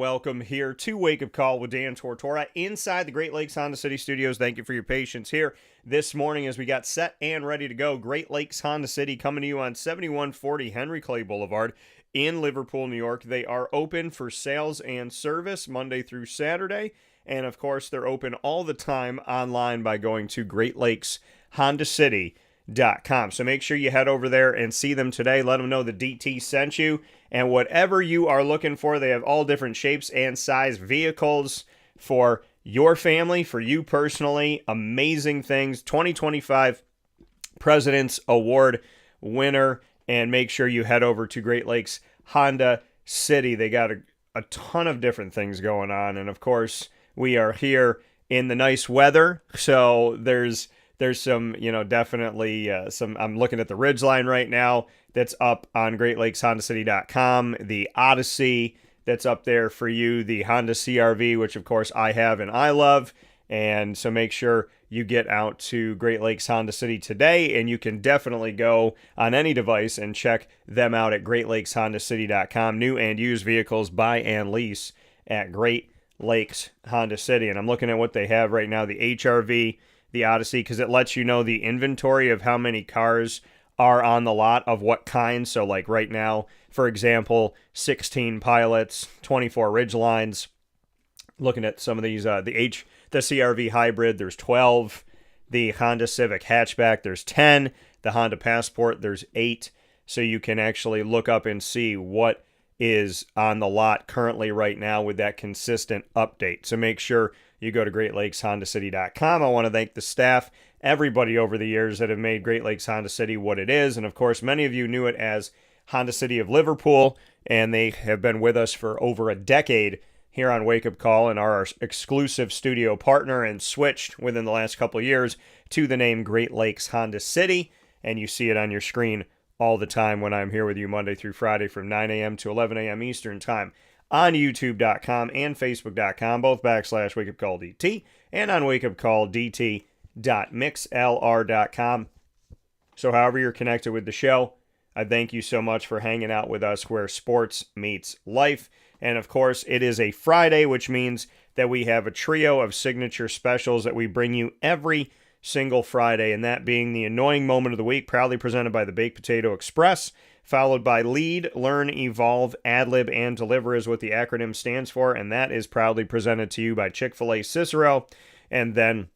welcome here to Wake Up Call with Dan Tortora inside the Great Lakes Honda City Studios. Thank you for your patience here this morning as we got set and ready to go. Great Lakes Honda City coming to you on 7140 Henry Clay Boulevard in Liverpool, New York. They are open for sales and service Monday through Saturday. And of course, they're open all the time online by going to GreatLakesHondaCity.com. So make sure you head over there and see them today. Let them know the DT sent you. And whatever you are looking for, they have all different shapes and size vehicles for your family, for you personally. Amazing things. 2025 President's Award winner. And make sure you head over to Great Lakes Honda City. They got a ton of different things going on. And of course, we are here in the nice weather. So there's some, definitely some. I'm looking at the Ridgeline right now that's up on GreatLakesHondaCity.com. The Odyssey that's up there for you. The Honda CR-V, which of course I have and I love. And so make sure you get out to Great Lakes Honda City today, and you can definitely go on any device and check them out at GreatLakesHondaCity.com. New and used vehicles, buy and lease at Great Lakes Honda City. And I'm looking at what they have right now, the HR-V, the Odyssey, because it lets you know the inventory of how many cars are on the lot of what kind. So like right now, for example, 16 Pilots, 24 Ridgelines. Looking at some of these, the CR-V Hybrid, there's 12. The Honda Civic Hatchback, there's 10. The Honda Passport, there's 8. So you can actually look up and see what is on the lot currently right now with that consistent update. So make sure you go to GreatLakesHondaCity.com. I want to thank the staff, everybody over the years that have made Great Lakes Honda City what it is. And of course, many of you knew it as Honda City of Liverpool, and they have been with us for over a decade here on Wake Up Call and are our exclusive studio partner, and switched within the last couple of years to the name Great Lakes Honda City. And you see it on your screen all the time when I'm here with you Monday through Friday from 9 a.m. to 11 a.m. Eastern Time on YouTube.com and Facebook.com, both /WakeUpCallDT, and on WakeUpCallDT.mixlr.com. So however you're connected with the show, I thank you so much for hanging out with us where sports meets life. And of course, it is a Friday, which means that we have a trio of signature specials that we bring you every single Friday, and that being the annoying moment of the week, proudly presented by the Baked Potato Express, followed by Lead, Learn, Evolve, Ad-Lib, and Deliver is what the acronym stands for, and that is proudly presented to you by Chick-fil-A Cicero. And then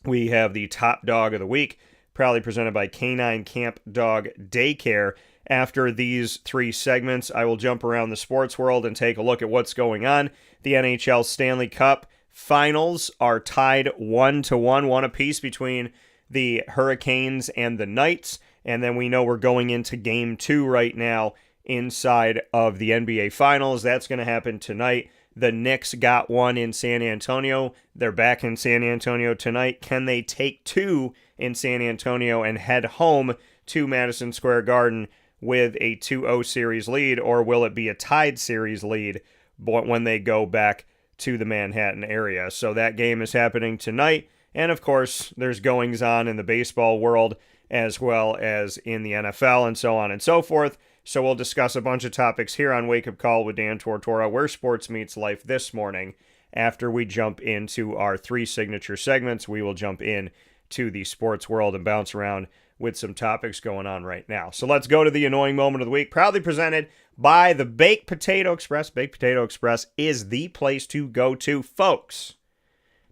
we have the Top Dog of the Week, proudly presented by K-9 Kamp Dog Daycare. After these three segments, I will jump around the sports world and take a look at what's going on. The NHL Stanley Cup Finals are tied 1-1, one apiece between the Hurricanes and the Knights. And then we know we're going into Game 2 right now inside of the NBA Finals. That's going to happen tonight. The Knicks got one in San Antonio. They're back in San Antonio tonight. Can they take two in San Antonio and head home to Madison Square Garden with a 2-0 series lead, or will it be a tied series lead when they go back to the Manhattan area? So that game is happening tonight, and of course, there's goings-on in the baseball world as well as in the NFL and so on and so forth. So we'll discuss a bunch of topics here on Wake Up Call with Dan Tortora, where sports meets life this morning. After we jump into our three signature segments, we will jump in to the sports world and bounce around with some topics going on right now. So let's go to the annoying moment of the week, proudly presented by the Baked Potato Express. Baked Potato Express is the place to go to, folks.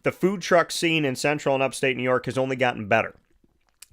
The food truck scene in central and upstate New York has only gotten better.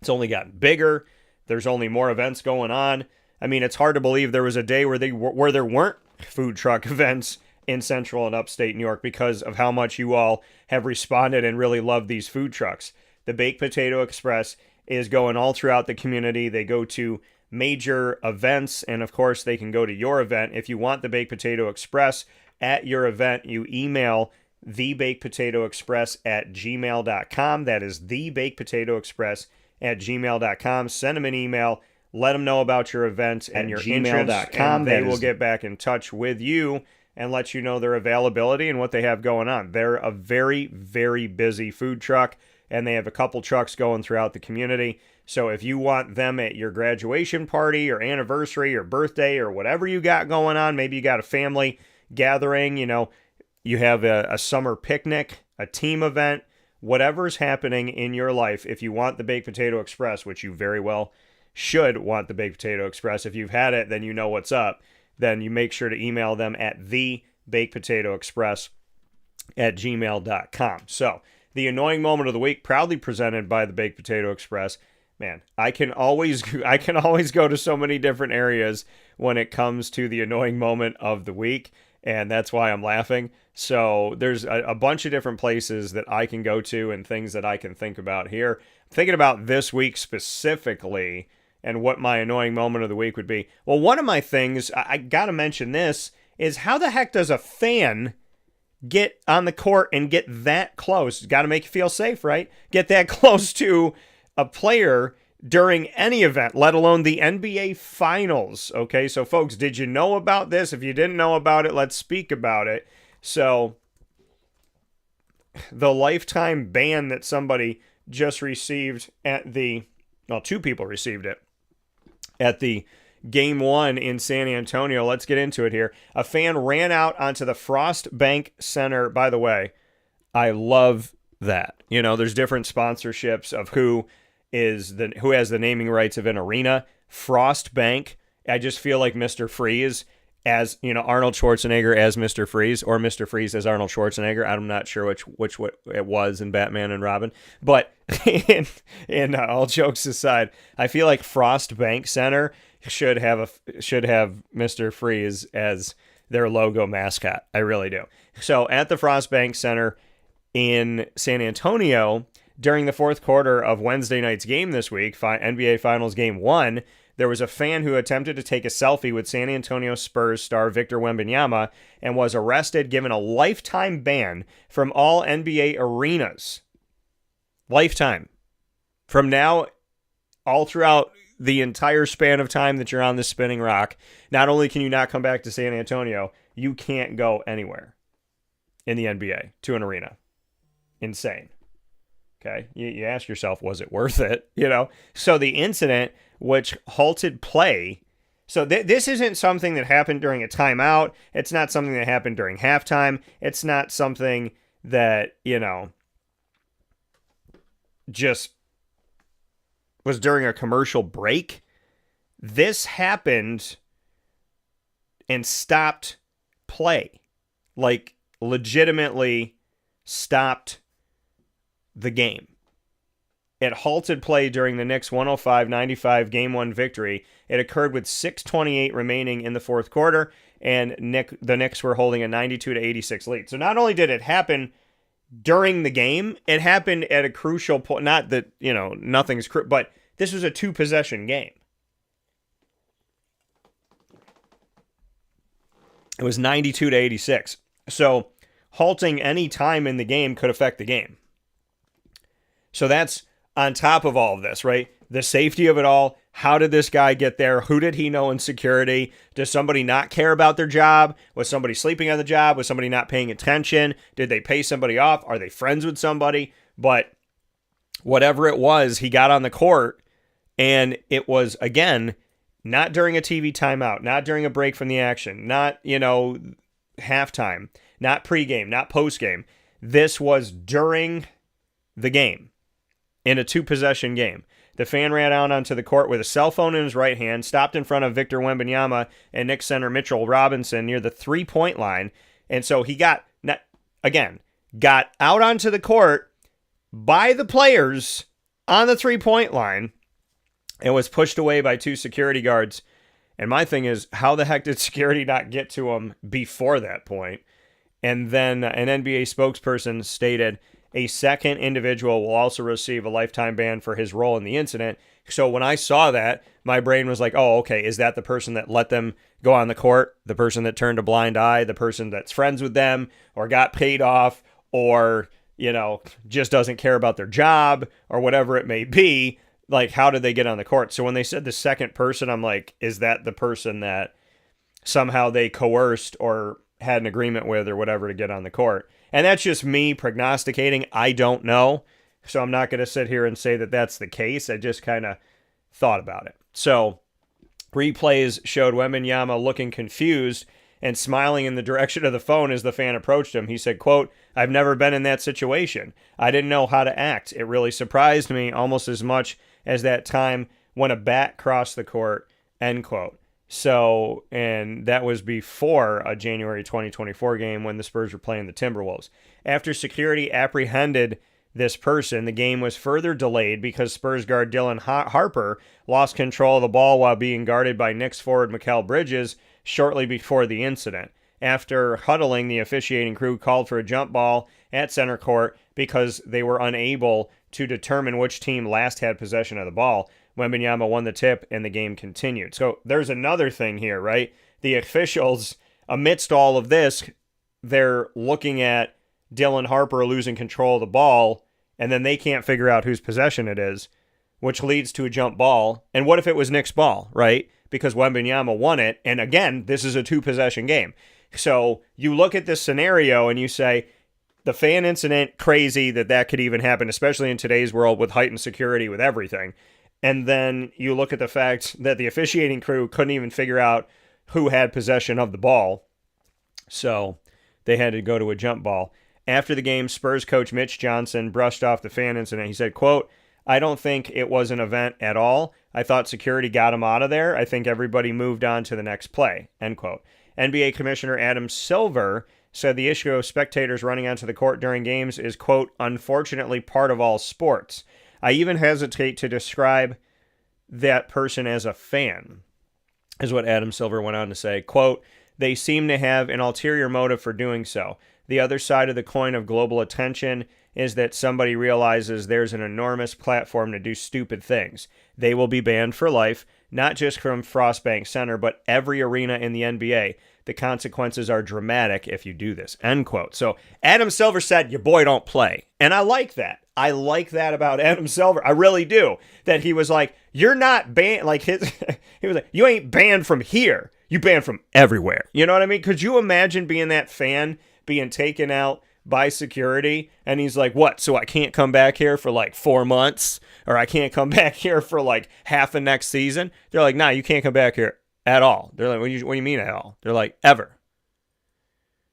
It's only gotten bigger. There's only more events going on. I mean, it's hard to believe there was a day where there weren't food truck events in central and upstate New York because of how much you all have responded and really love these food trucks. The Baked Potato Express is going all throughout the community. They go to major events, and of course, they can go to your event. If you want the Baked Potato Express at your event, you email thebakedpotatoexpress@gmail.com. That is thebakedpotatoexpress@gmail.com. Send them an email. Let them know about your event and your entrance, and they will get back in touch with you and let you know their availability and what they have going on. They're a very, very busy food truck, and they have a couple trucks going throughout the community. So if you want them at your graduation party or anniversary or birthday or whatever you got going on, maybe you got a family gathering, you have a summer picnic, a team event, whatever's happening in your life, if you want the Baked Potato Express, which you very well should want the Baked Potato Express. If you've had it, then you know what's up. Then you make sure to email them at thebakedpotatoexpress@gmail.com. So, the annoying moment of the week, proudly presented by the Baked Potato Express. Man, I can always go to so many different areas when it comes to the annoying moment of the week, and that's why I'm laughing. So there's a bunch of different places that I can go to and things that I can think about here. I'm thinking about this week specifically and what my annoying moment of the week would be. Well, one of my things, I got to mention this, is how the heck does a fan get on the court and get that close? Got to make you feel safe, right? Get that close to a player during any event, let alone the NBA Finals. Okay, so folks, did you know about this? If you didn't know about it, let's speak about it. So, the lifetime ban that somebody just received two people received it at the Game 1 in San Antonio. Let's get into it here. A fan ran out onto the Frost Bank Center. By the way, I love that. There's different sponsorships of who has the naming rights of an arena. Frost Bank. I just feel like Mr. Freeze as, Arnold Schwarzenegger as Mr. Freeze, or Mr. Freeze as Arnold Schwarzenegger. I'm not sure which it was in Batman and Robin. But in all jokes aside, I feel like Frost Bank Center should have Mr. Freeze as their logo mascot. I really do. So at the Frost Bank Center in San Antonio, during the fourth quarter of Wednesday night's game this week, NBA Finals Game 1, there was a fan who attempted to take a selfie with San Antonio Spurs star Victor Wembanyama and was arrested, given a lifetime ban from all NBA arenas. Lifetime. From now, all throughout the entire span of time that you're on this spinning rock, not only can you not come back to San Antonio, you can't go anywhere in the NBA to an arena. Insane. Okay, you ask yourself, was it worth it? So the incident, which halted play, so this isn't something that happened during a timeout. It's not something that happened during halftime. It's not something that, just was during a commercial break. This happened and stopped play. Like, legitimately stopped the game. It halted play during the Knicks' 105-95 Game 1 victory. It occurred with 6:28 remaining in the fourth quarter, and the Knicks were holding a 92-86 lead. So not only did it happen during the game, it happened at a crucial point. Not that, nothing's but this was a two-possession game. It was 92-86. So halting any time in the game could affect the game. So that's on top of all of this, right? The safety of it all. How did this guy get there? Who did he know in security? Does somebody not care about their job? Was somebody sleeping on the job? Was somebody not paying attention? Did they pay somebody off? Are they friends with somebody? But whatever it was, he got on the court, and it was, again, not during a TV timeout, not during a break from the action, not, halftime, not pregame, not postgame. This was during the game. In a two-possession game. The fan ran out onto the court with a cell phone in his right hand, stopped in front of Victor Wembanyama and Knicks center Mitchell Robinson near the three-point line, and so he got out onto the court by the players on the three-point line and was pushed away by two security guards. And my thing is, how the heck did security not get to him before that point? And then an NBA spokesperson stated, a second individual will also receive a lifetime ban for his role in the incident. So when I saw that, my brain was like, oh, okay, is that the person that let them go on the court? The person that turned a blind eye? The person that's friends with them or got paid off or, just doesn't care about their job or whatever it may be? Like, how did they get on the court? So when they said the second person, I'm like, is that the person that somehow they coerced or had an agreement with or whatever to get on the court? And that's just me prognosticating. I don't know. So I'm not going to sit here and say that that's the case. I just kind of thought about it. So replays showed Wembanyama looking confused and smiling in the direction of the phone as the fan approached him. He said, quote, "I've never been in that situation. I didn't know how to act. It really surprised me almost as much as that time when a bat crossed the court," end quote. So, and that was before a January 2024 game when the Spurs were playing the Timberwolves. After security apprehended this person, the game was further delayed because Spurs guard Dylan Harper lost control of the ball while being guarded by Knicks forward Mikal Bridges shortly before the incident. After huddling, the officiating crew called for a jump ball at center court because they were unable to determine which team last had possession of the ball. Wembanyama won the tip, and the game continued. So there's another thing here, right? The officials, amidst all of this, they're looking at Dylan Harper losing control of the ball, and then they can't figure out whose possession it is, which leads to a jump ball. And what if it was Knicks' ball, right? Because Wembanyama won it, and again, this is a two-possession game. So you look at this scenario and you say, the fan incident, crazy that could even happen, especially in today's world with heightened security with everything. And then you look at the fact that the officiating crew couldn't even figure out who had possession of the ball. So they had to go to a jump ball. After the game, Spurs coach Mitch Johnson brushed off the fan incident. He said, quote, "I don't think it was an event at all. I thought security got him out of there. I think everybody moved on to the next play," end quote. NBA Commissioner Adam Silver said the issue of spectators running onto the court during games is, quote, "unfortunately part of all sports. I even hesitate to describe that person as a fan," is what Adam Silver went on to say. Quote, "They seem to have an ulterior motive for doing so. The other side of the coin of global attention is that somebody realizes there's an enormous platform to do stupid things. They will be banned for life, not just from Frostbank Center, but every arena in the NBA. The consequences are dramatic if you do this," end quote. So Adam Silver said, your boy don't play. And I like that. I like that about Adam Silver. I really do. That he was like, you're not banned. Like he was like, you ain't banned from here. You banned from everywhere. You know what I mean? Could you imagine being that fan being taken out by security? And he's like, what? So I can't come back here for like 4 months? Or I can't come back here for like half of next season? They're like, nah, you can't come back here at all. They're like, what do you mean at all? They're like, ever.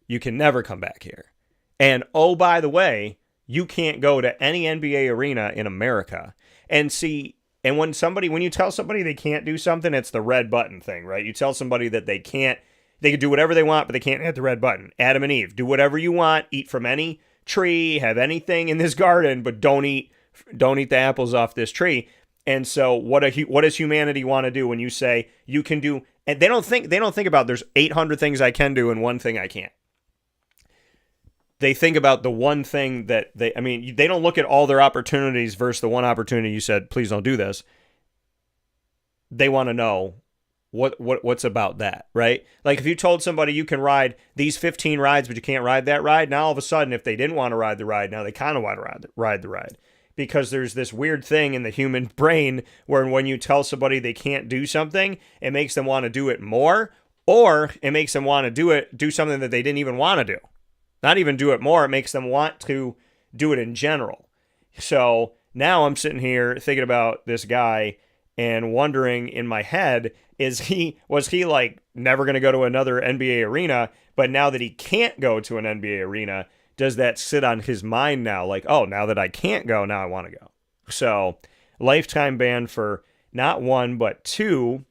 You can never come back here. And oh, by the way, you can't go to any NBA arena in America. And see, and when you tell somebody they can't do something, it's the red button thing, right? You tell somebody that they can do whatever they want, but they can't hit the red button. Adam and Eve, do whatever you want, eat from any tree, have anything in this garden, but don't eat the apples off this tree. And so what does humanity want to do when you say you can do, and they don't think about there's 800 things I can do and one thing I can't. They think about the one thing that they don't look at all their opportunities versus the one opportunity you said, please don't do this. They want to know what's about that, right? Like if you told somebody you can ride these 15 rides, but you can't ride that ride, now all of a sudden, if they didn't want to ride the ride, now they kind of want to ride the ride. Because there's this weird thing in the human brain where when you tell somebody they can't do something, it makes them want to do it more, or it makes them want to do something that they didn't even want to do. Not even do it more, it makes them want to do it in general. So now I'm sitting here thinking about this guy and wondering in my head, was he like never going to go to another NBA arena, but now that he can't go to an NBA arena, does that sit on his mind now? Like, oh, now that I can't go, now I want to go. So lifetime ban for not one, but two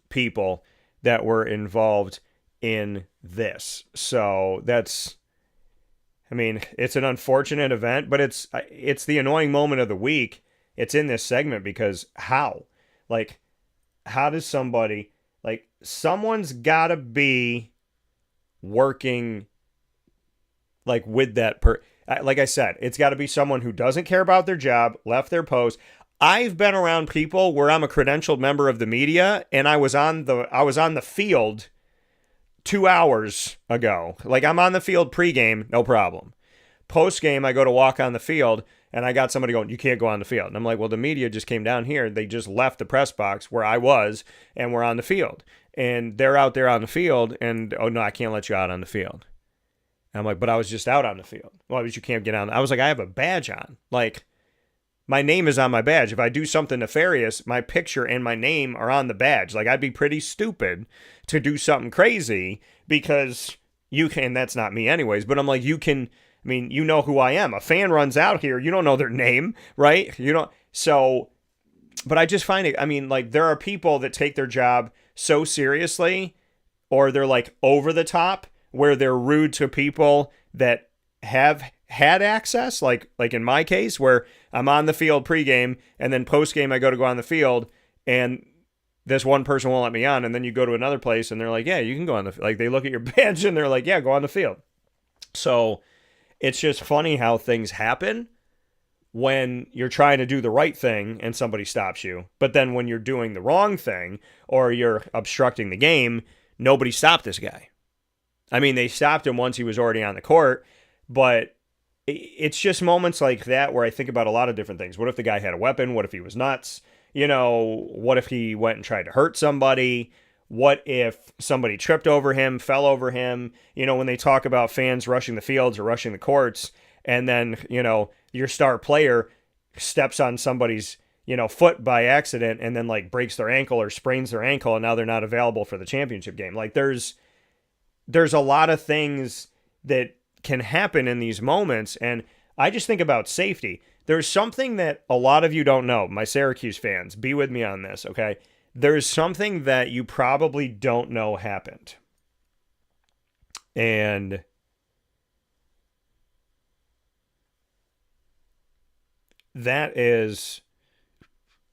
people that were involved in this. So it's an unfortunate event, but it's the annoying moment of the week. It's in this segment because how does somebody, like, someone's got to be working like with that like I said, it's got to be someone who doesn't care about their job, left their post. I've been around people where I'm a credentialed member of the media and I was on the field 2 hours ago. Like, I'm on the field pregame, no problem. Postgame, I go to walk on the field, and I got somebody going, you can't go on the field. And I'm like, well, the media just came down here. They just left the press box where I was, and we're on the field. And they're out there on the field, and, oh, no, I can't let you out on the field. And I'm like, but I was just out on the field. Well, you can't get on. I was like, I have a badge on. Like, my name is on my badge. If I do something nefarious, my picture and my name are on the badge. Like, I'd be pretty stupid to do something crazy because you can, that's not me anyways, but I'm like, you can, I mean, you know who I am. A fan runs out here. You don't know their name, right? You don't. So, but I just find it, I mean, like, there are people that take their job so seriously, or they're like over the top, where they're rude to people that have had access. Like in my case, where I'm on the field pregame and then postgame I go on the field and this one person won't let me on. And then you go to another place and they're like, yeah, you can go on the, like, they look at your badge and they're like, yeah, go on the field. So it's just funny how things happen when you're trying to do the right thing and somebody stops you. But then when you're doing the wrong thing or you're obstructing the game, nobody stopped this guy. I mean, they stopped him once he was already on the court, but it's just moments like that where I think about a lot of different things. What if the guy had a weapon? What if he was nuts? You know, what if he went and tried to hurt somebody? What if somebody tripped over him, fell over him? You know, when they talk about fans rushing the fields or rushing the courts, and then, you know, your star player steps on somebody's, you know, foot by accident and then like breaks their ankle or sprains their ankle and now they're not available for the championship game. Like there's a lot of things that can happen in these moments. And I just think about safety. There's something that a lot of you don't know. My Syracuse fans, be with me on this, okay? There's something that you probably don't know happened. And that is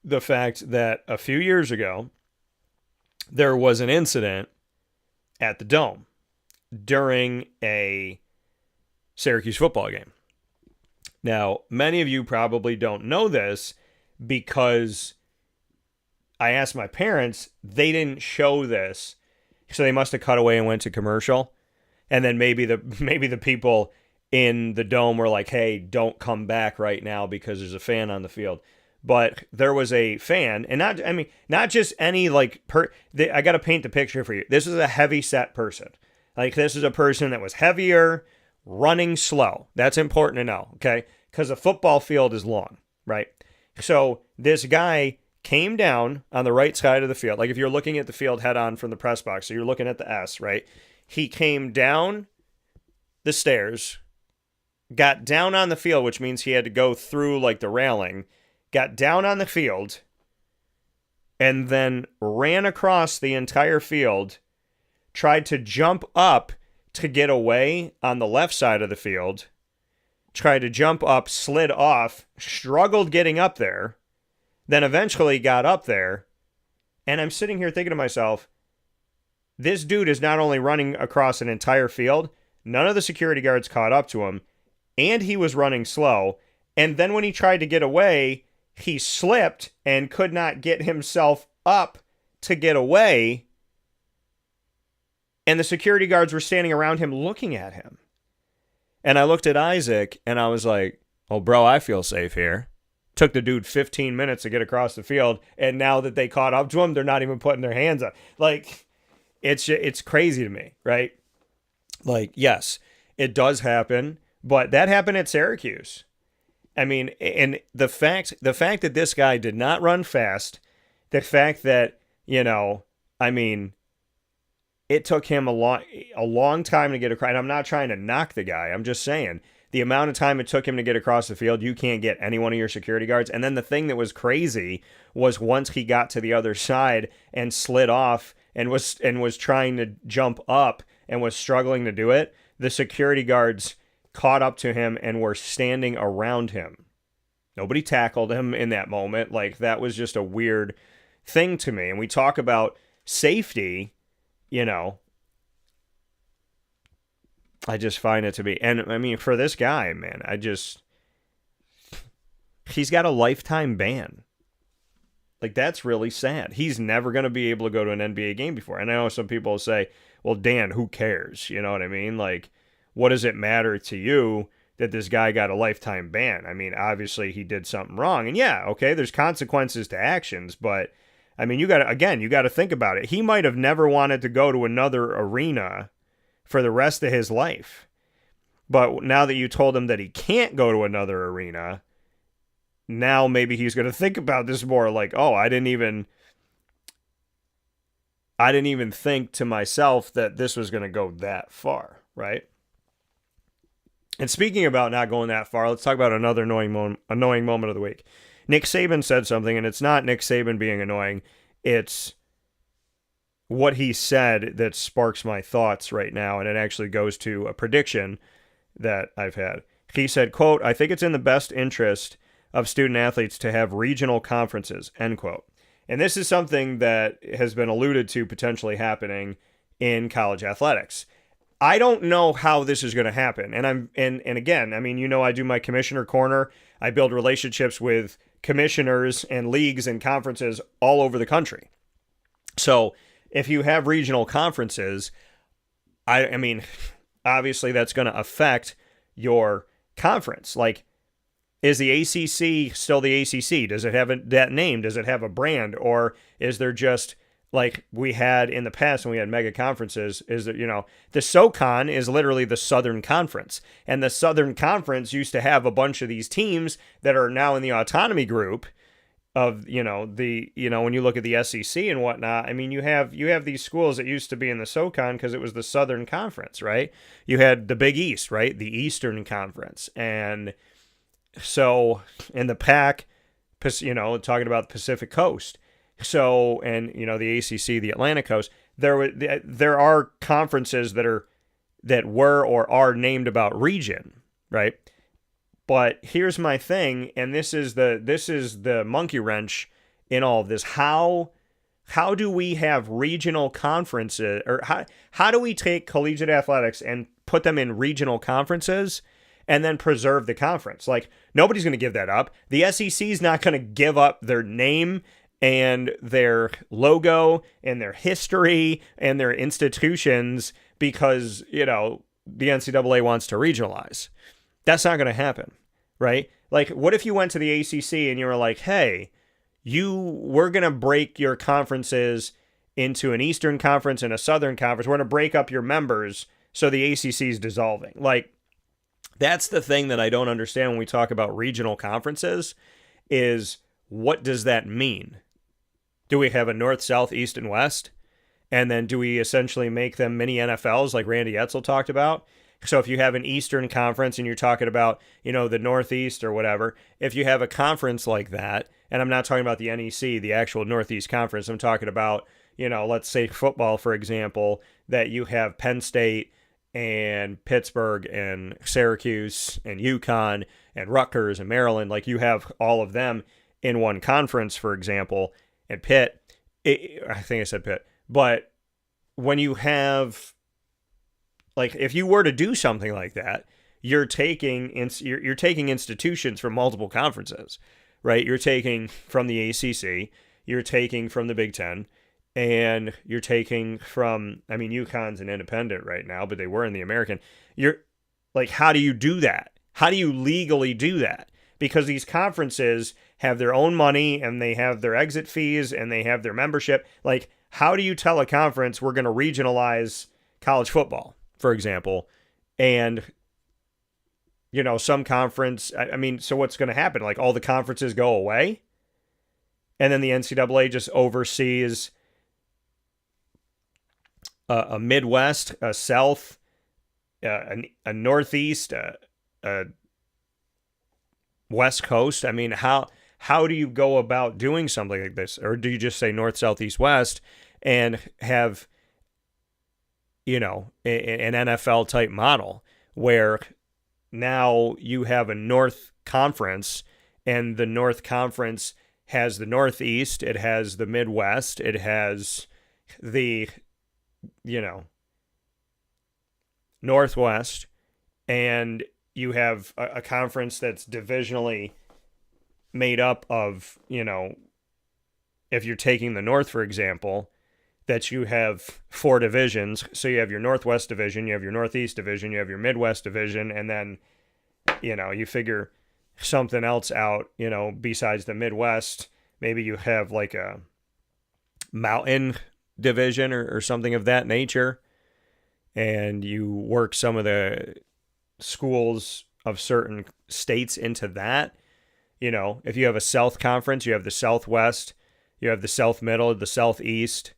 the fact that a few years ago, there was an incident at the Dome during a Syracuse football game. Now, many of you probably don't know this because I asked my parents, they didn't show this, so they must have cut away and went to commercial. And then maybe the people in the Dome were like, hey, don't come back right now because there's a fan on the field. But there was a fan, and not just any like I got to paint the picture for you. This is a heavy set person. Like, this is a person that was heavier, running slow. That's important to know, okay? Because a football field is long, right? So this guy came down on the right side of the field. Like, if you're looking at the field head on from the press box, so you're looking at the S, right? He came down the stairs, got down on the field, which means he had to go through like the railing, got down on the field, and then ran across the entire field, tried to jump up to get away on the left side of the field, tried to jump up, slid off, struggled getting up there, then eventually got up there. And I'm sitting here thinking to myself, this dude is not only running across an entire field, none of the security guards caught up to him, and he was running slow. And then when he tried to get away, he slipped and could not get himself up to get away. And the security guards were standing around him looking at him. And I looked at Isaac and I was like, oh, bro, I feel safe here. Took the dude 15 minutes to get across the field. And now that they caught up to him, they're not even putting their hands up. Like, it's crazy to me, right? Like, yes, it does happen, but that happened at Syracuse. I mean, and the fact that this guy did not run fast, the fact that, you know, I mean, it took him a long time to get across. And I'm not trying to knock the guy. I'm just saying the amount of time it took him to get across the field, you can't get any one of your security guards. And then the thing that was crazy was once he got to the other side and slid off and was trying to jump up and was struggling to do it, the security guards caught up to him and were standing around him. Nobody tackled him in that moment. Like, that was just a weird thing to me. And we talk about safety, you know, I just find it to be, and I mean, for this guy, man, he's got a lifetime ban. Like, that's really sad. He's never going to be able to go to an NBA game before. And I know some people say, well, Dan, who cares? You know what I mean? Like, what does it matter to you that this guy got a lifetime ban? I mean, obviously he did something wrong. And yeah, okay, there's consequences to actions, but I mean, you got to think about it. He might have never wanted to go to another arena for the rest of his life. But now that you told him that he can't go to another arena, now maybe he's going to think about this more, like, oh, I didn't even think to myself that this was going to go that far, right? And speaking about not going that far, let's talk about another annoying moment of the week. Nick Saban said something, and it's not Nick Saban being annoying. It's what he said that sparks my thoughts right now, and it actually goes to a prediction that I've had. He said, quote, "I think it's in the best interest of student athletes to have regional conferences," end quote. And this is something that has been alluded to potentially happening in college athletics. I don't know how this is going to happen. And again, I mean, you know, I do my commissioner corner. I build relationships with commissioners and leagues and conferences all over the country. So if you have regional conferences, I mean, obviously that's going to affect your conference. Like, is the ACC still the ACC? Does it have that name? Does it have a brand? Or is there just, like we had in the past when we had mega conferences, is that, you know, the SoCon is literally the Southern Conference. And the Southern Conference used to have a bunch of these teams that are now in the autonomy group of, you know, when you look at the SEC and whatnot, I mean, you have these schools that used to be in the SoCon because it was the Southern Conference, right? You had the Big East, right? The Eastern Conference. And so in the Pac, you know, talking about the Pacific Coast. So, and, you know, the ACC, the Atlantic Coast, there are conferences that were or are named about region, right? But here's my thing, and this is the monkey wrench in all of this. How do we have regional conferences, or how do we take collegiate athletics and put them in regional conferences and then preserve the conference? Like, nobody's going to give that up. The SEC is not going to give up their name and their logo and their history and their institutions because, you know, the NCAA wants to regionalize. That's not going to happen, right? Like, what if you went to the ACC and you were like, hey, we're going to break your conferences into an Eastern Conference and a Southern Conference. We're going to break up your members so the ACC is dissolving. Like, that's the thing that I don't understand when we talk about regional conferences is, what does that mean? Do we have a North, South, East, and West? And then do we essentially make them mini NFLs like Randy Edsel talked about? So if you have an Eastern Conference and you're talking about, you know, the Northeast or whatever, if you have a conference like that, and I'm not talking about the NEC, the actual Northeast Conference, I'm talking about, you know, let's say football, for example, that you have Penn State and Pittsburgh and Syracuse and UConn and Rutgers and Maryland, like you have all of them in one conference, for example, and Pitt, I think I said Pitt, but when you have, like, if you were to do something like that, you're taking institutions from multiple conferences, right? You're taking from the ACC, you're taking from the Big Ten, and you're taking from, I mean, UConn's an independent right now, but they were in the American. You're like, how do you do that? How do you legally do that? Because these conferences have their own money and they have their exit fees and they have their membership. Like, how do you tell a conference we're going to regionalize college football, for example, and, you know, some conference, I mean, so what's going to happen? Like, all the conferences go away and then the NCAA just oversees a Midwest, a South, a Northeast, a West Coast. I mean, how do you go about doing something like this? Or do you just say North, South, East, West and have, you know, an NFL type model where now you have a North Conference and the North Conference has the Northeast, it has the Midwest, it has the, you know, Northwest, and you have a conference that's divisionally made up of, you know, if you're taking the North, for example, that you have 4 divisions. So you have your Northwest division, you have your Northeast division, you have your Midwest division, and then, you know, you figure something else out, you know, besides the Midwest. Maybe you have like a Mountain division or something of that nature, and you work some of the schools of certain states into that. if you have a South Conference, you have the Southwest, you have the South Middle, the Southeast.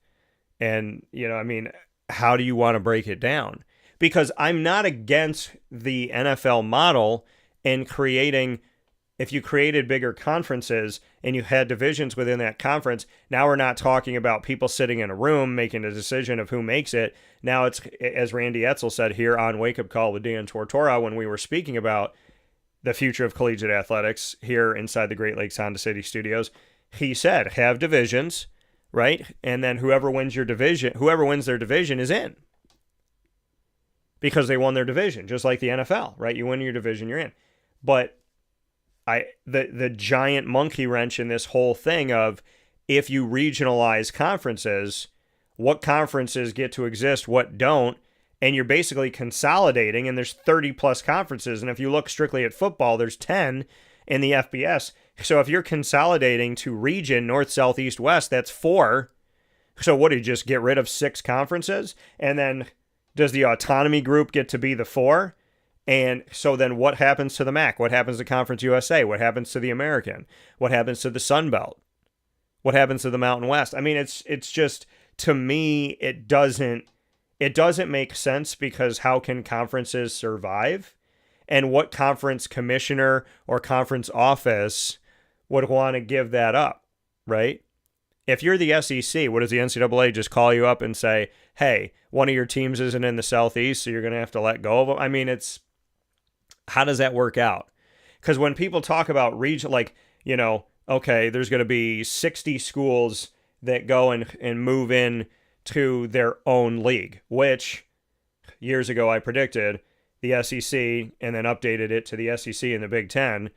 And, how do you want to break it down? Because I'm not against the NFL model in creating, if you created bigger conferences and you had divisions within that conference, now we're not talking about people sitting in a room making a decision of who makes it. Now it's, as Randy Etzel said here on Wake Up Call with Dan Tortora when we were speaking about the future of collegiate athletics here inside the Great Lakes Honda City Studios, he said, have divisions, right? And then whoever wins their division is in. Because they won their division, just like the NFL, right? You win your division, you're in. But the giant monkey wrench in this whole thing of if you regionalize conferences, what conferences get to exist, what don't, and you're basically consolidating, and there's 30 plus conferences, and if you look strictly at football, there's 10 in the FBS. So if you're consolidating to region, north, south, east, west, that's 4. So what, do you just get rid of 6 conferences? And then does the autonomy group get to be the 4? And so then what happens to the MAC? What happens to Conference USA? What happens to the American? What happens to the Sun Belt? What happens to the Mountain West? I mean, it's just, to me, it doesn't make sense, because how can conferences survive? And what conference commissioner or conference office would want to give that up, right? If you're the SEC, what does the NCAA just call you up and say, hey, one of your teams isn't in the Southeast, so you're going to have to let go of them? I mean, how does that work out? Because when people talk about region, okay, there's going to be 60 schools that go and move in to their own league, which years ago I predicted the SEC and then updated it to the SEC and the Big Ten.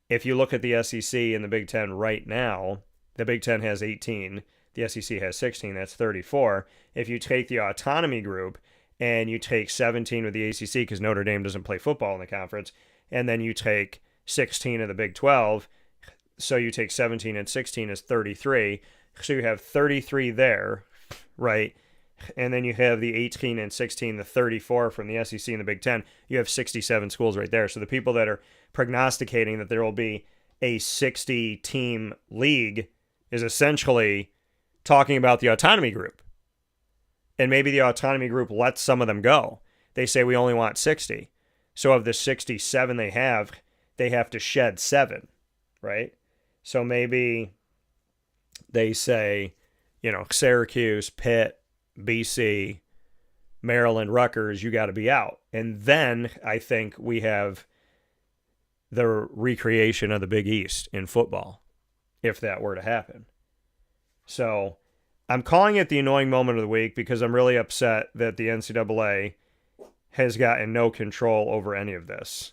If you look at the SEC and the Big Ten right now, the Big Ten has 18. The SEC has 16. That's 34. If you take the autonomy group and you take 17 with the ACC, because Notre Dame doesn't play football in the conference, and then you take 16 of the Big 12, so you take 17 and 16 is 33. So you have 33 there, right? And then you have the 18 and 16, the 34 from the SEC and the Big Ten. You have 67 schools right there. So the people that are prognosticating that there will be a 60-team league is essentially talking about the autonomy group. And maybe the autonomy group lets some of them go. They say we only want 60. So of the 67 they have to shed 7, right? So maybe they say, Syracuse, Pitt, BC, Maryland, Rutgers, you got to be out. And then I think we have the recreation of the Big East in football, if that were to happen. So I'm calling it the annoying moment of the week because I'm really upset that the NCAA has gotten no control over any of this.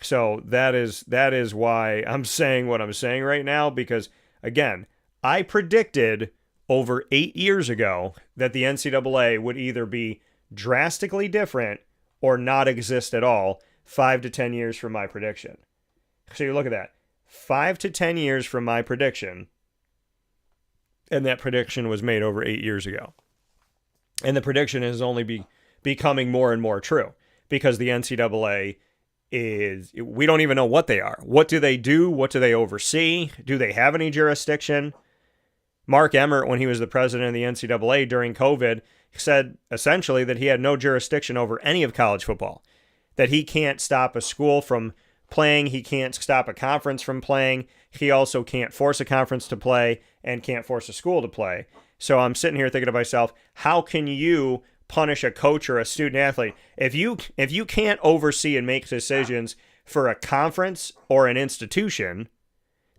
So that is why I'm saying what I'm saying right now, because, again, I predicted over 8 years ago that the NCAA would either be drastically different or not exist at all 5 to 10 years from my prediction. So you look at that. 5 to 10 years from my prediction, and that prediction was made over 8 years ago. And the prediction is only becoming more and more true, because the NCAA we don't even know what they are. What do they do? What do they oversee? Do they have any jurisdiction? Mark Emmert, when he was the president of the NCAA during COVID, said essentially that he had no jurisdiction over any of college football, that he can't stop a school from playing, he can't stop a conference from playing, he also can't force a conference to play, and can't force a school to play. So I'm sitting here thinking to myself, how can you punish a coach or a student athlete if you can't oversee and make decisions for a conference or an institution?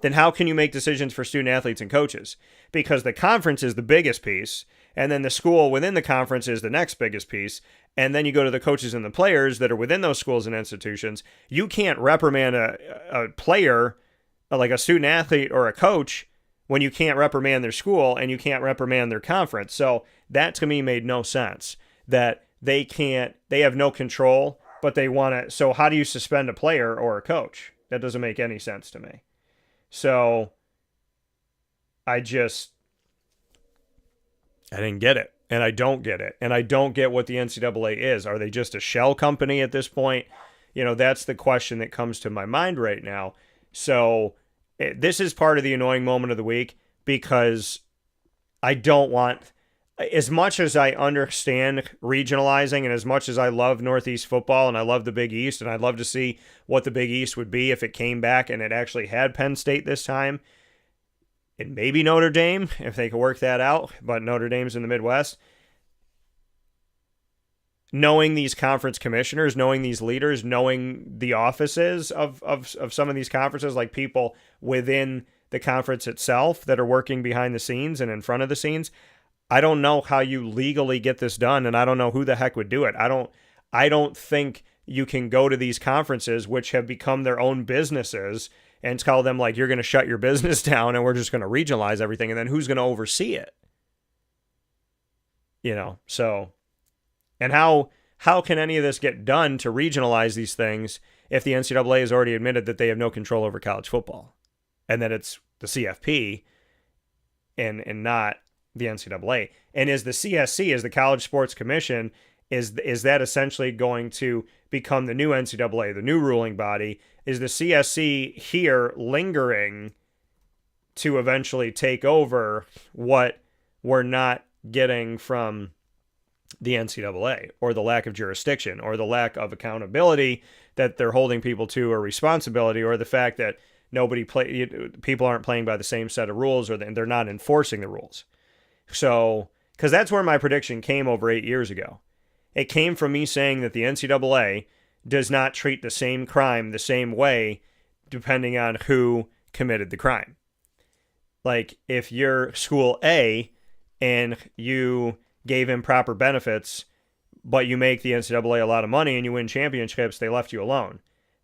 Then how can you make decisions for student athletes and coaches? Because the conference is the biggest piece, and then the school within the conference is the next biggest piece, and then you go to the coaches and the players that are within those schools and institutions. You can't reprimand a player, like a student athlete or a coach, when you can't reprimand their school and you can't reprimand their conference. So that to me made no sense, that they have no control, but they want to. So how do you suspend a player or a coach? That doesn't make any sense to me. So I didn't get it, and I don't get it, and I don't get what the NCAA is. Are they just a shell company at this point? That's the question that comes to my mind right now. So this is part of the annoying moment of the week because I don't want, as much as I understand regionalizing and as much as I love Northeast football and I love the Big East and I'd love to see what the Big East would be if it came back and it actually had Penn State this time, and maybe Notre Dame if they could work that out, but Notre Dame's in the Midwest. Knowing these conference commissioners, knowing these leaders, knowing the offices of some of these conferences, like people within the conference itself that are working behind the scenes and in front of the scenes, I don't know how you legally get this done, and I don't know who the heck would do it. I don't think you can go to these conferences, which have become their own businesses, and tell them, like, you're going to shut your business down and we're just going to regionalize everything, and then who's going to oversee it? So... And how can any of this get done to regionalize these things if the NCAA has already admitted that they have no control over college football and that it's the CFP and not the NCAA? And is the CSC, as the College Sports Commission, is that essentially going to become the new NCAA, the new ruling body? Is the CSC here lingering to eventually take over what we're not getting from the NCAA, or the lack of jurisdiction, or the lack of accountability that they're holding people to, or responsibility, or the fact that people aren't playing by the same set of rules, or they're not enforcing the rules? So, because that's where my prediction came over 8 years ago. It came from me saying that the NCAA does not treat the same crime the same way depending on who committed the crime. Like, if you're school A and you gave improper benefits, but you make the NCAA a lot of money and you win championships, they left you alone.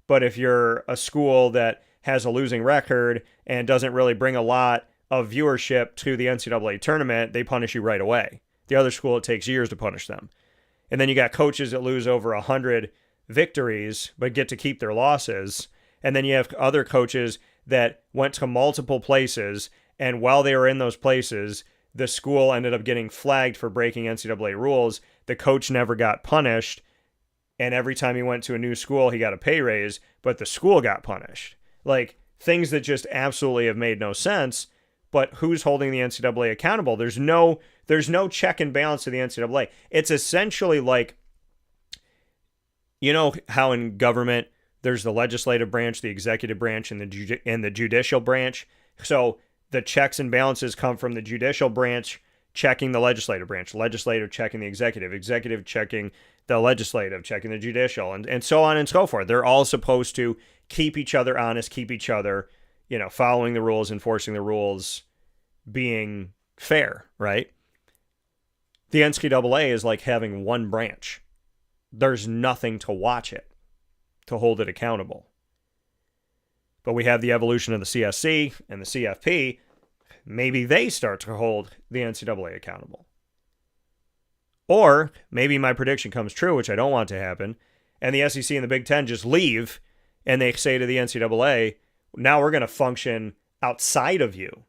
But if you're a school that has a losing record and doesn't really bring a lot of viewership to the NCAA tournament, they punish you right away. The other school, it takes years to punish them. And then you got coaches that lose over 100 victories but get to keep their losses. And then you have other coaches that went to multiple places, and while they were in those places, the school ended up getting flagged for breaking NCAA rules. The coach never got punished, and every time he went to a new school, he got a pay raise, but the school got punished. Like, things that just absolutely have made no sense, but who's holding the NCAA accountable? There's no check and balance to the NCAA. It's essentially like, you know how in government there's the legislative branch, the executive branch, and the judicial branch? So the checks and balances come from the judicial branch checking the legislative branch, legislative checking the executive checking the legislative, checking the judicial, and so on and so forth. They're all supposed to keep each other honest, keep each other, following the rules, enforcing the rules, being fair, right? The NCAA is like having one branch. There's nothing to watch it, to hold it accountable. But we have the evolution of the CSC and the CFP. Maybe they start to hold the NCAA accountable. Or maybe my prediction comes true, which I don't want to happen, and the SEC and the Big Ten just leave, and they say to the NCAA, now we're going to function outside of you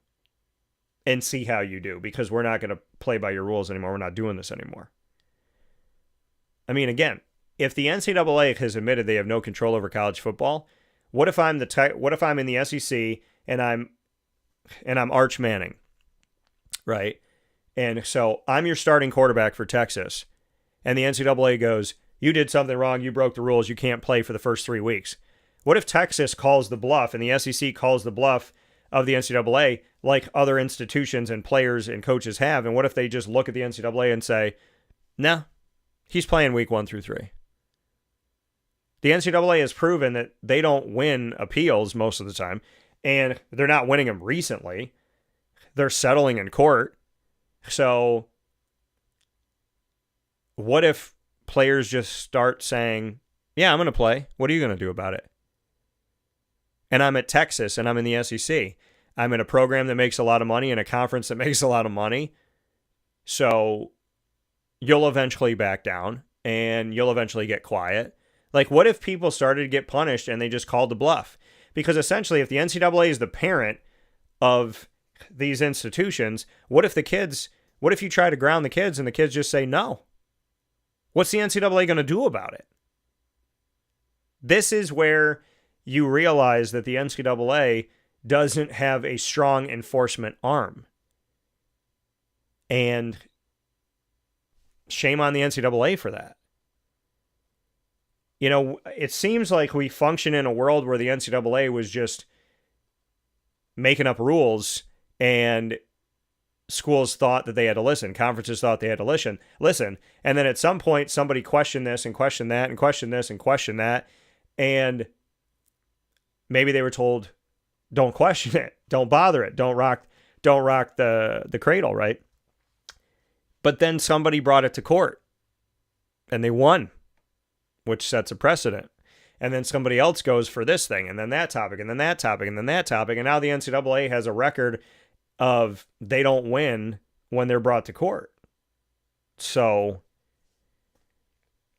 and see how you do, because we're not going to play by your rules anymore. We're not doing this anymore. I mean, again, if the NCAA has admitted they have no control over college football, what if I'm in the SEC and I'm Arch Manning, right? And so I'm your starting quarterback for Texas, and the NCAA goes, you did something wrong, you broke the rules, you can't play for the first 3 weeks. What if Texas calls the bluff and the SEC calls the bluff of the NCAA like other institutions and players and coaches have? And what if they just look at the NCAA and say, nah, he's playing week 1 through 3? The NCAA has proven that they don't win appeals most of the time, and they're not winning them recently. They're settling in court. So what if players just start saying, yeah, I'm going to play. What are you going to do about it? And I'm at Texas, and I'm in the SEC. I'm in a program that makes a lot of money, in a conference that makes a lot of money. So you'll eventually back down, and you'll eventually get quiet. Like, what if people started to get punished and they just called the bluff? Because essentially, if the NCAA is the parent of these institutions, what if you try to ground the kids and the kids just say no? What's the NCAA going to do about it? This is where you realize that the NCAA doesn't have a strong enforcement arm. And shame on the NCAA for that. You know, it seems like we function in a world where the NCAA was just making up rules and schools thought that they had to listen. Conferences thought they had to listen. And then at some point, somebody questioned this and questioned that and questioned this and questioned that. And maybe they were told, don't question it. Don't bother it. Don't rock the cradle, right? But then somebody brought it to court and they won, which sets a precedent. And then somebody else goes for this thing, and then that topic, and then that topic, and then that topic. And now the NCAA has a record of they don't win when they're brought to court. So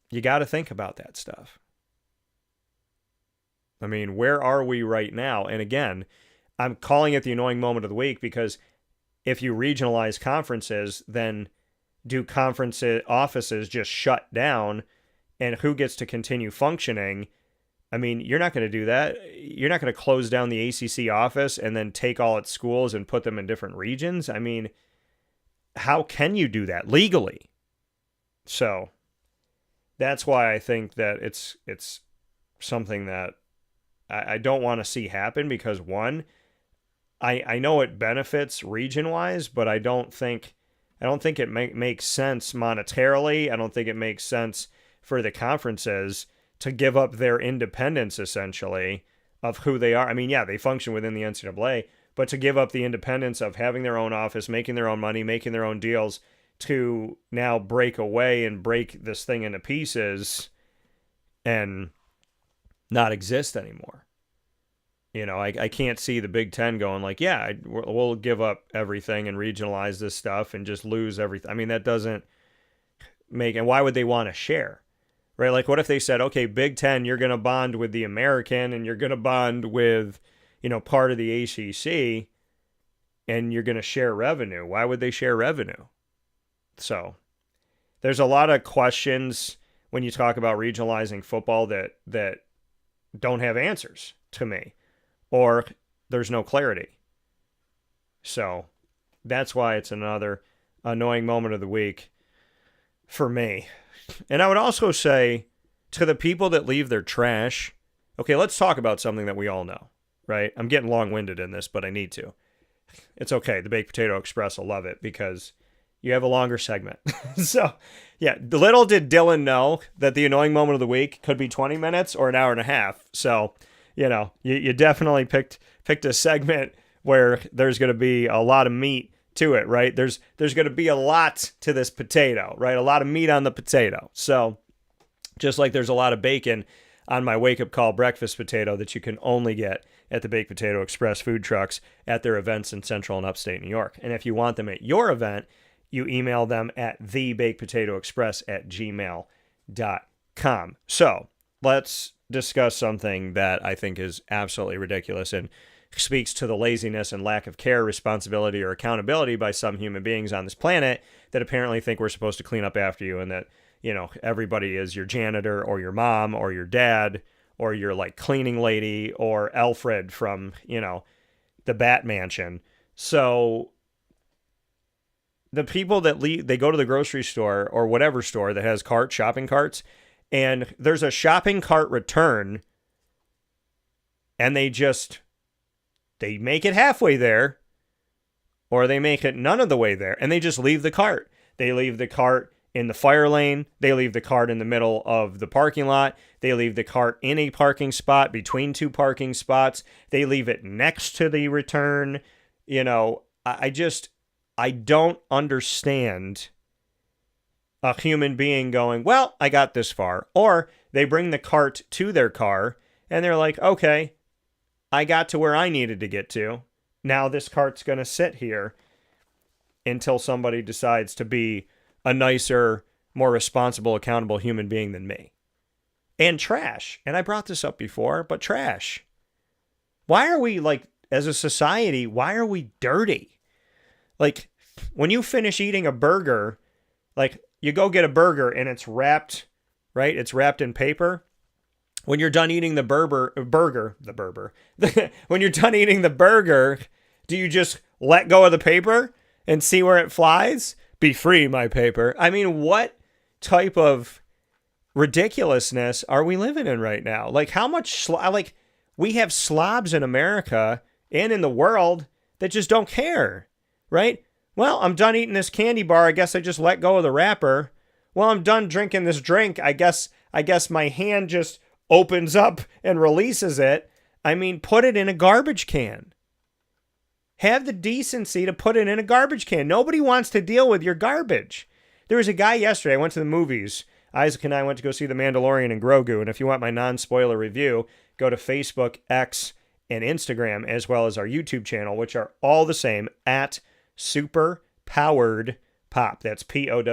you got to think about that stuff. I mean, where are we right now? And again, I'm calling it the annoying moment of the week because if you regionalize conferences, then do conference offices just shut down? And who gets to continue functioning? I mean, you're not going to do that. You're not going to close down the ACC office and then take all its schools and put them in different regions. I mean, how can you do that legally? So that's why I think that it's something that I don't want to see happen because, one, I know it benefits region-wise, but I don't think it makes sense monetarily. I don't think it makes sense for the conferences to give up their independence, essentially, of who they are. I mean, yeah, they function within the NCAA, but to give up the independence of having their own office, making their own money, making their own deals, to now break away and break this thing into pieces and not exist anymore. You know, I can't see the Big Ten going like, yeah, we'll give up everything and regionalize this stuff and just lose everything. I mean, that doesn't make, and why would they want to share? Right? Like, what if they said, okay, Big Ten, you're going to bond with the American and you're going to bond with, you know, part of the ACC and you're going to share revenue. Why would they share revenue? So there's a lot of questions when you talk about regionalizing football that don't have answers to me, or there's no clarity. So that's why it's another annoying moment of the week for me. And I would also say to the people that leave their trash, okay, let's talk about something that we all know, right? I'm getting long-winded in this, but I need to. It's okay. The Baked Potato Express will love it because you have a longer segment. So, yeah, little did Dylan know that the annoying moment of the week could be 20 minutes or an hour and a half. So, you know, you definitely picked a segment where there's going to be a lot of meat to it, right? There's going to be a lot to this potato, right? A lot of meat on the potato. So just like there's a lot of bacon on my wake-up call breakfast potato that you can only get at the Baked Potato Express food trucks at their events in Central and Upstate New York. And if you want them at your event, you email them at thebakedpotatoexpress@gmail.com. So let's discuss something that I think is absolutely ridiculous and speaks to the laziness and lack of care, responsibility, or accountability by some human beings on this planet that apparently think we're supposed to clean up after you and that, you know, everybody is your janitor or your mom or your dad or your like cleaning lady or Alfred from, you know, the Bat Mansion. So the people that they go to the grocery store or whatever store that has shopping carts, and there's a shopping cart return and they make it halfway there, or they make it none of the way there, and they just leave the cart. They leave the cart in the fire lane. They leave the cart in the middle of the parking lot. They leave the cart in a parking spot between two parking spots. They leave it next to the return. You know, I don't understand a human being going, well, I got this far. Or they bring the cart to their car, and they're like, okay, I got to where I needed to get to. Now this cart's going to sit here until somebody decides to be a nicer, more responsible, accountable human being than me. And trash. And I brought this up before, but trash. Why are we, like, as a society, why are we dirty? Like, when you finish eating a burger, like, you go get a burger and it's wrapped, right? It's wrapped in paper. when you're done eating the when you're done eating the burger, do you just let go of the paper and see where it flies? Be free, my paper. I mean, what type of ridiculousness are we living in right now? Like, how much, we have slobs in America and in the world that just don't care, right? Well, I'm done eating this candy bar. I guess I just let go of the wrapper. Well, I'm done drinking this drink. I guess my hand just opens up and releases it. I mean, put it in a garbage can. Have the decency to put it in a garbage can. Nobody wants to deal with your garbage. There was a guy yesterday. I went to the movies. Isaac and I went to go see The Mandalorian and Grogu. And if you want my non-spoiler review, go to Facebook, X, and Instagram, as well as our YouTube channel, which are all the same, at Super Powered Pop. That's Powered,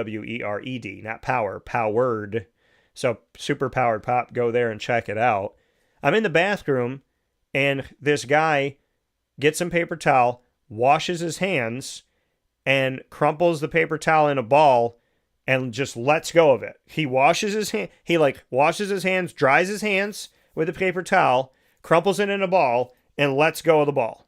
not power, powered. So Super Powered Pop, go there and check it out. I'm in the bathroom, and this guy gets some paper towel, washes his hands, and crumples the paper towel in a ball and just lets go of it. He washes his hand. He washes his hands, dries his hands with a paper towel, crumples it in a ball, and lets go of the ball.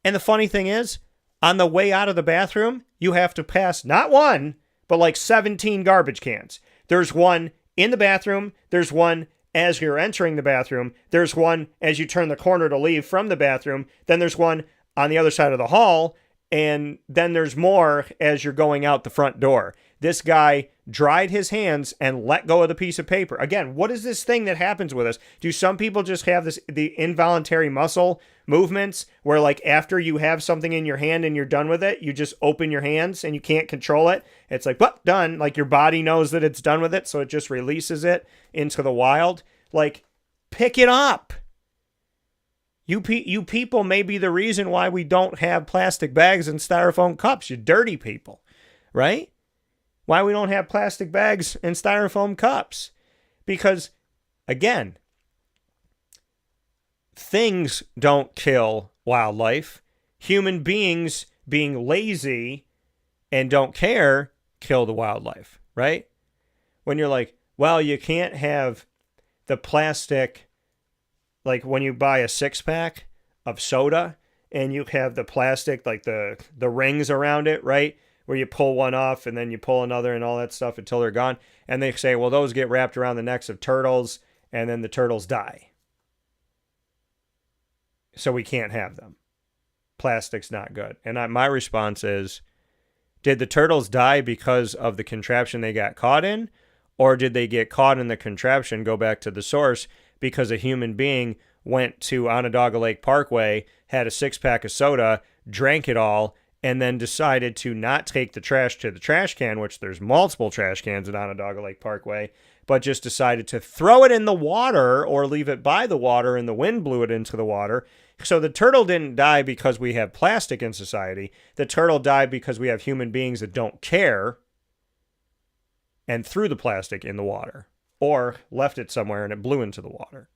And the funny thing is, on the way out of the bathroom, you have to pass not one, but 17 garbage cans. There's one in the bathroom. There's one as you're entering the bathroom. There's one as you turn the corner to leave from the bathroom. Then there's one on the other side of the hall. And then there's more as you're going out the front door. This guy dried his hands and let go of the piece of paper. Again, what is this thing that happens with us? Do some people just have the involuntary muscle movements where after you have something in your hand and you're done with it, you just open your hands and you can't control it? It's done. Your body knows that it's done with it, so it just releases it into the wild. Pick it up. You people may be the reason why we don't have plastic bags and styrofoam cups, you dirty people, right? Why we don't have plastic bags and styrofoam cups. Because, again, things don't kill wildlife. Human beings being lazy and don't care kill the wildlife, right? When you're well, you can't have the plastic, when you buy a 6-pack of soda and you have the plastic, the rings around it, right? Where you pull one off and then you pull another and all that stuff until they're gone. And they say, well, those get wrapped around the necks of turtles and then the turtles die. So we can't have them. Plastic's not good. And my response is, did the turtles die because of the contraption they got caught in? Or did they get caught in the contraption, go back to the source, because a human being went to Onondaga Lake Parkway, had a 6-pack of soda, drank it all, and then decided to not take the trash to the trash can, which there's multiple trash cans at Onondaga Lake Parkway, but just decided to throw it in the water or leave it by the water and the wind blew it into the water. So the turtle didn't die because we have plastic in society. The turtle died because we have human beings that don't care and threw the plastic in the water or left it somewhere and it blew into the water.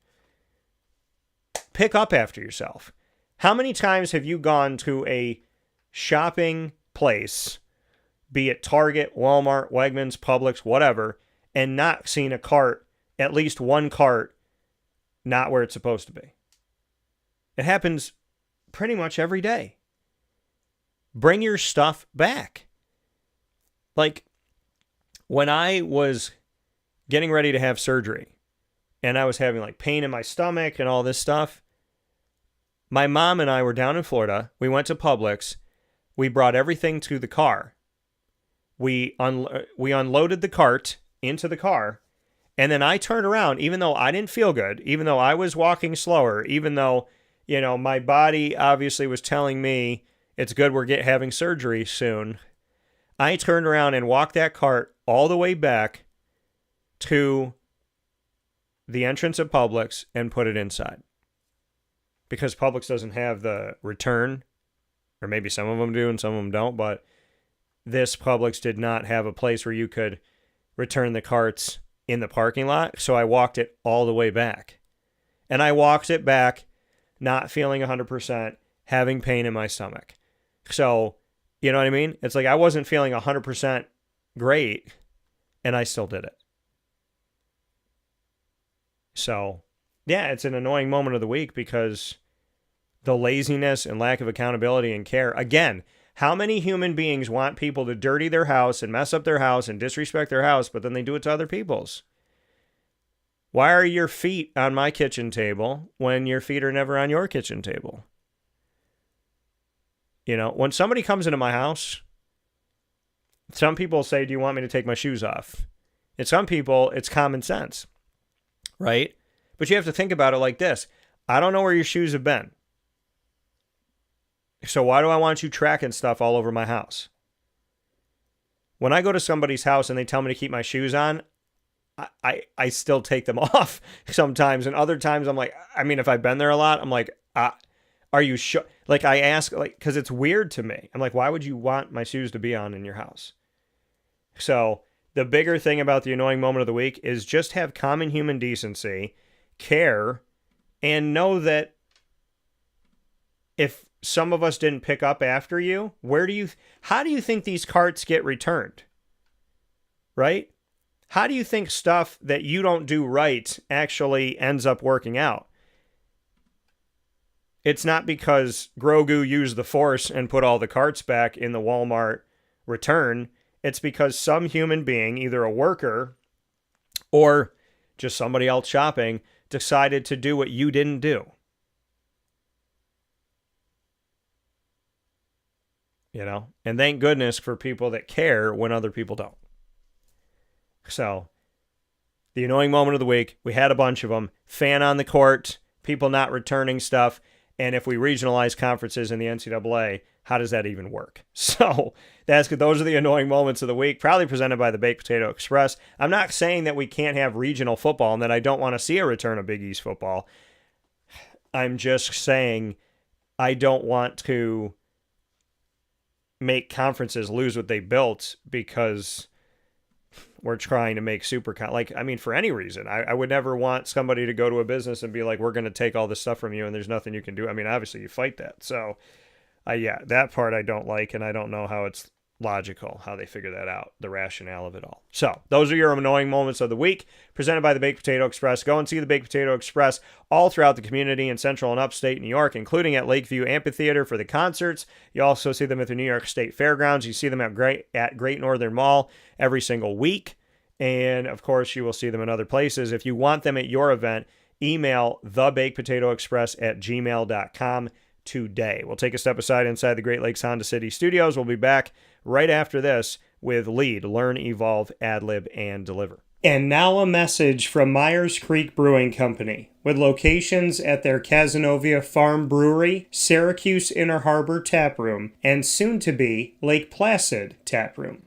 Pick up after yourself. How many times have you gone to a shopping place, be it Target, Walmart, Wegmans, Publix, whatever, and not seen a cart, at least one cart, not where it's supposed to be? It happens pretty much every day. Bring your stuff back. When I was getting ready to have surgery and I was having pain in my stomach and all this stuff, my mom and I were down in Florida. We went to Publix. We brought everything to the car. We unloaded the cart into the car. And then I turned around, even though I didn't feel good, even though I was walking slower, even though, my body obviously was telling me it's good we're having surgery soon. I turned around and walked that cart all the way back to the entrance of Publix and put it inside. Because Publix doesn't have the return, or maybe some of them do and some of them don't, but this Publix did not have a place where you could return the carts in the parking lot, so I walked it all the way back. And I walked it back not feeling 100%, having pain in my stomach. So, you know what I mean? It's I wasn't feeling 100% great, and I still did it. So, yeah, it's an annoying moment of the week because the laziness and lack of accountability and care. Again, how many human beings want people to dirty their house and mess up their house and disrespect their house, but then they do it to other people's? Why are your feet on my kitchen table when your feet are never on your kitchen table? You know, when somebody comes into my house, some people say, do you want me to take my shoes off? And some people, it's common sense, right? But you have to think about it like this. I don't know where your shoes have been. So why do I want you tracking stuff all over my house? When I go to somebody's house and they tell me to keep my shoes on, I still take them off sometimes. And other times I'm like, I mean, if I've been there a lot, I'm like, are you sure? Like I ask, like, because it's weird to me. I'm like, why would you want my shoes to be on in your house? So the bigger thing about the annoying moment of the week is just have common human decency, care, and know that if some of us didn't pick up after you, how do you think these carts get returned? Right? How do you think stuff that you don't do right actually ends up working out? It's not because Grogu used the Force and put all the carts back in the Walmart return. It's because some human being, either a worker or just somebody else shopping, decided to do what you didn't do. You know? And thank goodness for people that care when other people don't. So, the annoying moment of the week, we had a bunch of them. Fan on the court, people not returning stuff, and if we regionalize conferences in the NCAA, how does that even work? So, those are the annoying moments of the week, proudly presented by the Baked Potato Express. I'm not saying that we can't have regional football and that I don't want to see a return of Big East football. I'm just saying I don't want to make conferences lose what they built because we're trying to make for any reason. I would never want somebody to go to a business and be like, we're going to take all this stuff from you and there's nothing you can do. I mean, obviously you fight that. So, that part I don't like, and I don't know how it's logical, how they figure that out, the rationale of it all. So, those are your annoying moments of the week, presented by the Baked Potato Express. Go and see the Baked Potato Express all throughout the community in central and upstate New York, including at Lakeview Amphitheater for the concerts. You also see them at the New York State Fairgrounds. You see them at Great Northern Mall every single week. And, of course, you will see them in other places. If you want them at your event, email thebakedpotatoexpress@gmail.com today. We'll take a step aside inside the Great Lakes Honda City Studios. We'll be back right after this with Lead, Learn, Evolve, Ad-Lib, and Deliver. And now a message from Myers Creek Brewing Company, with locations at their Cazenovia Farm Brewery, Syracuse Inner Harbor Tap Room, and soon-to-be Lake Placid Tap Room.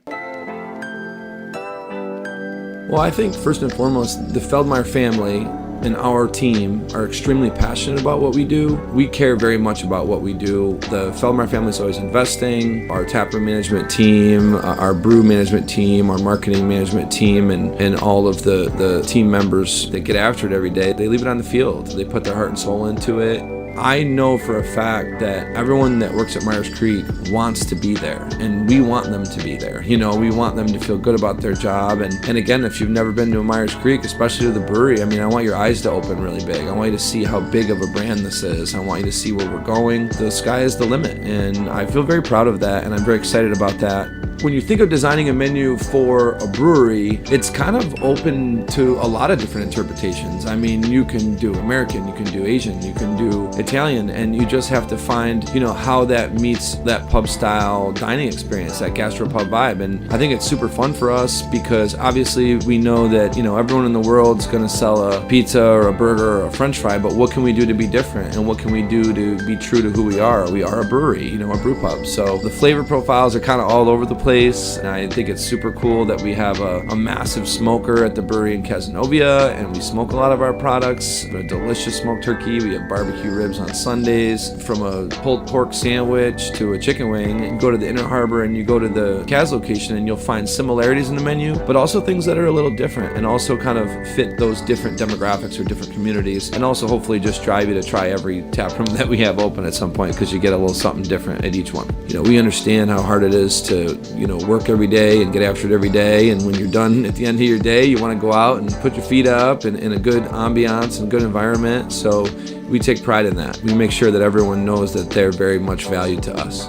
Well, I think first and foremost, the Feldmeyer family and our team are extremely passionate about what we do. We care very much about what we do. The Feldmeyer family is always investing. Our taproom management team, our brew management team, our marketing management team, and all of the team members that get after it every day, they leave it on the field. They put their heart and soul into it. I know for a fact that everyone that works at Myers Creek wants to be there, and we want them to be there. You know, we want them to feel good about their job. And again, if you've never been to a Myers Creek, especially to the brewery, I mean, I want your eyes to open really big. I want you to see how big of a brand this is. I want you to see where we're going. The sky is the limit, and I feel very proud of that, and I'm very excited about that. When you think of designing a menu for a brewery, it's kind of open to a lot of different interpretations. I mean, you can do American, you can do Asian, you can do Italian, and you just have to find, how that meets that pub style dining experience, that gastropub vibe. And I think it's super fun for us because obviously we know that, everyone in the world is going to sell a pizza or a burger or a french fry, but what can we do to be different? And what can we do to be true to who we are? We are a brewery, a brew pub. So the flavor profiles are kind of all over the place. And I think it's super cool that we have a massive smoker at the brewery in Cazenovia, and we smoke a lot of our products. We have a delicious smoked turkey. We have barbecue ribs on Sundays. From a pulled pork sandwich to a chicken wing, you go to the Inner Harbor and you go to the Kaz location and you'll find similarities in the menu, but also things that are a little different and also kind of fit those different demographics or different communities, and also hopefully just drive you to try every tap room that we have open at some point because you get a little something different at each one. We understand how hard it is to work every day and get after it every day. And when you're done at the end of your day, you want to go out and put your feet up in a good ambiance and good environment. So we take pride in that. We make sure that everyone knows that they're very much valued to us.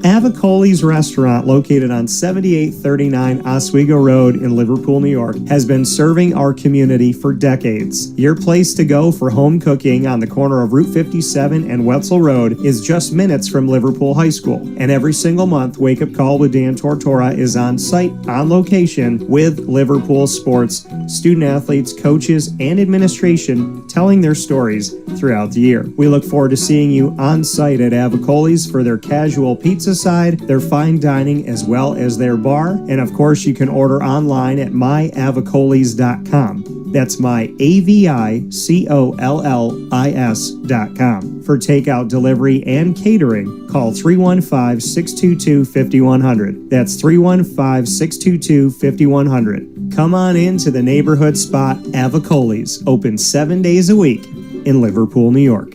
Avicoli's restaurant, located on 7839 Oswego Road in Liverpool, New York, has been serving our community for decades. Your place to go for home cooking on the corner of Route 57 and Wetzel Road is just minutes from Liverpool High School. And every single month, Wake Up Call with Dan Tortora is on site, on location, with Liverpool sports, student athletes, coaches, and administration telling their stories throughout the year. We look forward to seeing you on site at Avicoli's for their casual pizza side, their fine dining, as well as their bar. And of course, you can order online at myavicoli's.com. That's myavicoli's.com. For takeout, delivery, and catering, call 315-622-5100. That's 315-622-5100. Come on in to the neighborhood spot Avicoli's, open 7 days a week in Liverpool, New York.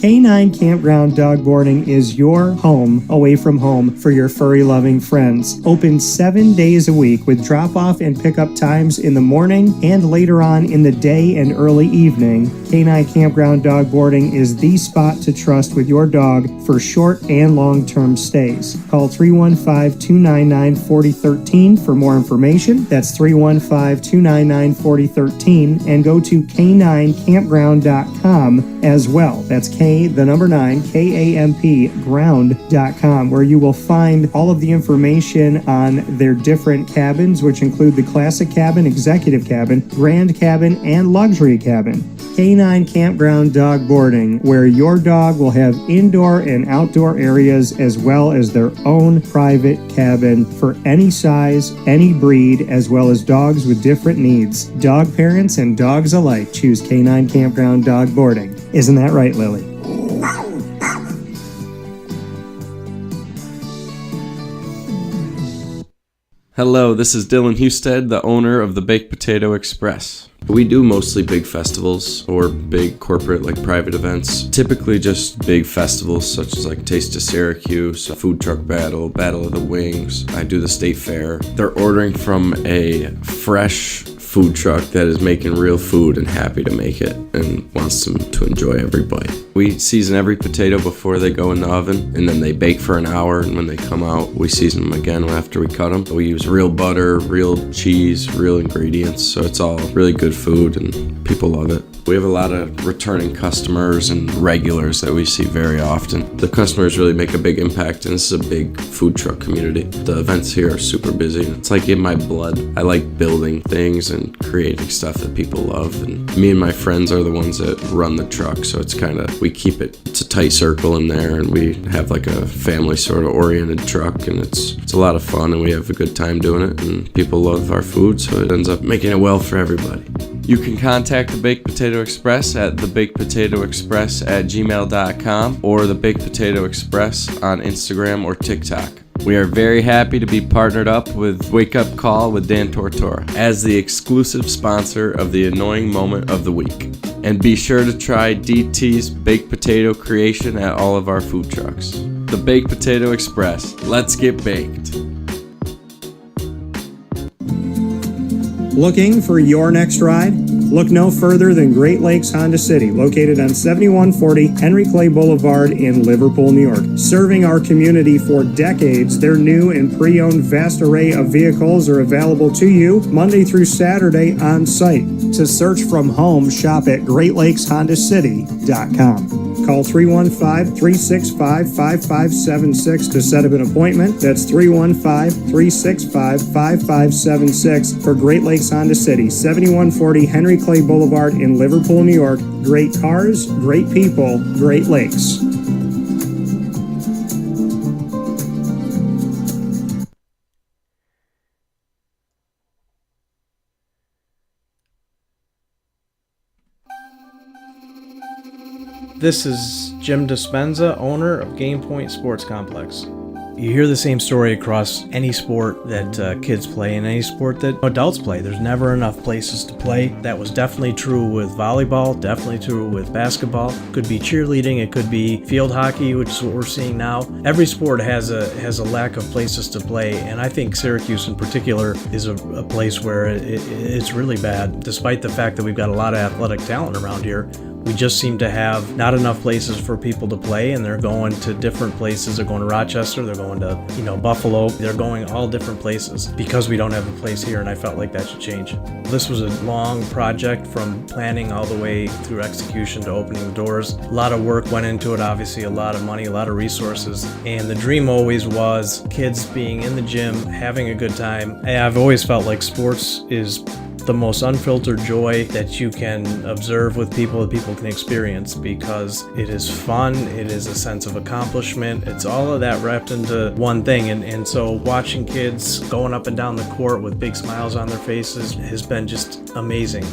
K-9 Campground Dog Boarding is your home away from home for your furry-loving friends. Open 7 days a week with drop-off and pickup times in the morning and later on in the day and early evening. K-9 Campground Dog Boarding is the spot to trust with your dog for short and long-term stays. Call 315-299-4013 for more information. That's 315-299-4013, and go to k9campground.com as well. That's K9, ground.com, where you will find all of the information on their different cabins, which include the classic cabin, executive cabin, grand cabin, and luxury cabin. K9 Campground Dog Boarding, where your dog will have indoor and outdoor areas as well as their own private cabin for any size, any breed, as well as dogs with different needs. Dog parents and dogs alike choose K9 Campground Dog Boarding. Isn't that right, Lily? Hello, this is Dylan Husted, the owner of the Baked Potato Express. We do mostly big festivals or big corporate private events. Typically just big festivals such as Taste of Syracuse, Food Truck Battle, Battle of the Wings. I do the State Fair. They're ordering from a fresh food truck that is making real food and happy to make it and wants them to enjoy every bite. We season every potato before they go in the oven, and then they bake for an hour, and when they come out, we season them again after we cut them. We use real butter, real cheese, real ingredients, so it's all really good food and people love it. We have a lot of returning customers and regulars that we see very often. The customers really make a big impact, and this is a big food truck community. The events here are super busy. It's in my blood. I like building things and creating stuff that people love, and me and my friends are the ones that run the truck, so it's we keep it's a tight circle in there, and we have a family sort of oriented truck, and it's a lot of fun, and we have a good time doing it, and people love our food, so it ends up making it well for everybody. You can contact the Baked Potato Express at thebakedpotatoexpress@gmail.com or the Baked Potato Express on Instagram or TikTok. We are very happy to be partnered up with Wake Up Call with Dan Tortora as the exclusive sponsor of the Annoying Moment of the Week. And be sure to try DT's baked potato creation at all of our food trucks. The Baked Potato Express. Let's get baked. Looking for your next ride? Look no further than Great Lakes Honda City, located on 7140 Henry Clay Boulevard in Liverpool, New York. Serving our community for decades, their new and pre-owned vast array of vehicles are available to you Monday through Saturday on site. To search from home, shop at GreatLakesHondaCity.com. Call 315-365-5576 to set up an appointment. That's 315-365-5576 for Great Lakes Honda City, 7140 Henry Clay Boulevard in Liverpool, New York. Great cars, great people, Great Lakes. This is Jim Dispenza, owner of Game Point Sports Complex. You hear the same story across any sport that kids play and any sport that adults play. There's never enough places to play. That was definitely true with volleyball, definitely true with basketball. It could be cheerleading, it could be field hockey, which is what we're seeing now. Every sport has a lack of places to play, and I think Syracuse in particular is a place where it's really bad. Despite the fact that we've got a lot of athletic talent around here, we just seem to have not enough places for people to play, and they're going to different places. They're going to Rochester, they're going to, Buffalo. They're going all different places because we don't have a place here, and I felt like that should change. This was a long project from planning all the way through execution to opening the doors. A lot of work went into it, obviously, a lot of money, a lot of resources, and the dream always was kids being in the gym, having a good time. And I've always felt like sports is the most unfiltered joy that you can observe with people, that people can experience, because it is fun, it is a sense of accomplishment, it's all of that wrapped into one thing. And so watching kids going up and down the court with big smiles on their faces has been just amazing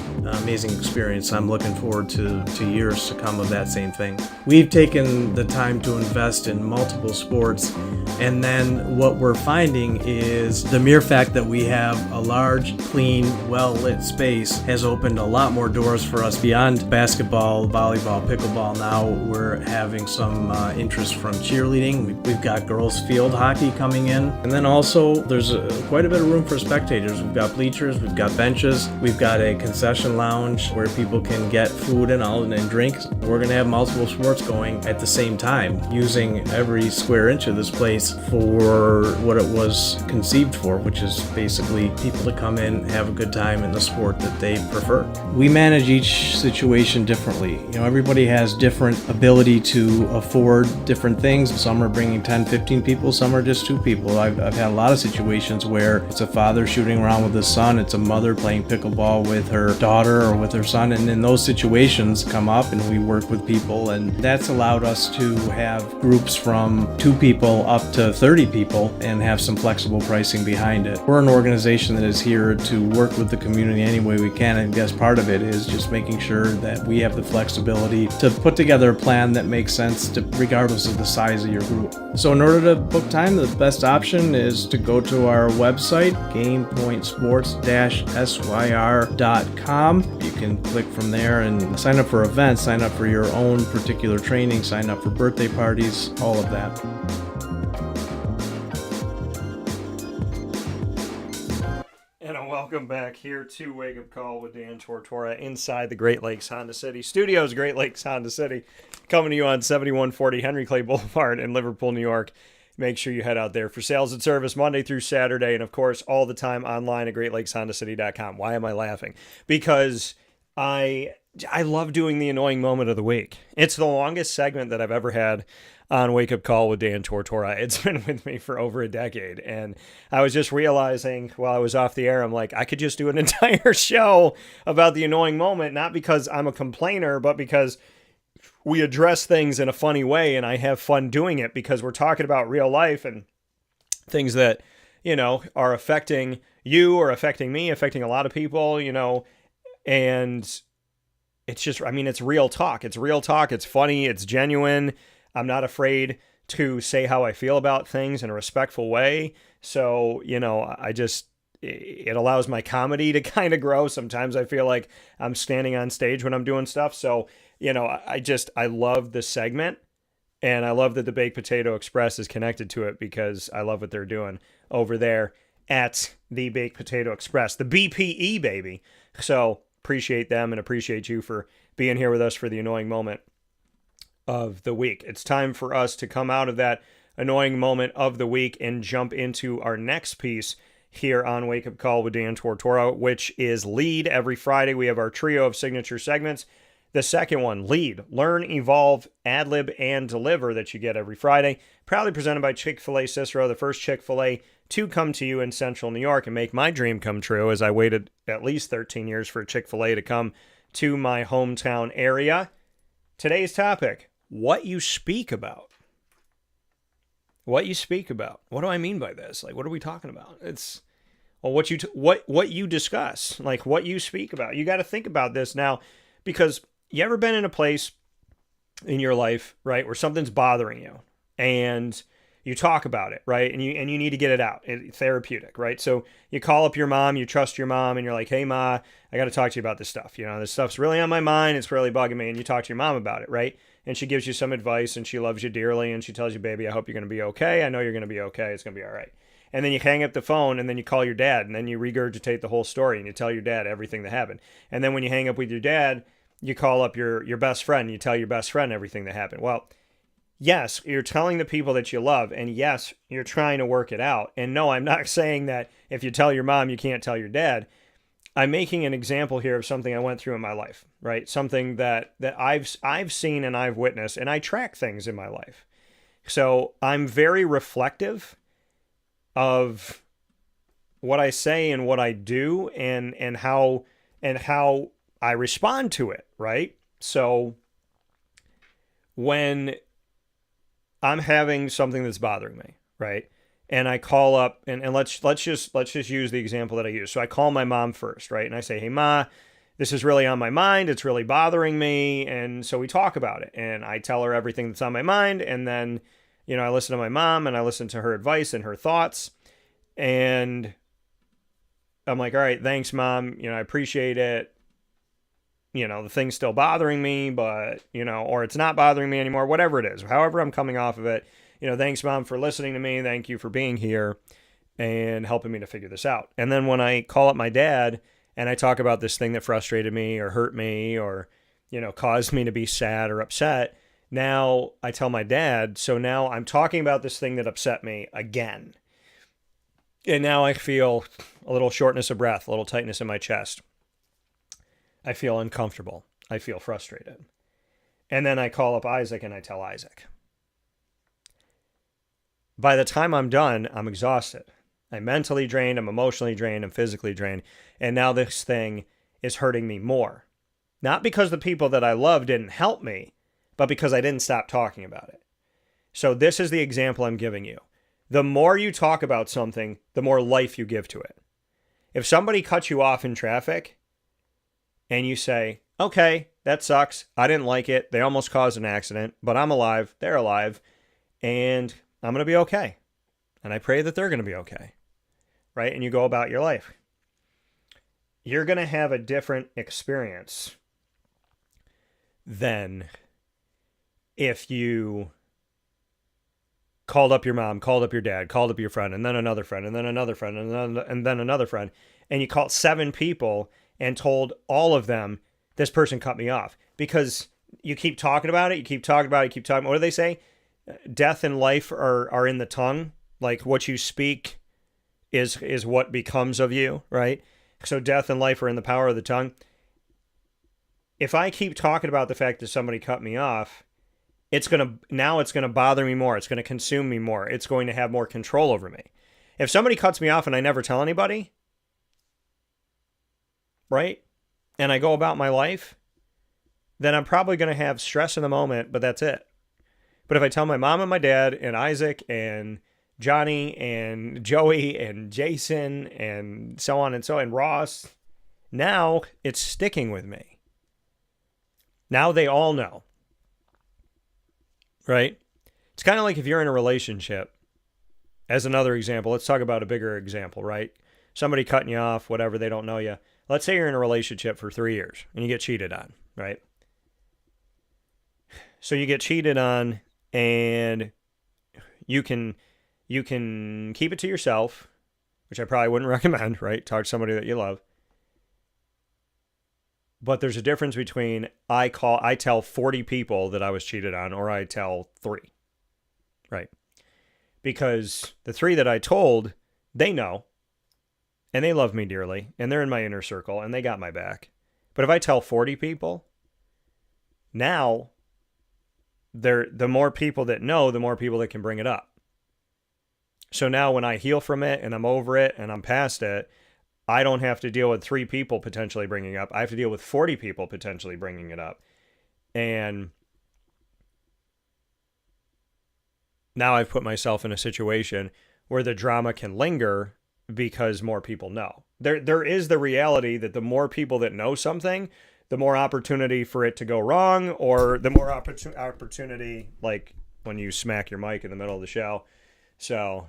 experience. I'm looking forward to years to come of that same thing. We've taken the time to invest in multiple sports, and then what we're finding is the mere fact that we have a large, clean, well-lit space has opened a lot more doors for us beyond basketball, volleyball, pickleball. Now we're having some interest from cheerleading. We've got girls field hockey coming in, and then also there's quite a bit of room for spectators. We've got bleachers, we've got benches, we've got a concession lounge where people can get food and drinks. We're going to have multiple sports going at the same time, using every square inch of this place for what it was conceived for, which is basically people to come in, have a good time in the sport that they prefer. We manage each situation differently. Everybody has different ability to afford different things. Some are bringing 10, 15 people, some are just 2 people. I've had a lot of situations where it's a father shooting around with his son, it's a mother playing pickleball with her daughter or with her son, and then those situations come up and we work with people, and that's allowed us to have groups from 2 people up to 30 people and have some flexible pricing behind it. We're an organization that is here to work with the community any way we can, and I guess part of it is just making sure that we have the flexibility to put together a plan that makes sense regardless of the size of your group. So in order to book time, the best option is to go to our website, gamepointsports-syr.com. You can click from there and sign up for events, sign up for your own particular training, sign up for birthday parties, all of that. Welcome back here to Wake Up Call with Dan Tortora inside the Great Lakes Honda City Studios. Great Lakes Honda City, coming to you on 7140 Henry Clay Boulevard in Liverpool, New York. Make sure you head out there for sales and service Monday through Saturday, and of course all the time online at GreatLakesHondaCity.com. Why am I laughing? Because I love doing the annoying moment of the week. It's the longest segment that I've ever had on Wake Up Call with Dan Tortora. It's been with me for over a decade, and I was just realizing while I was off the air, I'm like, I could just do an entire show about the annoying moment, not because I'm a complainer, but because we address things in a funny way, and I have fun doing it because we're talking about real life and things that, are affecting you or affecting me, affecting a lot of people, and it's just, it's real talk. It's real talk. It's funny. It's genuine. I'm not afraid to say how I feel about things in a respectful way. So, it allows my comedy to kind of grow. Sometimes I feel like I'm standing on stage when I'm doing stuff. So, I love the segment, and I love that the Baked Potato Express is connected to it because I love what they're doing over there at the Baked Potato Express, the BPE, baby. So appreciate them and appreciate you for being here with us for the annoying moment of the week. It's time for us to come out of that annoying moment of the week and jump into our next piece here on Wake Up Call with Dan Tortora, which is Lead. Every Friday we have our trio of signature segments. The second one, Lead, Learn, Evolve, Ad-Lib, and Deliver, that you get every Friday. Proudly presented by Chick-fil-A Cicero, the first Chick-fil-A to come to you in Central New York and make my dream come true, as I waited at least 13 years for Chick-fil-A to come to my hometown area. Today's topic, what you speak about. What you speak about. What do I mean by this? Like, what are we talking about? It's, well, what you discuss, like what you speak about. You got to think about this now, because you ever been in a place in your life, right, where something's bothering you, and you talk about it, right? And you need to get it out. It's therapeutic, right? So you call up your mom, you trust your mom, and you're like, hey, Ma, I got to talk to you about this stuff. This stuff's really on my mind. It's really bugging me. And you talk to your mom about it, right? And she gives you some advice, and she loves you dearly, and she tells you, baby, I hope you're going to be okay. I know you're going to be okay. It's going to be all right. And then you hang up the phone, and then you call your dad, and then you regurgitate the whole story, and you tell your dad everything that happened. And then when you hang up with your dad, you call up your best friend, and you tell your best friend everything that happened. Well, yes, you're telling the people that you love, and yes, you're trying to work it out. And no, I'm not saying that if you tell your mom, you can't tell your dad. I'm making an example here of something I went through in my life, right? Something that I've seen and I've witnessed, and I track things in my life. So I'm very reflective of what I say and what I do, and how I respond to it, right? So when I'm having something that's bothering me, right? And I call up, and let's just use the example that I use. So I call my mom first, right? And I say, hey, Ma, this is really on my mind. It's really bothering me. And so we talk about it, and I tell her everything that's on my mind. And then, I listen to my mom, and I listen to her advice and her thoughts. And I'm like, all right, thanks, Mom. I appreciate it. The thing's still bothering me, but, or it's not bothering me anymore, whatever it is, however I'm coming off of it, thanks, Mom, for listening to me. Thank you for being here and helping me to figure this out. And then when I call up my dad and I talk about this thing that frustrated me or hurt me or, caused me to be sad or upset, now I tell my dad, so now I'm talking about this thing that upset me again. And now I feel a little shortness of breath, a little tightness in my chest. I feel uncomfortable. I feel frustrated. And then I call up Isaac and I tell Isaac. By the time I'm done, I'm exhausted. I'm mentally drained, I'm emotionally drained, I'm physically drained. And now this thing is hurting me more. Not because the people that I love didn't help me, but because I didn't stop talking about it. So this is the example I'm giving you. The more you talk about something, the more life you give to it. If somebody cuts you off in traffic, and you say, okay, that sucks. I didn't like it. They almost caused an accident, but I'm alive. They're alive. And I'm going to be okay. And I pray that they're going to be okay. Right? And you go about your life. You're going to have a different experience than if you called up your mom, called up your dad, called up your friend, and then another friend, and then another friend, and then another friend. And you called 7 people and told all of them, this person cut me off. Because you keep talking about it, you keep talking about it, you keep talking. What do they say? Death and life are in the tongue. Like what you speak is what becomes of you, right? So death and life are in the power of the tongue. If I keep talking about the fact that somebody cut me off, it's going to bother me more. It's going to consume me more. It's going to have more control over me. If somebody cuts me off and I never tell anybody, right? And I go about my life, then I'm probably going to have stress in the moment, but that's it. But if I tell my mom and my dad and Isaac and Johnny and Joey and Jason and so on and so on, Ross, now it's sticking with me. Now they all know. Right? It's kind of like if you're in a relationship, as another example, let's talk about a bigger example, right? Somebody cutting you off, whatever, they don't know you. Let's say you're in a relationship for 3 years and you get cheated on, right? So you get cheated on and you can keep it to yourself, which I probably wouldn't recommend, right? Talk to somebody that you love. But there's a difference between I tell 40 people that I was cheated on or I tell 3, right? Because the 3 that I told, they know. And they love me dearly, and they're in my inner circle, and they got my back. But if I tell 40 people, now, the more people that know, the more people that can bring it up. So now when I heal from it, and I'm over it, and I'm past it, I don't have to deal with 3 people potentially bringing it up. I have to deal with 40 people potentially bringing it up. And now I've put myself in a situation where the drama can linger because more people know. There is the reality that the more people that know something, the more opportunity for it to go wrong, or the more opportunity, like when you smack your mic in the middle of the show, So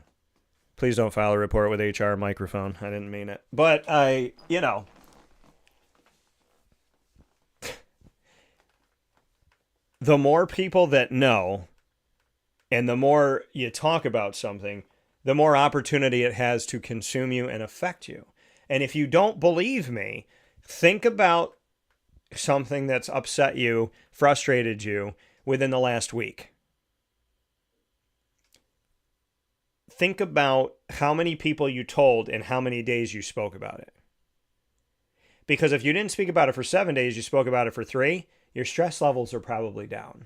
please don't file a report with HR microphone. I didn't mean it. But the more people that know and the more you talk about something, the more opportunity it has to consume you and affect you. And if you don't believe me, think about something that's upset you, frustrated you within the last week. Think about how many people you told and how many days you spoke about it. Because if you didn't speak about it for 7 days, you spoke about it for 3, your stress levels are probably down.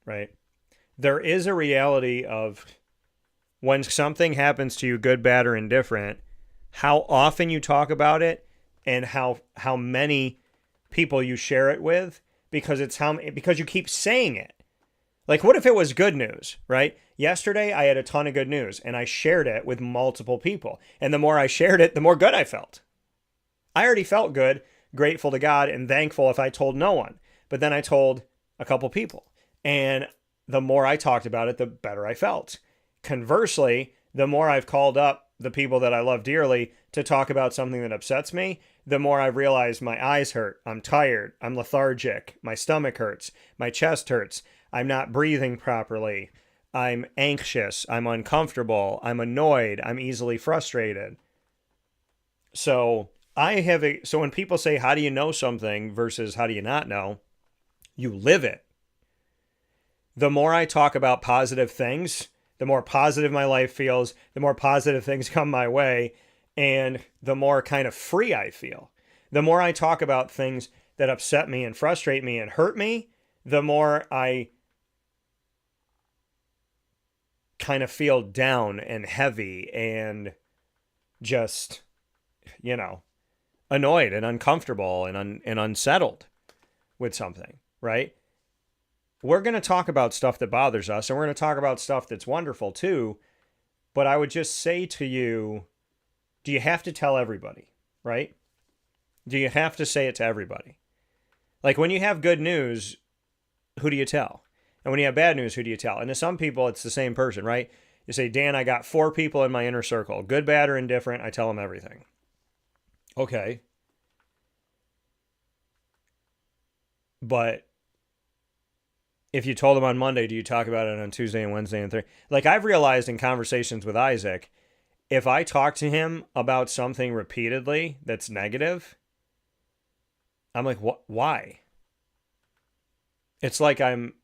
Right? There is a reality of when something happens to you, good, bad, or indifferent, how often you talk about it and how many people you share it with, because because you keep saying it. Like, what if it was good news, right? Yesterday, I had a ton of good news, and I shared it with multiple people. And the more I shared it, the more good I felt. I already felt good, grateful to God, and thankful if I told no one. But then I told a couple people. And the more I talked about it, the better I felt. Conversely, the more I've called up the people that I love dearly to talk about something that upsets me, the more I've realized my eyes hurt, I'm tired, I'm lethargic, my stomach hurts, my chest hurts, I'm not breathing properly, I'm anxious, I'm uncomfortable, I'm annoyed, I'm easily frustrated. So so when people say, how do you know something versus how do you not know, you live it. The more I talk about positive things, the more positive my life feels, the more positive things come my way, and the more kind of free I feel. The more I talk about things that upset me and frustrate me and hurt me, the more I kind of feel down and heavy and just, annoyed and uncomfortable and unsettled with something, right? We're going to talk about stuff that bothers us, and we're going to talk about stuff that's wonderful too. But I would just say to you, do you have to tell everybody, right? Do you have to say it to everybody? Like when you have good news, who do you tell? And when you have bad news, who do you tell? And to some people, it's the same person, right? You say, Dan, I got 4 people in my inner circle. Good, bad, or indifferent, I tell them everything. Okay. But if you told them on Monday, do you talk about it on Tuesday and Wednesday and Thursday? Like I've realized in conversations with Isaac, if I talk to him about something repeatedly that's negative, I'm like, what? Why? It's like I'm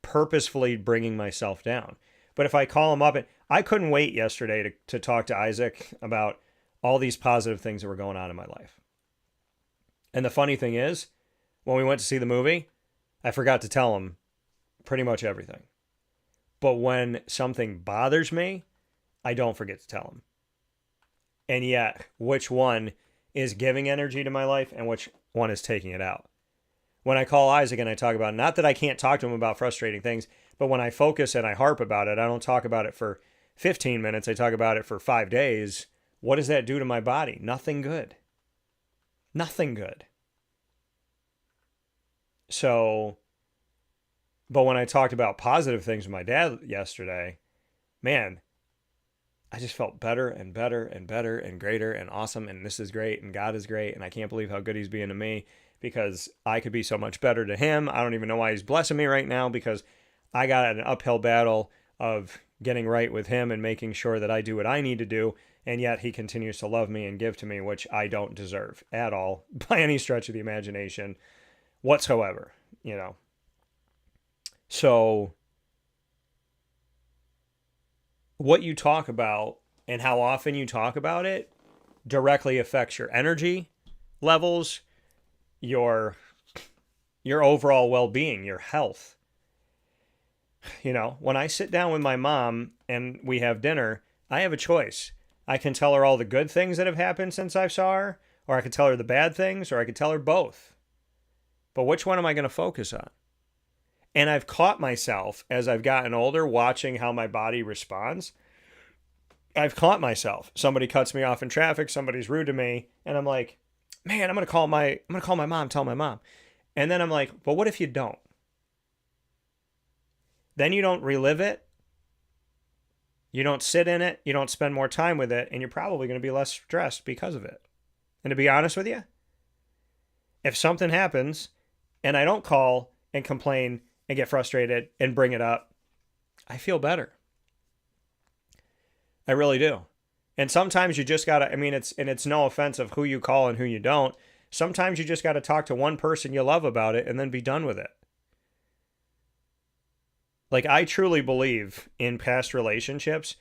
purposefully bringing myself down. But if I call him up, and I couldn't wait yesterday to talk to Isaac about all these positive things that were going on in my life. And the funny thing is, when we went to see the movie, I forgot to tell him pretty much everything. But when something bothers me, I don't forget to tell him. And yet, which one is giving energy to my life and which one is taking it out? When I call Isaac and I talk about, not that I can't talk to him about frustrating things, but when I focus and I harp about it, I don't talk about it for 15 minutes. I talk about it for 5 days. What does that do to my body? Nothing good. Nothing good. So, but when I talked about positive things with my dad yesterday, man, I just felt better and better and better and greater and awesome. And this is great. And God is great. And I can't believe how good he's being to me, because I could be so much better to him. I don't even know why he's blessing me right now, because I got an uphill battle of getting right with him and making sure that I do what I need to do. And yet he continues to love me and give to me, which I don't deserve at all by any stretch of the imagination whatsoever, So what you talk about and how often you talk about it directly affects your energy levels, your overall well-being, your health. When I sit down with my mom and we have dinner, I have a choice. I can tell her all the good things that have happened since I saw her, or I could tell her the bad things, or I could tell her both. But which one am I going to focus on? And I've caught myself as I've gotten older watching how my body responds. I've caught myself. Somebody cuts me off in traffic, somebody's rude to me, and I'm like, man, I'm going to call my mom, tell my mom. And then I'm like, but what if you don't? Then you don't relive it. You don't sit in it, you don't spend more time with it, and you're probably going to be less stressed because of it. And to be honest with you, if something happens and I don't call and complain and get frustrated and bring it up, I feel better. I really do. And sometimes you just got to, it's no offense of who you call and who you don't. Sometimes you just got to talk to one person you love about it and then be done with it. Like, I truly believe in past relationships,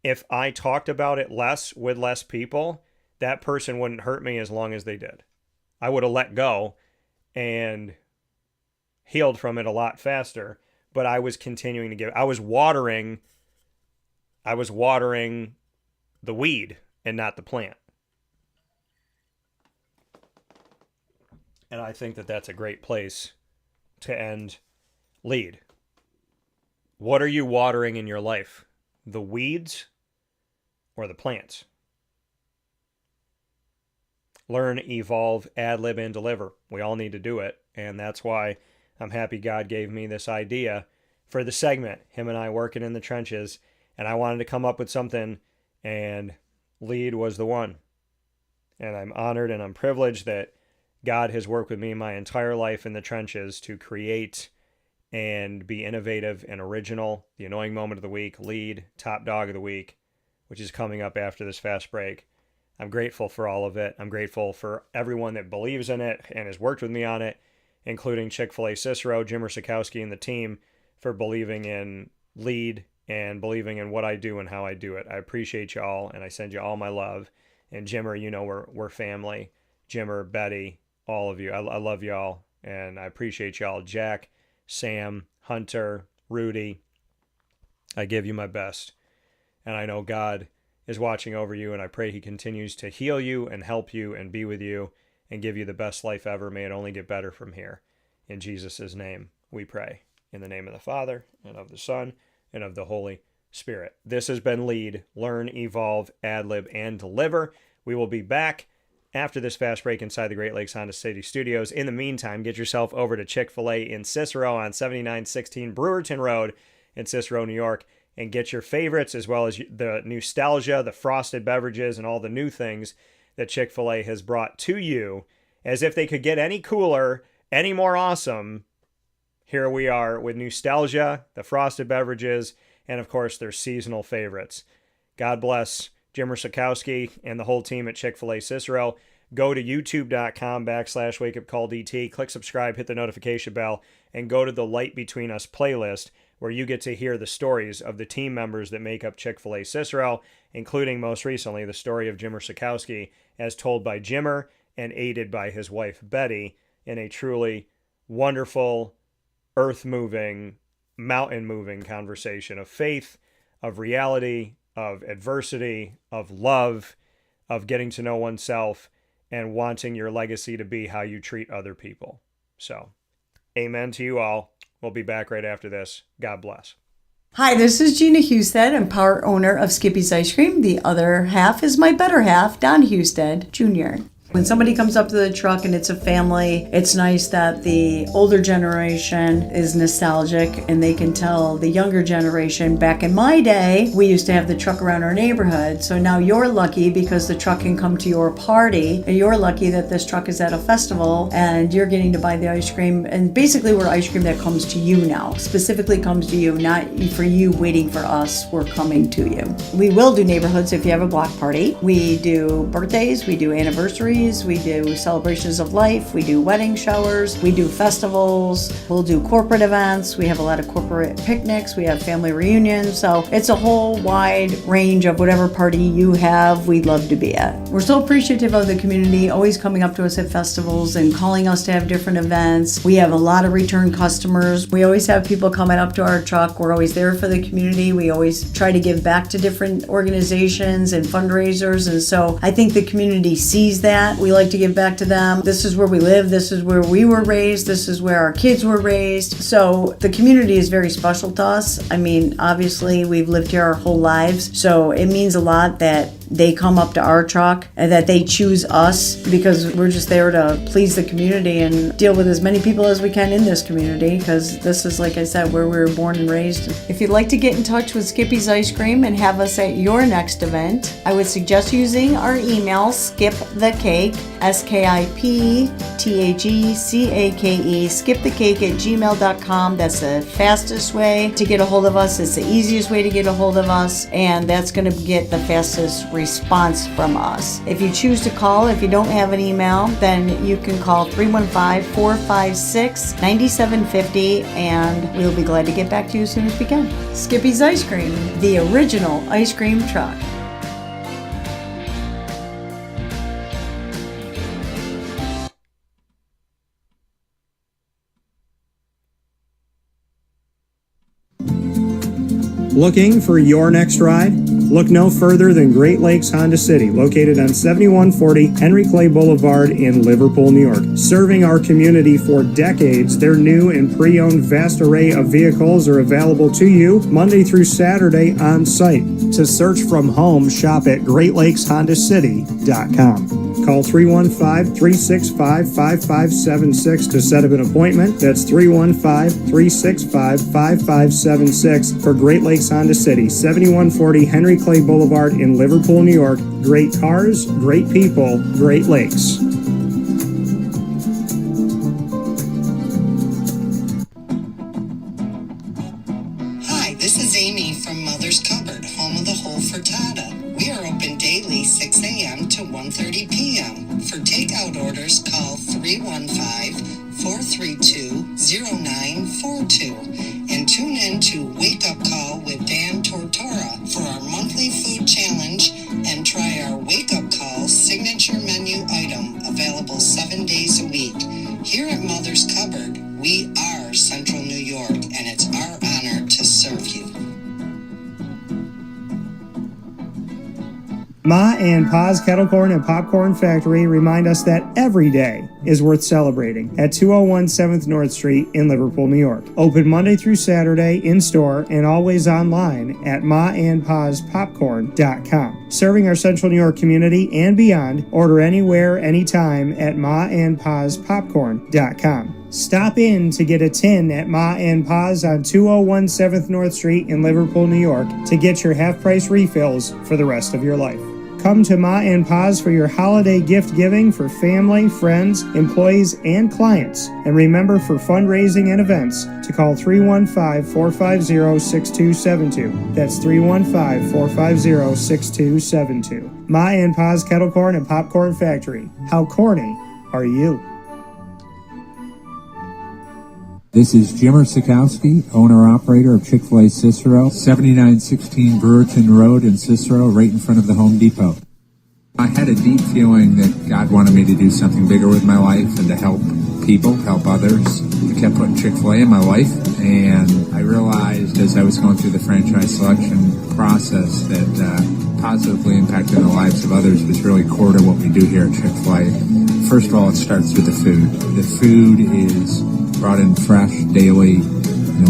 if I talked about it less with less people, that person wouldn't hurt me as long as they did. I would have let go and healed from it a lot faster, but I was continuing to give. I was watering the weed and not the plant. And I think that that's a great place to end. Lead. What are you watering in your life? The weeds or the plants? Learn, evolve, ad-lib, and deliver. We all need to do it. And that's why I'm happy God gave me this idea for the segment, him and I working in the trenches. And I wanted to come up with something, and lead was the one. And I'm honored and I'm privileged that God has worked with me my entire life in the trenches to create and be innovative and original. The annoying moment of the week, lead, top dog of the week, which is coming up after this fast break. I'm grateful for all of it. I'm grateful for everyone that believes in it and has worked with me on it, including Chick-fil-A Cicero, Jimmer Sikowski, and the team for believing in lead and believing in what I do and how I do it. I appreciate you all, and I send you all my love. And Jimmer, you know we're family. Jimmer, Betty, all of you. I love y'all, and I appreciate y'all. Jack, Sam, Hunter, Rudy, I give you my best. And I know God is watching over you, and I pray he continues to heal you and help you and be with you and give you the best life ever. May it only get better from here. In Jesus' name we pray. In the name of the Father, and of the Son, and of the Holy Spirit. This has been Lead, Learn, Evolve, Ad-lib, and Deliver. We will be back after this fast break inside the Great Lakes Honda City Studios. In the meantime, get yourself over to Chick-fil-A in Cicero on 7916 Brewerton Road in Cicero, New York, and get your favorites as well as the nostalgia, the frosted beverages, and all the new things that Chick-fil-A has brought to you. As if they could get any cooler, any more awesome, here we are with nostalgia, the frosted beverages, and of course their seasonal favorites. God bless Jimmer Sikowski and the whole team at Chick-fil-A Cicero. Go to youtube.com/wakeupcalldt, click subscribe, hit the notification bell, and go to the Light Between Us playlist, where you get to hear the stories of the team members that make up Chick-fil-A Cicero, including most recently the story of Jimmer Sikowski as told by Jimmer and aided by his wife Betty in a truly wonderful, earth-moving, mountain-moving conversation of faith, of reality, of adversity, of love, of getting to know oneself, and wanting your legacy to be how you treat other people. So, amen to you all. We'll be back right after this. God bless. Hi, this is Gina Husted. I'm part owner of Skippy's Ice Cream. The other half is my better half, Don Husted Jr. When somebody comes up to the truck and it's a family, it's nice that the older generation is nostalgic and they can tell the younger generation, back in my day, we used to have the truck around our neighborhood. So now you're lucky because the truck can come to your party, and you're lucky that this truck is at a festival and you're getting to buy the ice cream. And basically we're ice cream that comes to you now, specifically comes to you, not for you waiting for us, we're coming to you. We will do neighborhoods if you have a block party. We do birthdays, we do anniversaries, we do celebrations of life, we do wedding showers, we do festivals, we'll do corporate events, we have a lot of corporate picnics, we have family reunions, so it's a whole wide range of whatever party you have, we'd love to be at. We're so appreciative of the community, always coming up to us at festivals and calling us to have different events. We have a lot of return customers. We always have people coming up to our truck. We're always there for the community. We always try to give back to different organizations and fundraisers, and so I think the community sees that. We like to give back to them. This is where we live. This is where we were raised. This is where our kids were raised. So the community is very special to us. I mean, obviously we've lived here our whole lives, so it means a lot that they come up to our truck and that they choose us because we're just there to please the community and deal with as many people as we can in this community, because this is, like I said, where we were born and raised. If you'd like to get in touch with Skippy's Ice Cream and have us at your next event, I would suggest using our email, skipthecake, SKIPTHECAKE, skipthecake@gmail.com. That's the fastest way to get a hold of us. It's the easiest way to get a hold of us, and that's going to get the fastest response from us. If you choose to call, if you don't have an email, then you can call 315-456-9750, and we'll be glad to get back to you as soon as we can. Skippy's Ice Cream, the original ice cream truck. Looking for your next ride? Look no further than Great Lakes Honda City, located on 7140 Henry Clay Boulevard in Liverpool, New York. Serving our community for decades, their new and pre-owned vast array of vehicles are available to you Monday through Saturday on site. To search from home, shop at GreatLakesHondaCity.com. Call 315-365-5576 to set up an appointment. That's 315-365-5576 for Great Lakes Honda City, 7140 Henry Clay Boulevard in Liverpool, New York. Great cars, great people, Great Lakes. Hi, this is Amy from Mother's Cupboard, home of the whole frittata. We are open daily 6 a.m. to 1:30 p.m. For takeout orders, call 315-432-0942 and tune in to Wake Up Call with Dan Tortora for our monthly food challenge and try our Wake Up Call signature menu item available 7 days a week. Here at Mother's Cupboard, we are Central New York, and it's our honor to serve you. Ma and Pa's Kettle Corn and Popcorn Factory remind us that every day is worth celebrating at 201 7th North Street in Liverpool, New York. Open Monday through Saturday in-store and always online at maandpaspopcorn.com. Serving our Central New York community and beyond, order anywhere, anytime at maandpaspopcorn.com. Stop in to get a tin at Ma and Pa's on 201 7th North Street in Liverpool, New York to get your half-price refills for the rest of your life. Come to Ma and Pa's for your holiday gift giving for family, friends, employees, and clients. And remember, for fundraising and events, to call 315-450-6272. That's 315-450-6272. Ma and Pa's Kettle Corn and Popcorn Factory. How corny are you? This is Jimmer Sikowski, owner-operator of Chick-fil-A Cicero, 7916 Brewerton Road in Cicero, right in front of the Home Depot. I had a deep feeling that God wanted me to do something bigger with my life and to help people, help others. I kept putting Chick-fil-A in my life, and I realized as I was going through the franchise selection process that positively impacting the lives of others was really core to what we do here at Chick-fil-A. First of all, it starts with the food. The food is brought in fresh daily.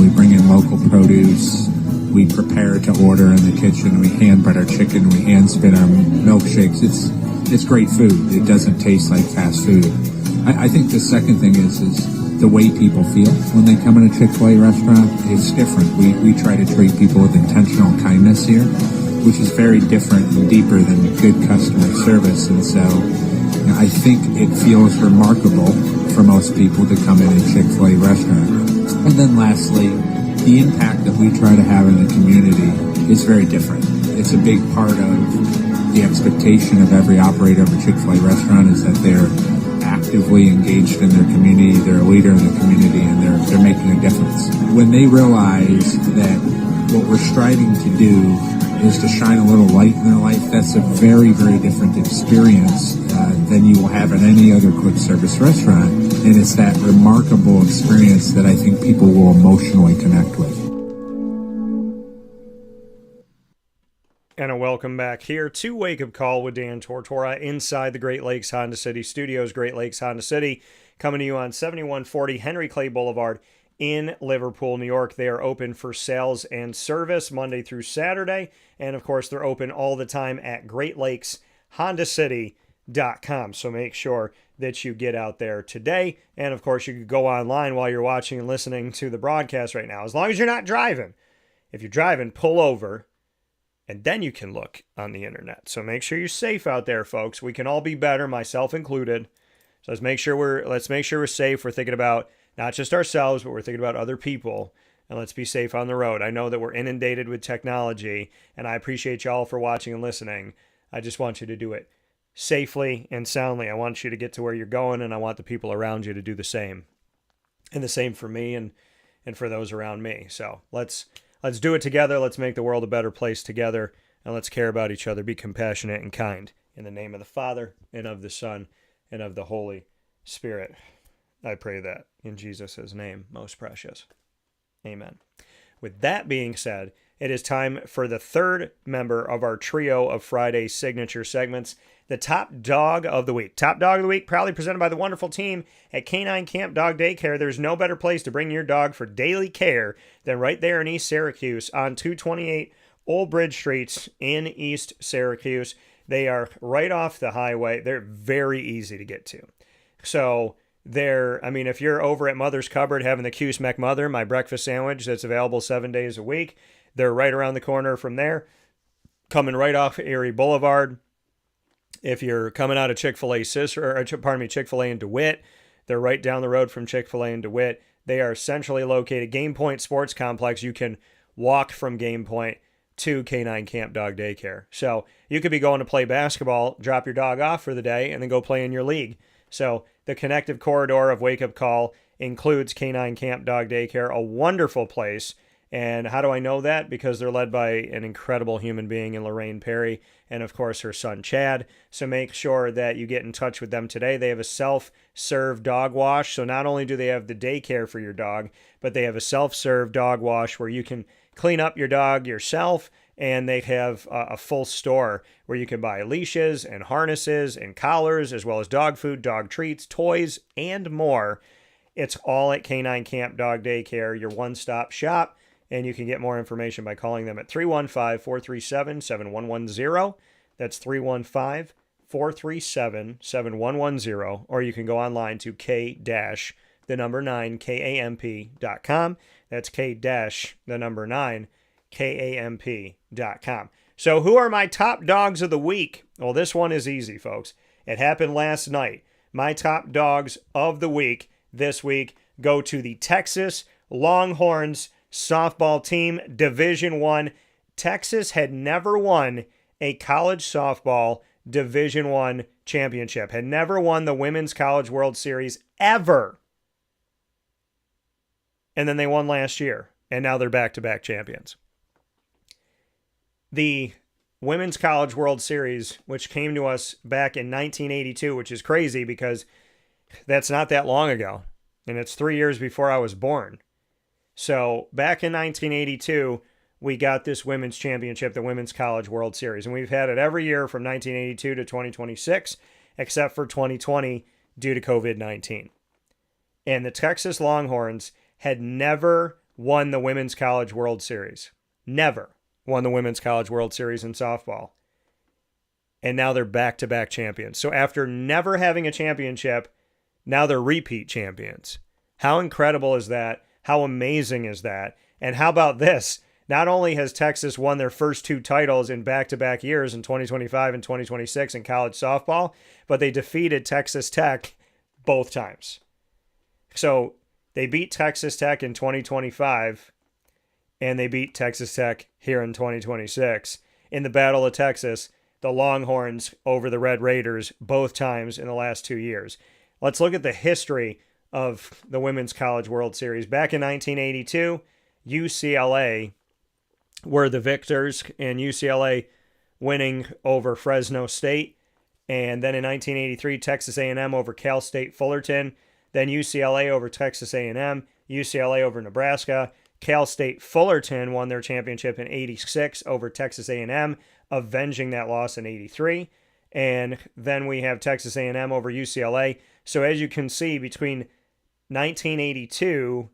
We bring in local produce. We prepare to order in the kitchen. We hand bread our chicken. We hand spin our milkshakes. It's great food. It doesn't taste like fast food. I think the second thing is the way people feel when they come in a Chick-fil-A restaurant. It's different. We try to treat people with intentional kindness here, which is very different and deeper than good customer service. And so I think it feels remarkable for most people to come in a Chick-fil-A restaurant. And then lastly, the impact that we try to have in the community is very different. It's a big part of the expectation of every operator of a Chick-fil-A restaurant is that they're actively engaged in their community, they're a leader in the community, and they're making a difference. When they realize that what we're striving to do is to shine a little light in their life, that's a very, very different experience than you will have in any other quick service restaurant. And it's that remarkable experience that I think people will emotionally connect with. And a welcome back here to Wake Up Call with Dan Tortora inside the Great Lakes Honda City Studios. Great Lakes Honda City coming to you on 7140 Henry Clay Boulevard in Liverpool, New York. They are open for sales and service Monday through Saturday. And of course, they're open all the time at GreatLakesHondaCity.com. So make sure that you get out there today. And of course, you can go online while you're watching and listening to the broadcast right now, as long as you're not driving. If you're driving, pull over, and then you can look on the internet. So make sure you're safe out there, folks. We can all be better, myself included. So let's make sure we're safe. We're thinking about not just ourselves, but we're thinking about other people. And let's be safe on the road. I know that we're inundated with technology, and I appreciate y'all for watching and listening. I just want you to do it safely and soundly. I want you to get to where you're going, and I want the people around you to do the same. And the same for me and for those around me. So let's do it together. Let's make the world a better place together, and let's care about each other. Be compassionate and kind. In the name of the Father, and of the Son, and of the Holy Spirit. I pray that in Jesus' name, most precious. Amen. With that being said, it is time for the third member of our trio of Friday signature segments, the Top Dog of the Week. Top Dog of the Week, proudly presented by the wonderful team at K-9 Kamp Dog Daycare. There's no better place to bring your dog for daily care than right there in East Syracuse on 228 Old Bridge Streets in East Syracuse. They are right off the highway. They're very easy to get to. So if you're over at Mother's Cupboard having the Cuse McMother, my breakfast sandwich that's available 7 days a week, they're right around the corner from there, coming right off Erie Boulevard. If you're coming out of Chick-fil-A Cicero, Chick-fil-A in DeWitt, they're right down the road from Chick-fil-A in DeWitt. They are centrally located. Game Point Sports Complex. You can walk from Game Point to K-9 Kamp Dog Daycare. So you could be going to play basketball, drop your dog off for the day, and then go play in your league. So the connective corridor of Wake Up Call includes K-9 Kamp Dog Daycare, a wonderful place. And how do I know that? Because they're led by an incredible human being in Lorraine Perry and, of course, her son, Chad. So make sure that you get in touch with them today. They have a self-serve dog wash. So not only do they have the daycare for your dog, but they have a self-serve dog wash where you can clean up your dog yourself. And they have a full store where you can buy leashes and harnesses and collars, as well as dog food, dog treats, toys, and more. It's all at K-9 Kamp Dog Daycare, your one-stop shop. And you can get more information by calling them at 315-437-7110. That's 315-437-7110. Or you can go online to K-9kamp.com. That's K-9 kamp.com. So who are my top dogs of the week? Well, this one is easy, folks. It happened last night. My top dogs of the week this week go to the Texas Longhorns softball team, Division I. Texas had never won a college softball Division I championship, had never won the Women's College World Series ever. And then they won last year, and now they're back-to-back champions. The Women's College World Series, which came to us back in 1982, which is crazy because that's not that long ago, and it's 3 years before I was born. So back in 1982, we got this women's championship, the Women's College World Series. And we've had it every year from 1982 to 2026, except for 2020 due to COVID-19. And the Texas Longhorns had never won the Women's College World Series. Never won the Women's College World Series in softball. And now they're back-to-back champions. So after never having a championship, now they're repeat champions. How incredible is that? How amazing is that? And how about this? Not only has Texas won their first two titles in back-to-back years in 2025 and 2026 in college softball, but they defeated Texas Tech both times. So they beat Texas Tech in 2025, and they beat Texas Tech here in 2026. In the Battle of Texas, the Longhorns over the Red Raiders both times in the last 2 years. Let's look at the history of the Women's College World Series. Back in 1982, UCLA were the victors, and UCLA winning over Fresno State. And then in 1983, Texas A&M over Cal State Fullerton. Then UCLA over Texas A&M, UCLA over Nebraska. Cal State Fullerton won their championship in 86 over Texas A&M, avenging that loss in 83. And then we have Texas A&M over UCLA. So as you can see, between 1982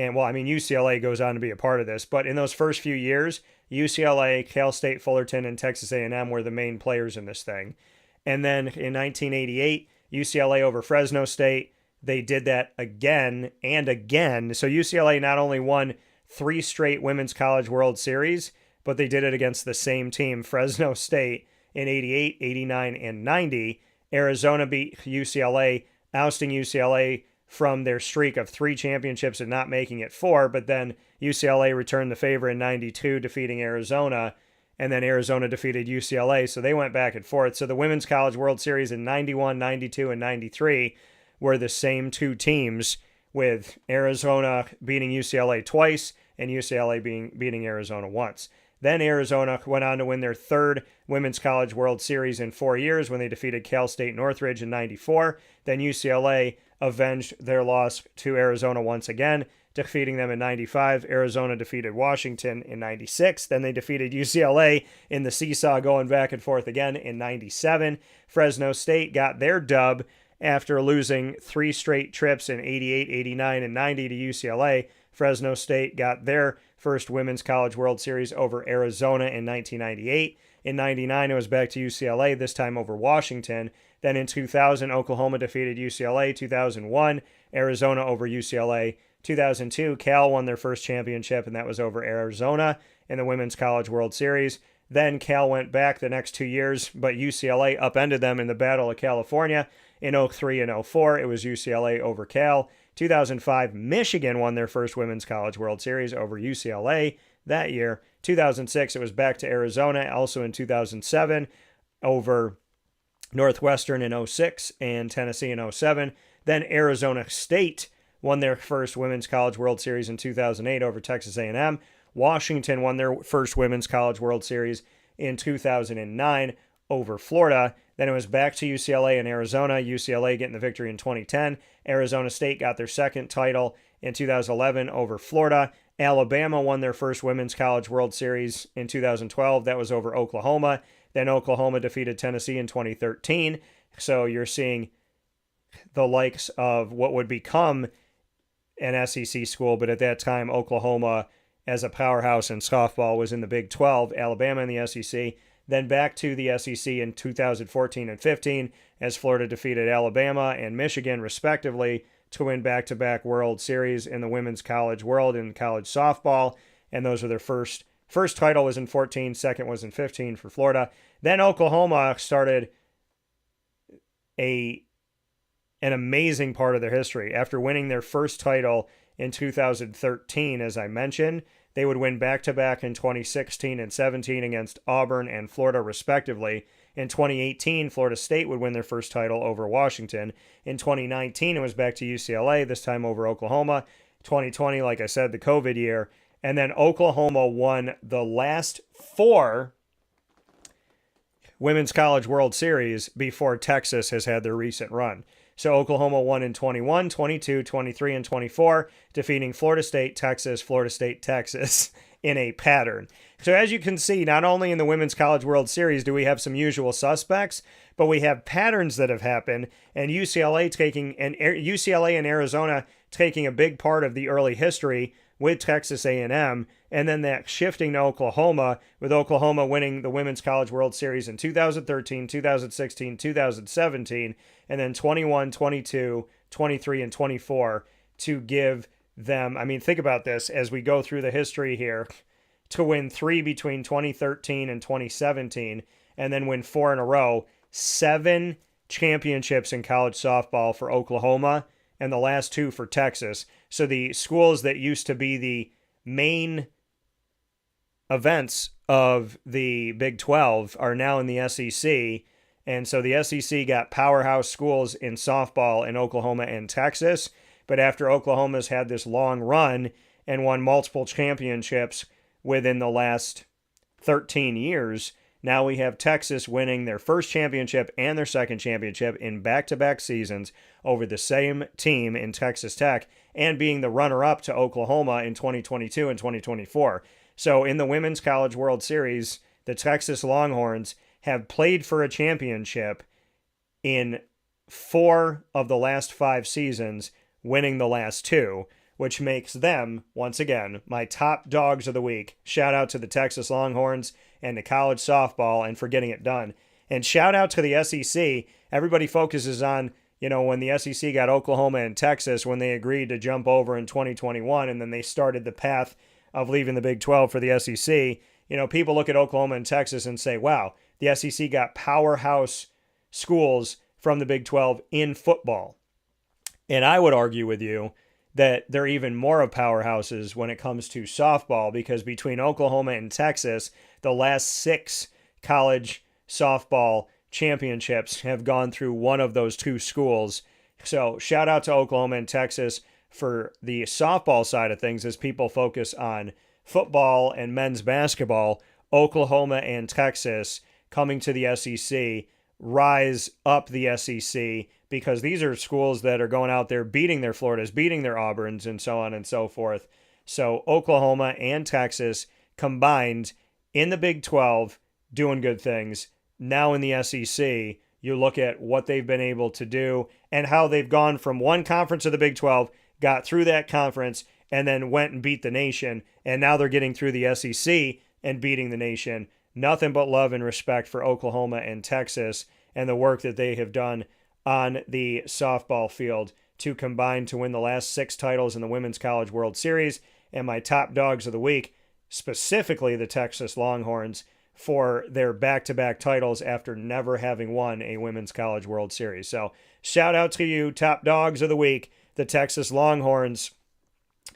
And well, I mean, UCLA goes on to be a part of this, but in those first few years, UCLA, Cal State Fullerton, and Texas A&M were the main players in this thing. And then in 1988, UCLA over Fresno State, they did that again and again. So UCLA not only won 3 straight Women's College World Series, but they did it against the same team, Fresno State, in 88, 89, and 90. Arizona beat UCLA, ousting UCLA from their streak of 3 championships and not making it 4, but then UCLA returned the favor in 92, defeating Arizona, and then Arizona defeated UCLA, so they went back and forth. So the Women's College World Series in 91, 92, and 93 were the same 2 teams, with Arizona beating UCLA twice and UCLA beating Arizona once. Then Arizona went on to win their 3rd Women's College World Series in 4 years when they defeated Cal State Northridge in 94. Then UCLA avenged their loss to Arizona once again, defeating them in 95. Arizona defeated Washington in 96. Then they defeated UCLA in the seesaw going back and forth again in 97. Fresno State got their dub after losing 3 straight trips in 88, 89, and 90 to UCLA. Fresno State got their first Women's College World Series over Arizona in 1998. In 99, it was back to UCLA, this time over Washington. Then in 2000, Oklahoma defeated UCLA. 2001, Arizona over UCLA. 2002, Cal won their first championship, and that was over Arizona in the Women's College World Series. Then Cal went back the next 2 years, but UCLA upended them in the Battle of California. In 03 and 04, it was UCLA over Cal. 2005, Michigan won their first Women's College World Series over UCLA that year. 2006, it was back to Arizona, also in 2007, over Northwestern in 06 and Tennessee in 07. Then Arizona State won their first Women's College World Series in 2008 over Texas A&M. Washington won their first Women's College World Series in 2009 over Florida. Then it was back to UCLA and Arizona, UCLA getting the victory in 2010. Arizona State got their second title in 2011 over Florida. Alabama won their first Women's College World Series in 2012. That was over Oklahoma. Then Oklahoma defeated Tennessee in 2013. So you're seeing the likes of what would become an SEC school, but at that time, Oklahoma, as a powerhouse in softball, was in the Big 12, Alabama in the SEC. Then back to the SEC in 2014 and 15 as Florida defeated Alabama and Michigan, respectively, to win back-to-back World Series in the Women's College World in college softball. And those were their first title was in 14, second was in 15 for Florida. Then Oklahoma started an amazing part of their history. After winning their first title in 2013, as I mentioned, they would win back-to-back in 2016 and 17 against Auburn and Florida, respectively. In 2018, Florida State would win their first title over Washington. In 2019, it was back to UCLA, this time over Oklahoma. 2020, like I said, the COVID year. And then Oklahoma won the last 4 Women's College World Series before Texas has had their recent run. So Oklahoma won in 21, 22, 23, and 24, defeating Florida State, Texas, in a pattern. So as you can see, not only in the Women's College World Series do we have some usual suspects, but we have patterns that have happened, and UCLA and Arizona taking a big part of the early history with Texas A&M, and then that shifting to Oklahoma, with Oklahoma winning the Women's College World Series in 2013, 2016, 2017, and then 21, 22, 23, and 24 to give them, I mean, think about this as we go through the history here, to win 3 between 2013 and 2017, and then win 4 in a row, 7 championships in college softball for Oklahoma, and the last 2 for Texas. So the schools that used to be the main events of the Big 12 are now in the SEC. And so the SEC got powerhouse schools in softball in Oklahoma and Texas. But after Oklahoma's had this long run and won multiple championships within the last 13 years, now we have Texas winning their first championship and their second championship in back-to-back seasons over the same team in Texas Tech and being the runner-up to Oklahoma in 2022 and 2024. So in the Women's College World Series, the Texas Longhorns have played for a championship in 4 of the last 5 seasons, winning the last 2, which makes them, once again, my top dogs of the week. Shout out to the Texas Longhorns and to college softball and for getting it done. And shout out to the SEC. Everybody focuses on, when the SEC got Oklahoma and Texas when they agreed to jump over in 2021, and then they started the path of leaving the Big 12 for the SEC. People look at Oklahoma and Texas and say, wow, the SEC got powerhouse schools from the Big 12 in football. And I would argue with you that they're even more of powerhouses when it comes to softball, because between Oklahoma and Texas, the last 6 college softball championships have gone through one of those 2 schools. So shout out to Oklahoma and Texas for the softball side of things as people focus on football and men's basketball. Oklahoma and Texas coming to the SEC, rise up the SEC, because these are schools that are going out there beating their Floridas, beating their Auburns, and so on and so forth. So Oklahoma and Texas combined in the Big 12 doing good things. Now in the SEC, you look at what they've been able to do and how they've gone from one conference of the Big 12, got through that conference, and then went and beat the nation. And now they're getting through the SEC and beating the nation. Nothing but love and respect for Oklahoma and Texas and the work that they have done on the softball field to combine to win the last 6 titles in the Women's College World Series. And my top dogs of the week, specifically the Texas Longhorns, for their back-to-back titles after never having won a Women's College World Series. So shout out to you, top dogs of the week, the Texas Longhorns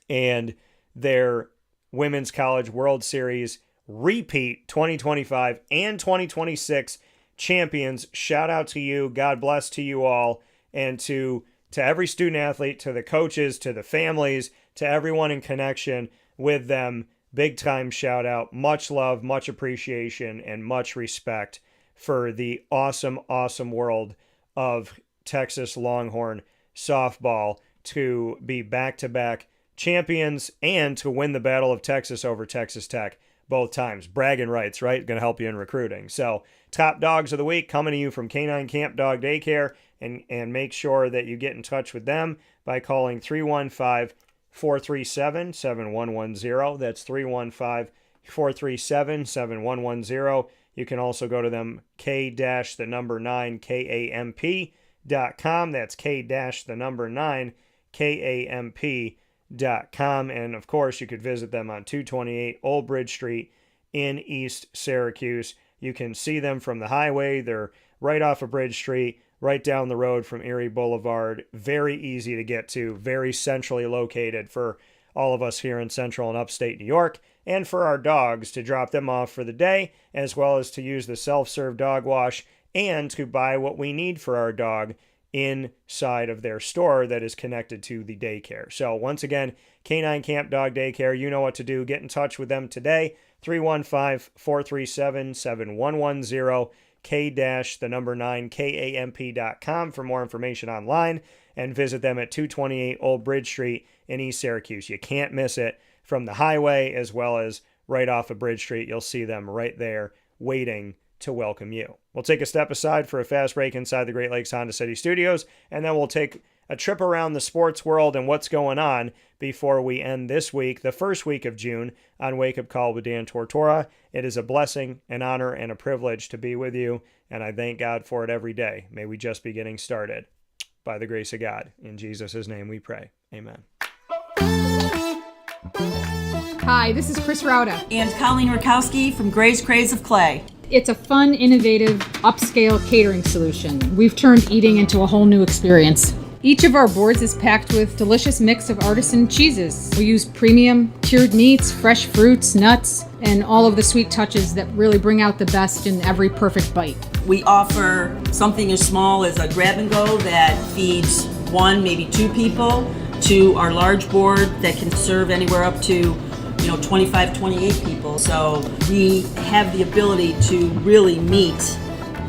and their Women's College World Series repeat 2025 and 2026 champions. Shout out to you. God bless to you all, and to every student athlete, to the coaches, to the families, to everyone in connection with them. Big time shout out. Much love, much appreciation, and much respect for the awesome, awesome world of Texas Longhorn softball to be back-to-back champions and to win the Battle of Texas over Texas Tech both times. Bragging rights, right? Going to help you in recruiting. So top dogs of the week coming to you from K-9 Kamp Dog Daycare, and make sure that you get in touch with them by calling 315-437-7110. That's 315-437-7110. You can also go to them K-9 Kamp.com. That's K-9 Kamp.com. And of course, you could visit them on 228 Old Bridge Street in East Syracuse. You can see them from the highway. They're right off of Bridge Street, right down the road from Erie Boulevard. Very easy to get to, very centrally located for all of us here in central and upstate New York, and for our dogs to drop them off for the day, as well as to use the self-serve dog wash and to buy what we need for our dog inside of their store that is connected to the daycare. So once again, K-9 Kamp Dog Daycare, you know what to do. Get in touch with them today, 315-437-7110, K-9 Kamp.com for more information online, and visit them at 228 Old Bridge Street in East Syracuse. You can't miss it. From the highway as well as right off of Bridge Street, you'll see them right there waiting to welcome you. We'll take a step aside for a fast break inside the Great Lakes Honda City Studios, and then we'll take a trip around the sports world and what's going on before we end this week, the first week of June, on Wake Up Call with Dan Tortora. It is a blessing, an honor, and a privilege to be with you, and I thank God for it every day. May we just be getting started. By the grace of God. In Jesus' name we pray. Amen. Hi, this is Chris Rauda. And Colleen Rakowski from Gray's Craze of Clay. It's a fun, innovative, upscale catering solution. We've turned eating into a whole new experience. Each of our boards is packed with delicious mix of artisan cheeses. We use premium cured meats, fresh fruits, nuts, and all of the sweet touches that really bring out the best in every perfect bite. We offer something as small as a grab and go that feeds 1, maybe 2 people, to our large board that can serve anywhere up to 25, 28 people. So we have the ability to really meet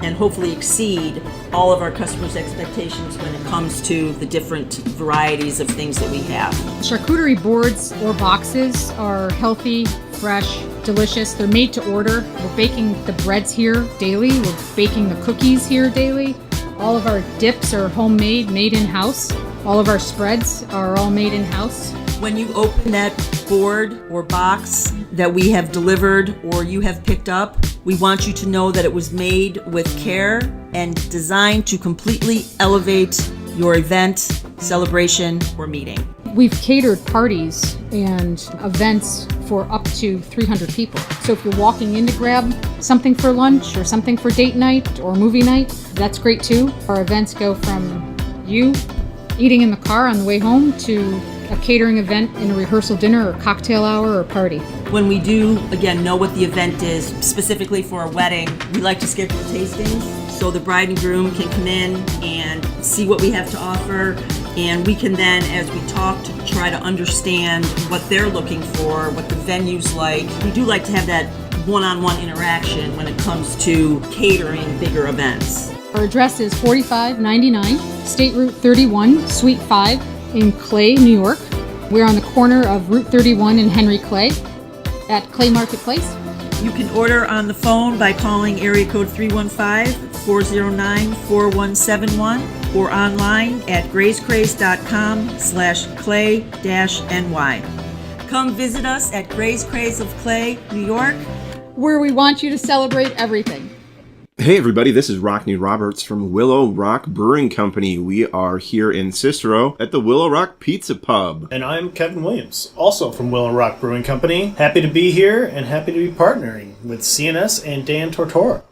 and hopefully exceed all of our customers' expectations when it comes to the different varieties of things that we have. Charcuterie boards or boxes are healthy, fresh, delicious. They're made to order. We're baking the breads here daily. We're baking the cookies here daily. All of our dips are homemade, made in-house. All of our spreads are all made in-house. When you open that board or box that we have delivered or you have picked up, we want you to know that it was made with care and designed to completely elevate your event, celebration, or meeting. We've catered parties and events for up to 300 people. So if you're walking in to grab something for lunch or something for date night or movie night, that's great too. Our events go from you eating in the car on the way home to a catering event in a rehearsal dinner or cocktail hour or party. When we do, again, know what the event is, specifically for a wedding, we like to schedule tastings so the bride and groom can come in and see what we have to offer, and we can then, as we talk, to try to understand what they're looking for, what the venue's like. We do like to have that one-on-one interaction when it comes to catering bigger events. Our address is 4599 State Route 31, Suite 5 in Clay, New York. We're on the corner of Route 31 and Henry Clay at Clay Marketplace. You can order on the phone by calling area code 315-409-4171 or online at grayscraze.com/clay-ny. Come visit us at Gray's Craze of Clay, New York, where we want you to celebrate everything. Hey everybody, this is Rockney Roberts from Willow Rock Brewing Company. We are here in Cicero at the Willow Rock Pizza Pub. And I'm Kevin Williams, also from Willow Rock Brewing Company. Happy to be here and happy to be partnering with CNS and Dan Tortora.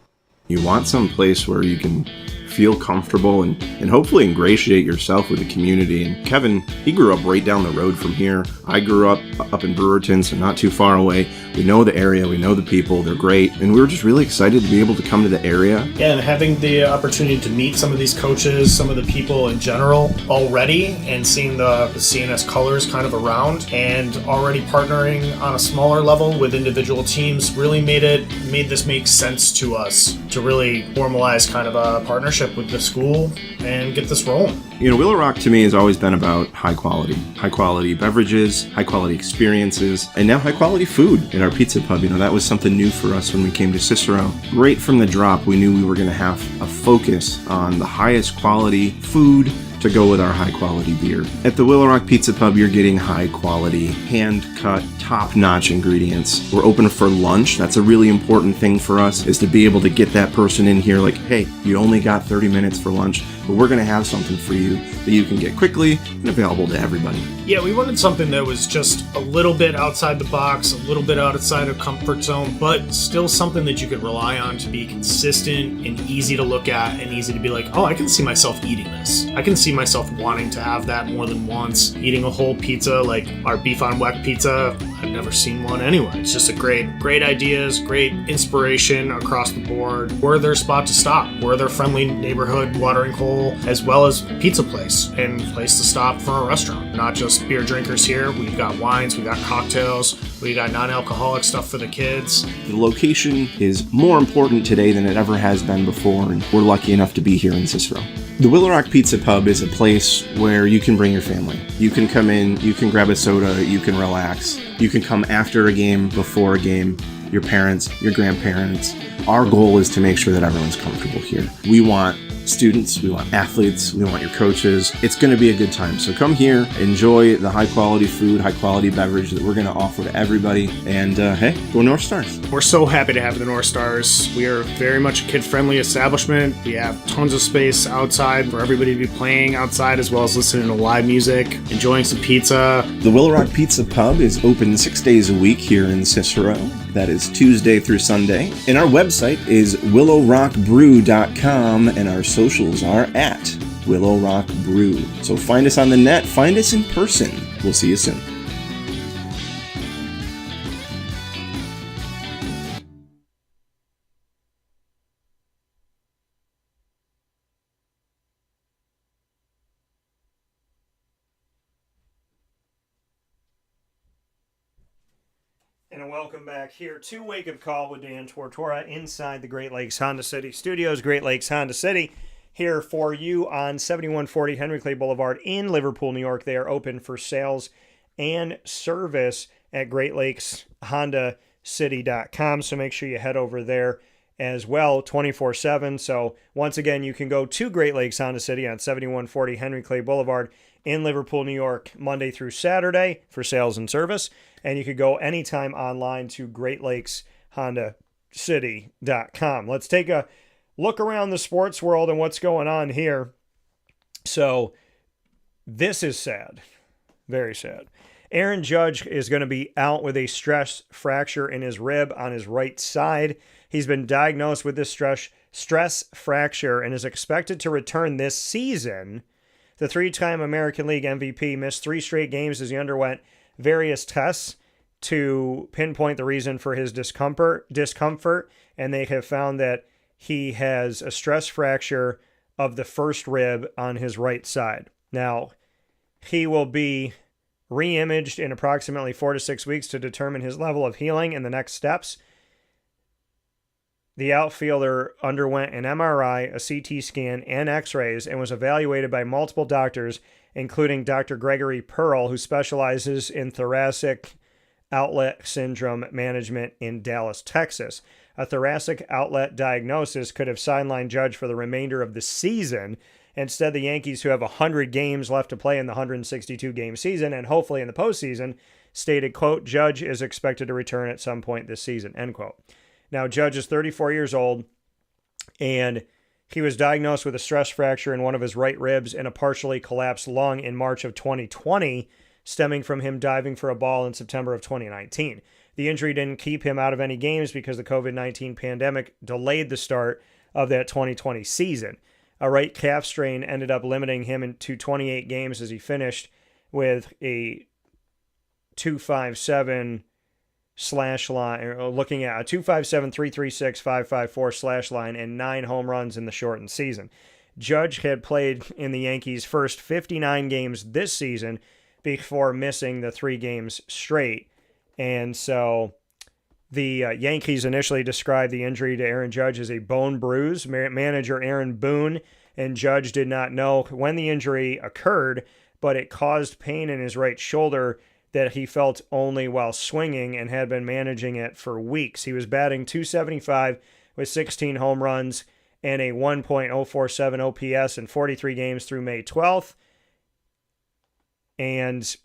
You want some place where you can feel comfortable and hopefully ingratiate yourself with the community. And Kevin, he grew up right down the road from here. I grew up in Brewerton, so not too far away. We know the area, we know the people, they're great, and we were just really excited to be able to come to the area. Yeah, and having the opportunity to meet some of these coaches, some of the people in general already, and seeing the CNS colors kind of around, and already partnering on a smaller level with individual teams really made this make sense to us to really formalize kind of a partnership with the school and get this rolling. You know, Willow Rock to me has always been about high quality beverages, high quality experiences, and now high quality food in our pizza pub. You know, that was something new for us when we came to Cicero. Right from the drop, we knew we were going to have a focus on the highest quality food to go with our high quality beer. At the Willow Rock Pizza Pub, you're getting high quality, hand cut, top notch ingredients. We're open for lunch. That's a really important thing for us, is to be able to get that person in here like, hey, you only got 30 minutes for lunch, but we're gonna have something for you that you can get quickly and available to everybody. Yeah, we wanted something that was just a little bit outside the box, a little bit outside of comfort zone, but still something that you could rely on to be consistent and easy to look at and easy to be like, oh, I can see myself eating this. I can see myself wanting to have that more than once. Eating a whole pizza like our beef on weck pizza, I've never seen one anywhere. It's just a great ideas, great inspiration across the board. We're their spot to stop. We're their friendly neighborhood watering hole, as well as pizza place and place to stop for a restaurant. Not just beer drinkers here. We've got wines, we've got cocktails, we got non-alcoholic stuff for the kids. The location is more important today than it ever has been before, and we're lucky enough to be here in Cicero. The Willow Rock Pizza Pub is a place where you can bring your family. You can come in, you can grab a soda, you can relax. You can come after a game, before a game, your parents, your grandparents. Our goal is to make sure that everyone's comfortable here. We want students, we want athletes, we want your coaches. It's going to be a good time. So come here, enjoy the high quality food, high quality beverage that we're going to offer to everybody. And hey, go North Stars. We're so happy to have the North Stars. We are very much a kid-friendly establishment. We have tons of space outside for everybody to be playing outside, as well as listening to live music, enjoying some pizza. The Willow Rock Pizza Pub is open 6 days a week here in Cicero. That is Tuesday through Sunday. And our website is willowrockbrew.com, and our socials are at Willow Rock Brew. So find us on the net, find us in person. We'll see you soon. And a welcome back here to Wake Up Call with Dan Tortora inside the Great Lakes Honda City Studios. Great Lakes Honda City here for you on 7140 Henry Clay Boulevard in Liverpool, New York. They are open for sales and service at GreatLakesHondaCity.com. So make sure you head over there as well 24/7. So once again, you can go to Great Lakes Honda City on 7140 Henry Clay Boulevard in Liverpool, New York, Monday through Saturday for sales and service. And you could go anytime online to GreatLakesHondaCity.com. Let's take a look around the sports world and what's going on here. So this is sad. Very sad. Aaron Judge is going to be out with a stress fracture in his rib on his right side. He's been diagnosed with this stress fracture and is expected to return this season. The three-time American League MVP missed 3 straight games as he underwent various tests to pinpoint the reason for his discomfort, and they have found that he has a stress fracture of the first rib on his right side. Now, he will be re-imaged in approximately 4 to 6 weeks to determine his level of healing and the next steps. The outfielder underwent an MRI, a CT scan, and x-rays and was evaluated by multiple doctors, including Dr. Gregory Pearl, who specializes in thoracic outlet syndrome management in Dallas, Texas. A thoracic outlet diagnosis could have sidelined Judge for the remainder of the season. Instead, the Yankees, who have 100 games left to play in the 162-game season and hopefully in the postseason, stated, quote, Judge is expected to return at some point this season, end quote. Now, Judge is 34 years old, and he was diagnosed with a stress fracture in one of his right ribs and a partially collapsed lung in March of 2020, stemming from him diving for a ball in September of 2019. The injury didn't keep him out of any games because the COVID-19 pandemic delayed the start of that 2020 season. A right calf strain ended up limiting him to 28 games as he finished with a 257 slash line, looking at a 257, 336, 554 slash line and 9 home runs in the shortened season. Judge had played in the Yankees' first 59 games this season before missing the 3 games straight. And so the Yankees initially described the injury to Aaron Judge as a bone bruise. Manager Aaron Boone and Judge did not know when the injury occurred, but it caused pain in his right shoulder that he felt only while swinging and had been managing it for weeks. He was batting .275 with 16 home runs and a 1.047 OPS in 43 games through May 12th. And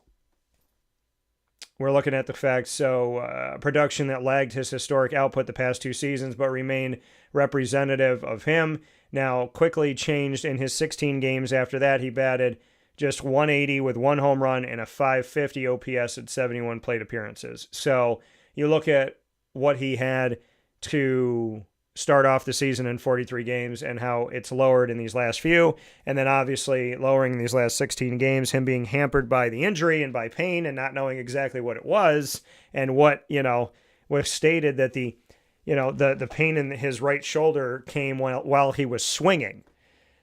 we're looking at the facts. So production that lagged his historic output the past 2 seasons, but remained representative of him. Now quickly changed in his 16 games after that. He batted just 180 with 1 home run and a 550 OPS at 71 plate appearances. So you look at what he had to start off the season in 43 games and how it's lowered in these last few. And then obviously lowering in these last 16 games, him being hampered by the injury and by pain and not knowing exactly what it was. And what, was stated that the pain in his right shoulder came while he was swinging.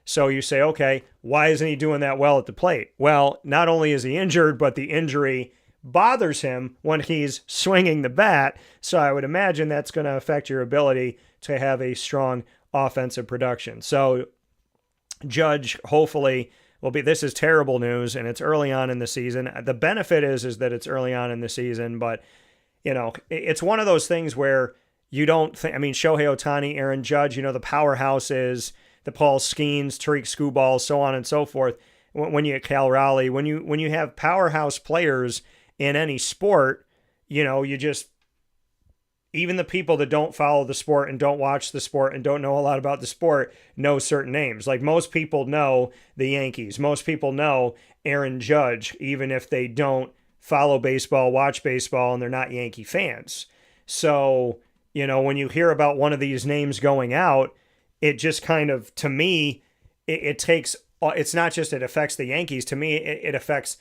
So you say, okay, why isn't he doing that well at the plate? Well, not only is he injured, but the injury bothers him when he's swinging the bat. So I would imagine that's going to affect your ability to have a strong offensive production. So Judge hopefully will be, this is terrible news and it's early on in the season. The benefit is that it's early on in the season, but it's one of those things where you don't think, Shohei Ohtani, Aaron Judge, the powerhouses, the Paul Skeens, Tariq Skubal, so on and so forth. When you Cal Raleigh, when you have powerhouse players in any sport, you just, even the people that don't follow the sport and don't watch the sport and don't know a lot about the sport know certain names. Like most people know the Yankees. Most people know Aaron Judge, even if they don't follow baseball, watch baseball, and they're not Yankee fans. So, when you hear about one of these names going out, it just kind of, to me, it takes, it's not just it affects the Yankees. To me, it affects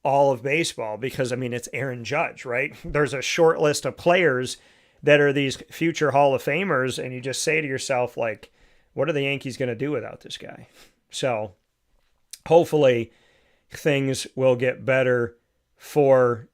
all of baseball because, it's Aaron Judge, right? There's a short list of players that are these future Hall of Famers, and you just say to yourself, like, what are the Yankees going to do without this guy? So hopefully things will get better for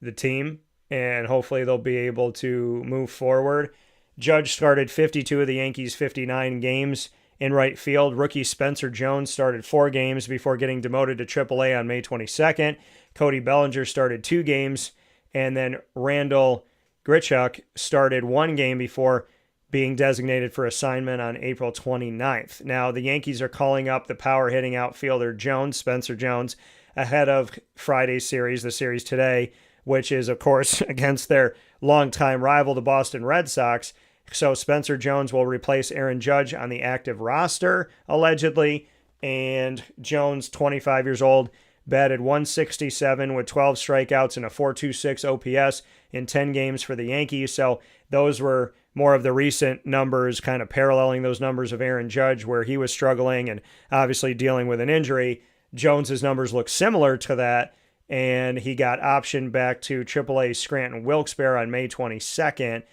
the team, and hopefully they'll be able to move forward. Judge started 52 of the Yankees' 59 games in right field. Rookie Spencer Jones started 4 games before getting demoted to AAA on May 22nd. Cody Bellinger started 2 games, and then Randall Grichuk started 1 game before being designated for assignment on April 29th. Now, the Yankees are calling up the power hitting outfielder Spencer Jones, ahead of Friday's series, the series today, which is, of course, against their longtime rival, the Boston Red Sox. So Spencer Jones will replace Aaron Judge on the active roster, allegedly. And Jones, 25 years old, batted .167 with 12 strikeouts and a .426 OPS in 10 games for the Yankees. So those were more of the recent numbers, kind of paralleling those numbers of Aaron Judge, where he was struggling and obviously dealing with an injury. Jones's numbers look similar to that, and he got optioned back to Triple-A Scranton Wilkes-Barre on May 22nd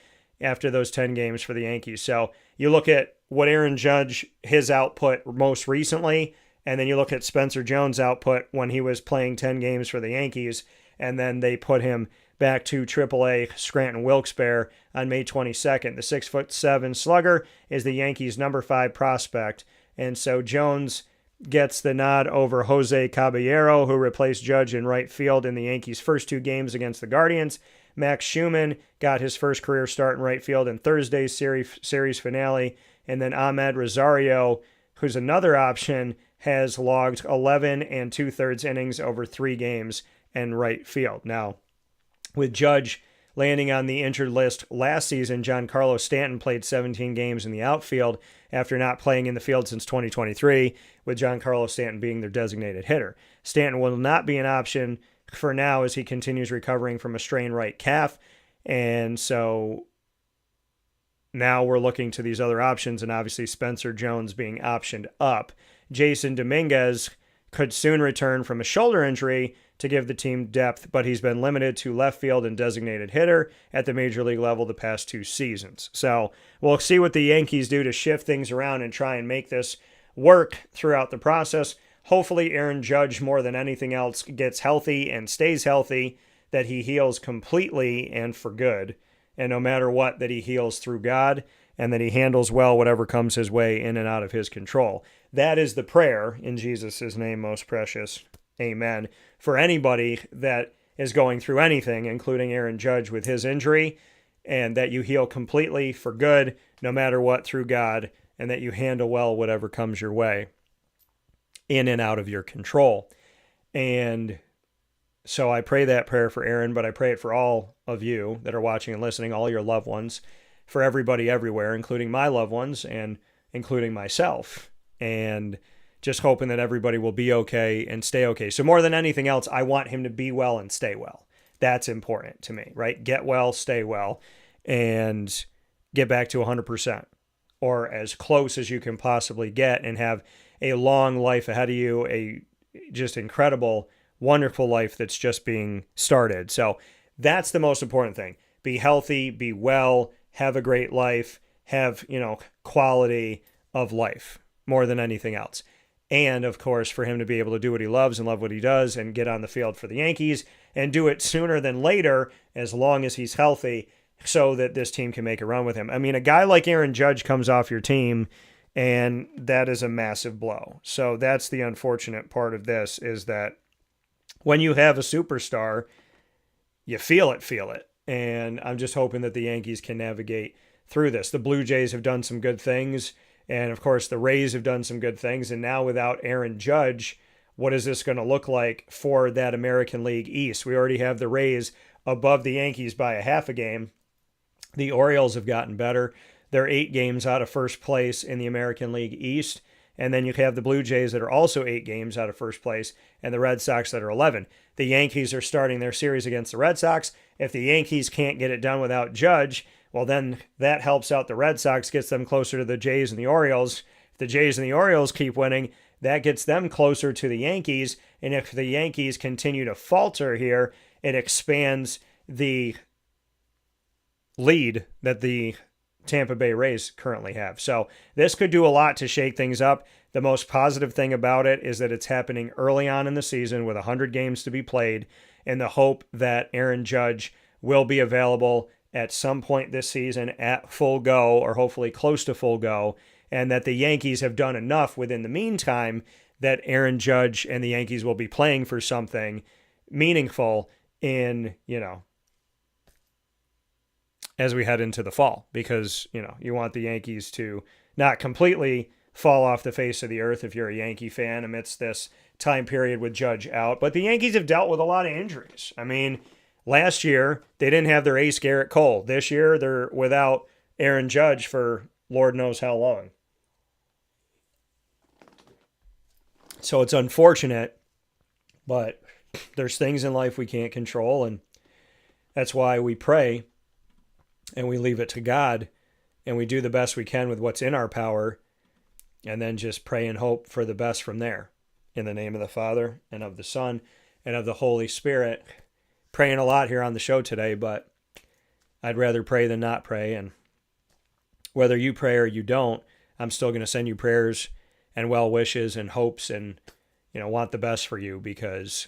after those 10 games for the Yankees. So you look at what Aaron Judge, his output most recently, and then you look at Spencer Jones' output when he was playing 10 games for the Yankees, and then they put him back to Triple-A Scranton Wilkes-Barre on May 22nd. The 6'7" slugger is the Yankees' number 5 prospect, and so Jones gets the nod over Jose Caballero, who replaced Judge in right field in the Yankees' first 2 games against the Guardians. Max Schumann got his first career start in right field in Thursday's series finale, and then Ahmed Rosario, who's another option, has logged 11 2/3 innings over 3 games in right field. Now, with Judge landing on the injured list last season, Giancarlo Stanton played 17 games in the outfield after not playing in the field since 2023, with Giancarlo Stanton being their designated hitter. Stanton will not be an option for now as he continues recovering from a strained right calf, and so now we're looking to these other options, and obviously Spencer Jones being optioned up. Jason Dominguez could soon return from a shoulder injury to give the team depth, but he's been limited to left field and designated hitter at the major league level the past 2 seasons. So we'll see what the Yankees do to shift things around and try and make this work throughout the process. Hopefully Aaron Judge, more than anything else, gets healthy and stays healthy, that he heals completely and for good. And no matter what, that he heals through God, and that he handles well whatever comes his way in and out of his control. That is the prayer in Jesus' name, most precious. Amen. For anybody that is going through anything, including Aaron Judge with his injury, and that you heal completely for good, no matter what, through God, and that you handle well whatever comes your way in and out of your control. And so I pray that prayer for Aaron, but I pray it for all of you that are watching and listening, all your loved ones, for everybody everywhere, including my loved ones and including myself. And just hoping that everybody will be okay and stay okay. So more than anything else, I want him to be well and stay well. That's important to me, right? Get well, stay well, and get back to 100%, or as close as you can possibly get, and have a long life ahead of you, a just incredible, wonderful life that's just being started. So that's the most important thing. Be healthy, be well, have a great life, have, quality of life more than anything else. And, of course, for him to be able to do what he loves and love what he does and get on the field for the Yankees and do it sooner than later, as long as he's healthy, so that this team can make a run with him. I mean, a guy like Aaron Judge comes off your team, and that is a massive blow. So that's the unfortunate part of this, is that when you have a superstar, you feel it. And I'm just hoping that the Yankees can navigate through this. The Blue Jays have done some good things. And, of course, the Rays have done some good things. And now without Aaron Judge, what is this going to look like for that American League East? We already have the Rays above the Yankees by a half a game. The Orioles have gotten better. They're 8 games out of first place in the American League East. And then you have the Blue Jays that are also 8 games out of first place, and the Red Sox that are 11. The Yankees are starting their series against the Red Sox. If the Yankees can't get it done without Judge, well, then that helps out the Red Sox, gets them closer to the Jays and the Orioles. If the Jays and the Orioles keep winning, that gets them closer to the Yankees. And if the Yankees continue to falter here, it expands the lead that the Tampa Bay Rays currently have. So this could do a lot to shake things up. The most positive thing about it is that it's happening early on in the season with 100 games to be played, in the hope that Aaron Judge will be available at some point this season at full go, or hopefully close to full go, and that the Yankees have done enough within the meantime that Aaron Judge and the Yankees will be playing for something meaningful in, as we head into the fall, because, you want the Yankees to not completely fall off the face of the earth if you're a Yankee fan amidst this time period with Judge out. But the Yankees have dealt with a lot of injuries. I mean, last year, they didn't have their ace Garrett Cole. This year, they're without Aaron Judge for Lord knows how long. So it's unfortunate, but there's things in life we can't control, and that's why we pray and we leave it to God, and we do the best we can with what's in our power, and then just pray and hope for the best from there. In the name of the Father, and of the Son, and of the Holy Spirit. Praying a lot here on the show today, but I'd rather pray than not pray, and whether you pray or you don't, I'm still going to send you prayers and well wishes and hopes, and want the best for you, because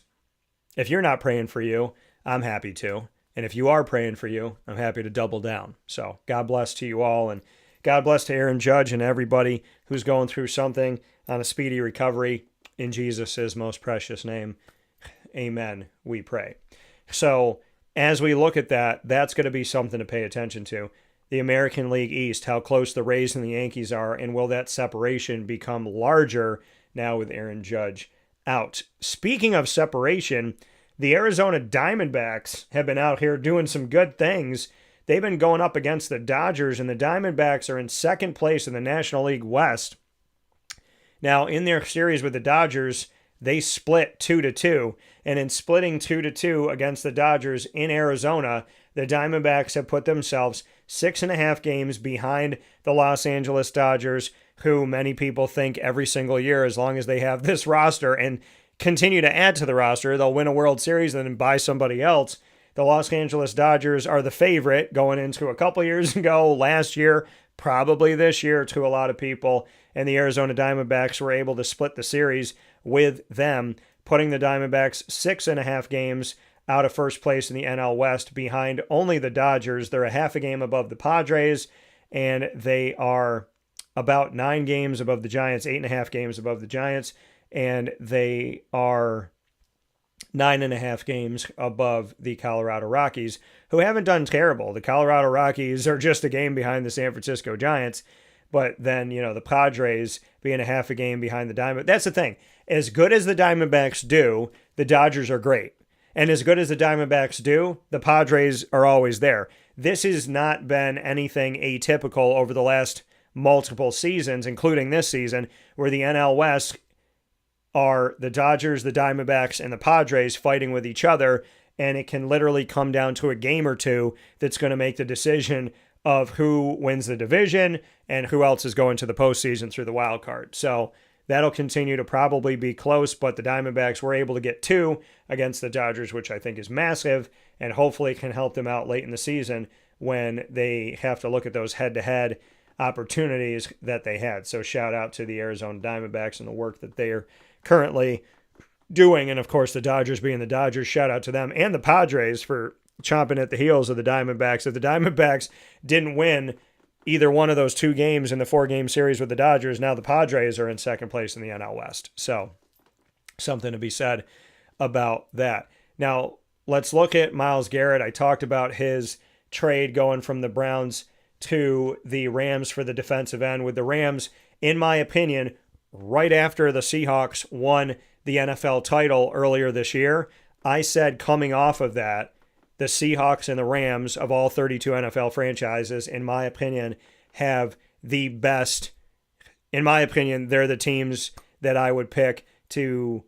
if you're not praying for you, I'm happy to. And if you are praying for you, I'm happy to double down. So God bless to you all, and God bless to Aaron Judge and everybody who's going through something, on a speedy recovery. In Jesus' most precious name, amen, we pray. So as we look at that, that's going to be something to pay attention to. The American League East, how close the Rays and the Yankees are, and will that separation become larger now with Aaron Judge out? Speaking of separation, the Arizona Diamondbacks have been out here doing some good things. They've been going up against the Dodgers, and the Diamondbacks are in second place in the National League West. Now, in their series with the Dodgers, they split 2-2, and in splitting 2-2 against the Dodgers in Arizona, the Diamondbacks have put themselves 6.5 games behind the Los Angeles Dodgers, who many people think every single year, as long as they have this roster and continue to add to the roster, they'll win a World Series and then buy somebody else. The Los Angeles Dodgers are the favorite going into a couple years ago, last year, probably this year to a lot of people, and the Arizona Diamondbacks were able to split the series with them, putting the Diamondbacks 6.5 games out of first place in the NL West behind only the Dodgers. They're a half a game above the Padres, and they are about 9 games above the Giants, 8.5 games above the Giants, and they are 9.5 games above the Colorado Rockies, who haven't done terrible. The Colorado Rockies are just a game behind the San Francisco Giants, but then, the Padres being a half a game behind the Diamondbacks. That's the thing. As good as the Diamondbacks do, the Dodgers are great. And as good as the Diamondbacks do, the Padres are always there. This has not been anything atypical over the last multiple seasons, including this season, where the NL West are the Dodgers, the Diamondbacks, and the Padres fighting with each other, and it can literally come down to a game or two that's going to make the decision of who wins the division and who else is going to the postseason through the wild card. So that'll continue to probably be close, but the Diamondbacks were able to get 2 against the Dodgers, which I think is massive, and hopefully can help them out late in the season when they have to look at those head-to-head opportunities that they had. So shout out to the Arizona Diamondbacks and the work that they are currently doing. And of course, the Dodgers being the Dodgers, shout out to them, and the Padres for chomping at the heels of the Diamondbacks. If the Diamondbacks didn't win either one of those 2 games in the 4-game series with the Dodgers, now the Padres are in second place in the NL West. So something to be said about that. Now, let's look at Myles Garrett. I talked about his trade going from the Browns to the Rams for the defensive end, with the Rams, in my opinion, right after the Seahawks won the NFL title earlier this year. I said coming off of that, the Seahawks and the Rams of all 32 NFL franchises, in my opinion, have the best. In my opinion, they're the teams that I would pick to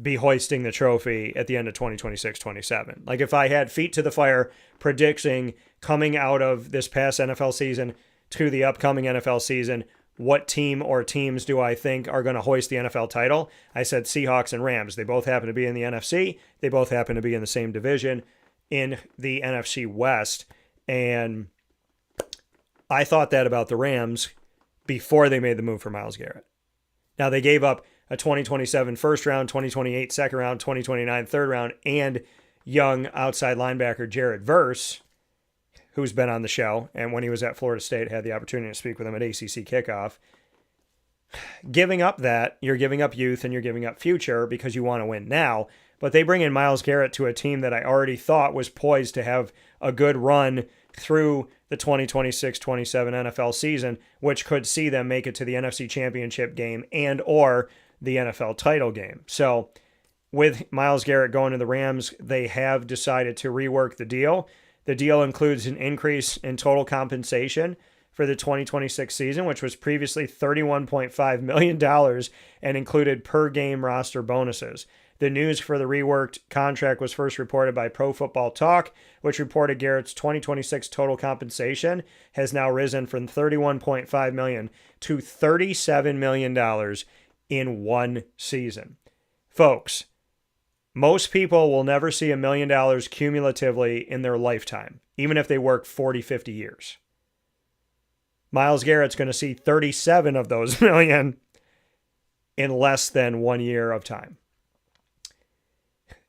be hoisting the trophy at the end of 2026-27. Like, if I had feet to the fire predicting coming out of this past NFL season to the upcoming NFL season, what team or teams do I think are going to hoist the NFL title? I said Seahawks and Rams. They both happen to be in the NFC. They both happen to be in the same division in the NFC West. And I thought that about the Rams before they made the move for Myles Garrett. Now, they gave up a 2027 first round, 2028 second round, 2029 third round, and young outside linebacker Jared Verse, who's been on the show, and when he was at Florida State, had the opportunity to speak with him at ACC Kickoff. Giving up that, you're giving up youth and you're giving up future because you want to win now. But they bring in Myles Garrett to a team that I already thought was poised to have a good run through the 2026-27 NFL season, which could see them make it to the NFC Championship game and or the NFL title game. So with Myles Garrett going to the Rams, they have decided to rework the deal. The deal includes an increase in total compensation for the 2026 season, which was previously $31.5 million and included per-game roster bonuses. The news for the reworked contract was first reported by Pro Football Talk, which reported Garrett's 2026 total compensation has now risen from $31.5 million to $37 million in one season. Folks, most people will never see $1 million cumulatively in their lifetime, even if they work 40, 50 years. Myles Garrett's going to see 37 of those million in less than 1 year of time.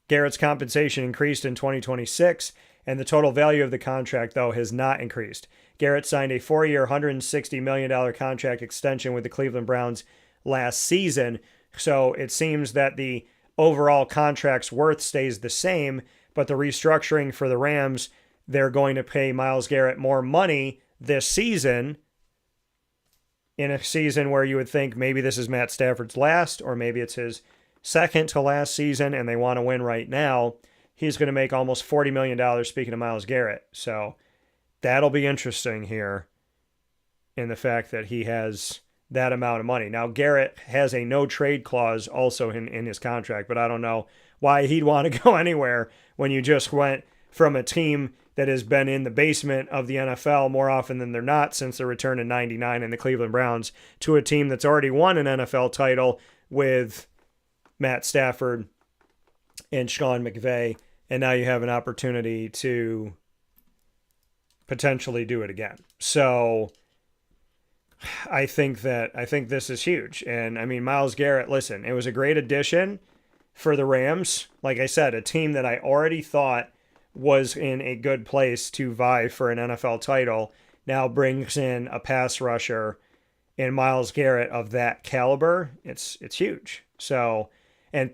Garrett's compensation increased in 2026, and the total value of the contract, though, has not increased. Garrett signed a 4-year, $160 million contract extension with the Cleveland Browns last season, so it seems that the overall contract's worth stays the same, but the restructuring for the Rams, they're going to pay Myles Garrett more money this season, in a season where you would think maybe this is Matt Stafford's last, or maybe it's his second to last season and they want to win right now. He's going to make almost $40 million, speaking of Myles Garrett. So that'll be interesting here in the fact that he has that amount of money. Now, Garrett has a no-trade clause also in his contract, but I don't know why he'd want to go anywhere when you just went from a team that has been in the basement of the NFL more often than they're not since the return in '99 in the Cleveland Browns to a team that's already won an NFL title with Matt Stafford and Sean McVay, and now you have an opportunity to potentially do it again. So I think this is huge. And I mean, Myles Garrett, listen, it was a great addition for the Rams. Like I said, a team that I already thought was in a good place to vie for an NFL title now brings in a pass rusher in Myles Garrett of that caliber. It's huge. So Sean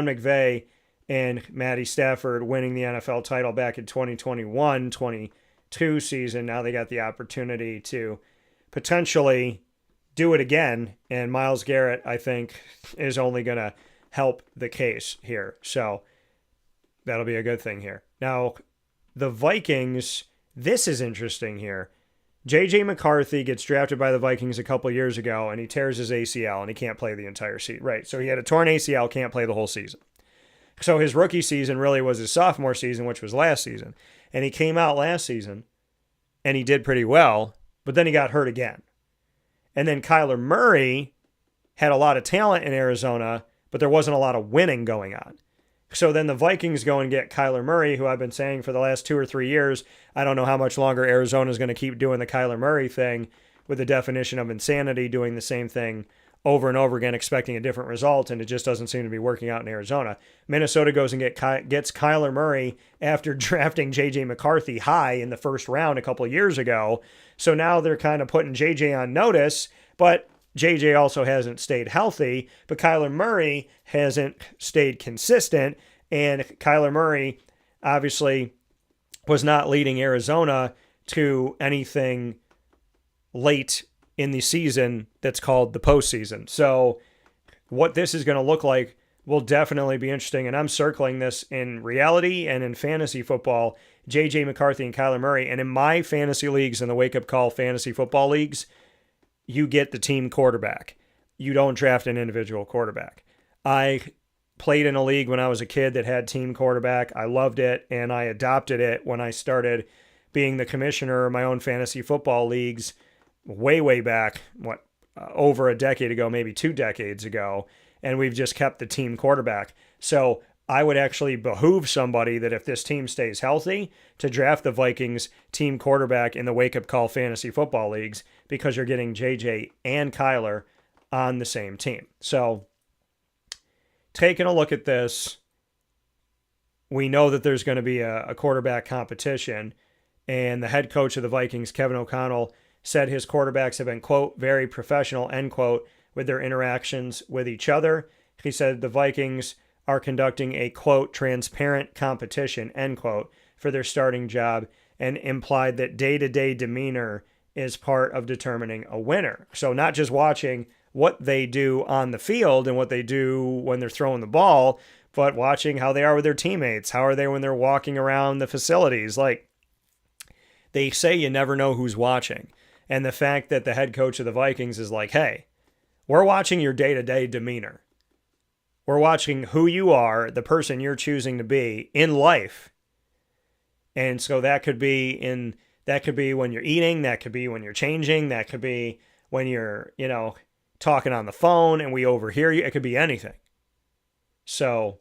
McVay and Matty Stafford winning the NFL title back in 2021-22 season. Now they got the opportunity to potentially do it again. And Myles Garrett, I think, is only going to help the case here. So that'll be a good thing here. Now, the Vikings, this is interesting here. J.J. McCarthy gets drafted by the Vikings a couple years ago, and he tears his ACL, and he can't play the entire season. Right, so he had a torn ACL, can't play the whole season. So his rookie season really was his sophomore season, which was last season. And he came out last season, and he did pretty well, but then he got hurt again. And then Kyler Murray had a lot of talent in Arizona, but there wasn't a lot of winning going on. So then the Vikings go and get Kyler Murray, who I've been saying for the last 2 or 3 years. I don't know how much longer Arizona is going to keep doing the Kyler Murray thing with the definition of insanity, doing the same thing over and over again, expecting a different result, and it just doesn't seem to be working out in Arizona. Minnesota goes and gets Kyler Murray after drafting J.J. McCarthy high in the first round a couple of years ago. So now they're kind of putting J.J. on notice, but J.J. also hasn't stayed healthy, but Kyler Murray hasn't stayed consistent, and Kyler Murray obviously was not leading Arizona to anything late in the season that's called the postseason. So what this is going to look like will definitely be interesting, and I'm circling this in reality and in fantasy football, J.J. McCarthy and Kyler Murray, and in my fantasy leagues and the Wake Up Call fantasy football leagues, you get the team quarterback. You don't draft an individual quarterback. I played in a league when I was a kid that had team quarterback. I loved it, and I adopted it when I started being the commissioner of my own fantasy football leagues way back, over a decade ago, maybe 2 decades ago, and we've just kept the team quarterback. So I would actually behoove somebody that if this team stays healthy to draft the Vikings team quarterback in the Wake Up Call fantasy football leagues, because you're getting JJ and Kyler on the same team. So taking a look at this, we know that there's going to be a quarterback competition, and the head coach of the Vikings, Kevin O'Connell, said his quarterbacks have been, quote, very professional, end quote, with their interactions with each other. He said the Vikings are conducting a, quote, transparent competition, end quote, for their starting job and implied that day-to-day demeanor is part of determining a winner. So not just watching what they do on the field and what they do when they're throwing the ball, but watching how they are with their teammates. How are they when they're walking around the facilities? Like, they say you never know who's watching. And the fact that the head coach of the Vikings is like, hey, we're watching your day-to-day demeanor. We're watching who you are, the person you're choosing to be in life. And so that could be when you're eating, that could be when you're changing, that could be when you're, talking on the phone and we overhear you. It could be anything. So,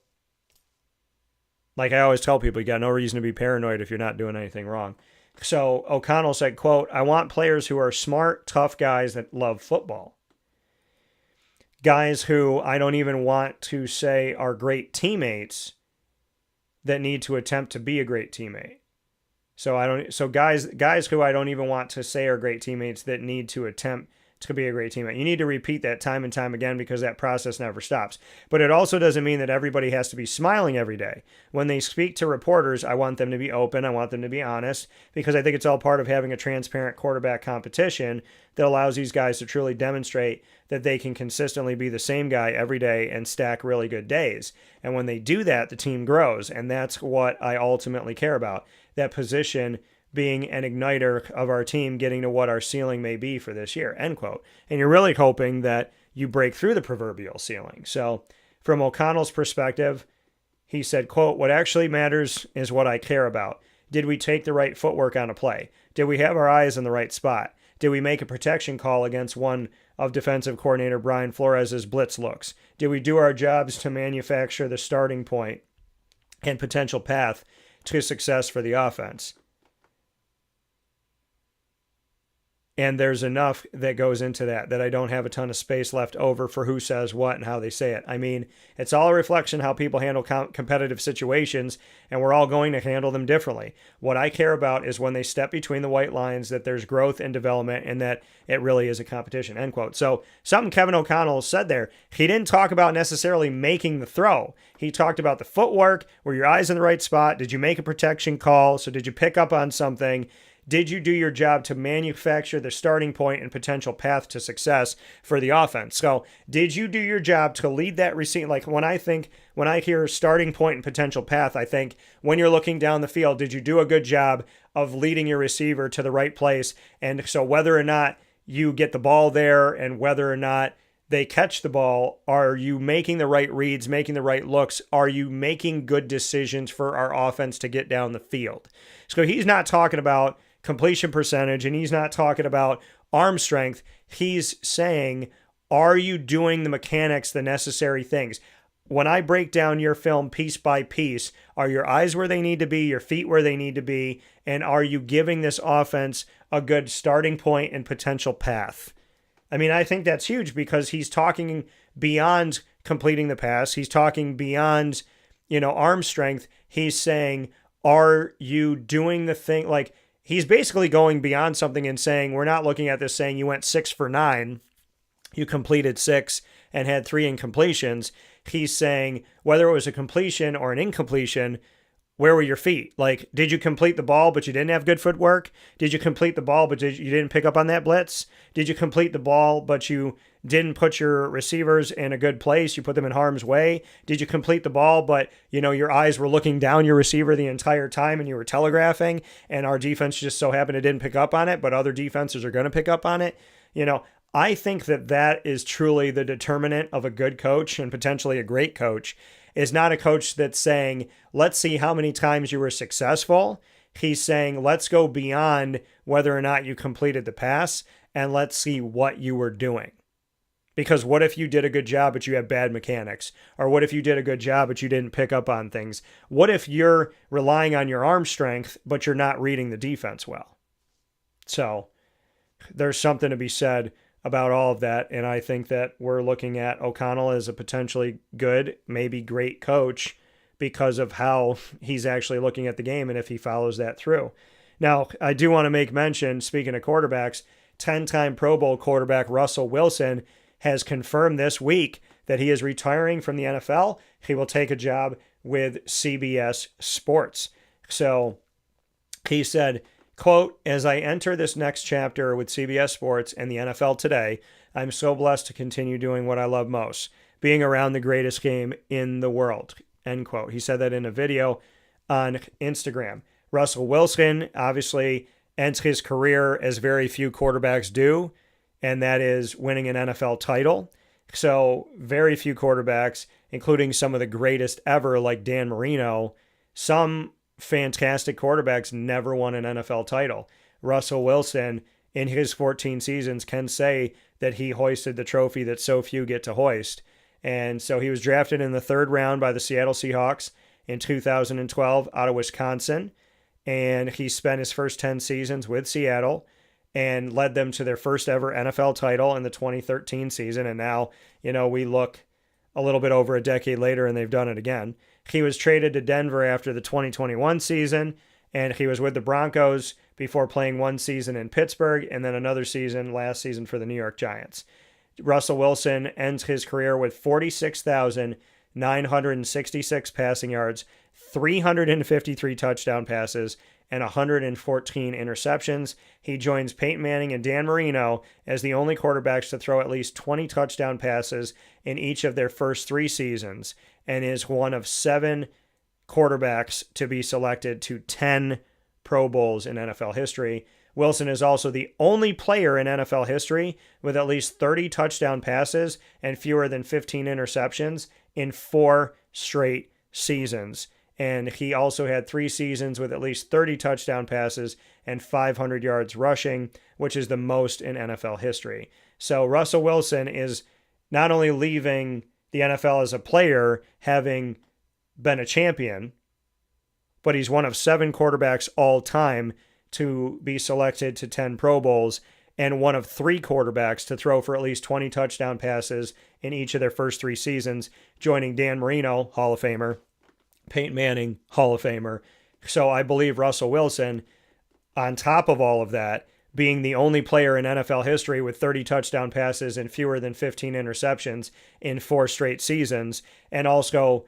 like I always tell people, you got no reason to be paranoid if you're not doing anything wrong. So O'Connell said, quote, I want players who are smart, tough guys that love football. Guys who I don't even want to say are great teammates that need to attempt to be a great teammate. So guys who I don't even want to say are great teammates that need to attempt to be a great teammate. You need to repeat that time and time again because that process never stops. But it also doesn't mean that everybody has to be smiling every day. When they speak to reporters, I want them to be open. I want them to be honest because I think it's all part of having a transparent quarterback competition that allows these guys to truly demonstrate that they can consistently be the same guy every day and stack really good days. And when they do that, the team grows. And that's what I ultimately care about. That position being an igniter of our team getting to what our ceiling may be for this year, end quote. And you're really hoping that you break through the proverbial ceiling. So from O'Connell's perspective, he said, quote, what actually matters is what I care about. Did we take the right footwork on a play? Did we have our eyes in the right spot? Did we make a protection call against one of defensive coordinator Brian Flores' blitz looks? Did we do our jobs to manufacture the starting point and potential path to success for the offense? And there's enough that goes into that I don't have a ton of space left over for who says what and how they say it. I mean, it's all a reflection how people handle competitive situations, and we're all going to handle them differently. What I care about is when they step between the white lines, that there's growth and development and that it really is a competition, end quote. So something Kevin O'Connell said there, he didn't talk about necessarily making the throw. He talked about the footwork, were your eyes in the right spot? Did you make a protection call? So did you pick up on something? Did you do your job to manufacture the starting point and potential path to success for the offense? So did you do your job to lead that receiver? Like when I hear starting point and potential path, I think when you're looking down the field, did you do a good job of leading your receiver to the right place? And so whether or not you get the ball there and whether or not they catch the ball, are you making the right reads, making the right looks? Are you making good decisions for our offense to get down the field? So he's not talking about completion percentage, and he's not talking about arm strength. He's saying, are you doing the mechanics, the necessary things? When I break down your film piece by piece, are your eyes where they need to be, your feet where they need to be, and are you giving this offense a good starting point and potential path? I mean, I think that's huge because he's talking beyond completing the pass. He's talking beyond, arm strength. He's saying, are you doing the thing? Like, he's basically going beyond something and saying, we're not looking at this saying you went 6 for 9, you completed 6 and had 3 incompletions. He's saying whether it was a completion or an incompletion, where were your feet? Like, did you complete the ball, but you didn't have good footwork? Did you complete the ball, but you didn't pick up on that blitz? Did you complete the ball, but you didn't put your receivers in a good place? You put them in harm's way? Did you complete the ball, but, your eyes were looking down your receiver the entire time and you were telegraphing and our defense just so happened it didn't pick up on it, but other defenses are going to pick up on it? I think that is truly the determinant of a good coach and potentially a great coach. Is not a coach that's saying, let's see how many times you were successful. He's saying, let's go beyond whether or not you completed the pass and let's see what you were doing. Because what if you did a good job, but you had bad mechanics? Or what if you did a good job, but you didn't pick up on things? What if you're relying on your arm strength, but you're not reading the defense well? So there's something to be said about all of that, and I think that we're looking at O'Connell as a potentially good, maybe great coach because of how he's actually looking at the game and if he follows that through. Now, I do want to make mention, speaking of quarterbacks, 10-time Pro Bowl quarterback Russell Wilson has confirmed this week that he is retiring from the NFL. He will take a job with CBS Sports. So He said, quote, "As I enter this next chapter with CBS Sports and the NFL today, I'm so blessed to continue doing what I love most, being around the greatest game in the world," end quote. He said that in a video on Instagram. Russell Wilson obviously ends his career as very few quarterbacks do, and that is winning an NFL title. So very few quarterbacks, including some of the greatest ever like Dan Marino, some fantastic quarterbacks never won an NFL title. Russell Wilson, in his 14 seasons, can say that he hoisted the trophy that so few get to hoist. And so he was drafted in the third round by the Seattle Seahawks in 2012 out of Wisconsin. And he spent his first 10 seasons with Seattle and led them to their first ever NFL title in the 2013 season. And now, we look a little bit over a decade later and they've done it again. He was traded to Denver after the 2021 season, and he was with the Broncos before playing one season in Pittsburgh and then another season last season for the New York Giants. Russell Wilson ends his career with 46,966 passing yards, 353 touchdown passes, and 114 interceptions. He joins Peyton Manning and Dan Marino as the only quarterbacks to throw at least 20 touchdown passes in each of their first 3 seasons, and is one of 7 quarterbacks to be selected to 10 Pro Bowls in NFL history. Wilson is also the only player in NFL history with at least 30 touchdown passes and fewer than 15 interceptions in 4 straight seasons. And he also had 3 seasons with at least 30 touchdown passes and 500 yards rushing, which is the most in NFL history. So Russell Wilson is not only leaving the NFL as a player, having been a champion, but he's one of 7 quarterbacks all time to be selected to 10 Pro Bowls, and one of 3 quarterbacks to throw for at least 20 touchdown passes in each of their first 3 seasons, joining Dan Marino, Hall of Famer, Peyton Manning, Hall of Famer. So I believe Russell Wilson, on top of all of that, being the only player in NFL history with 30 touchdown passes and fewer than 15 interceptions in 4 straight seasons, and also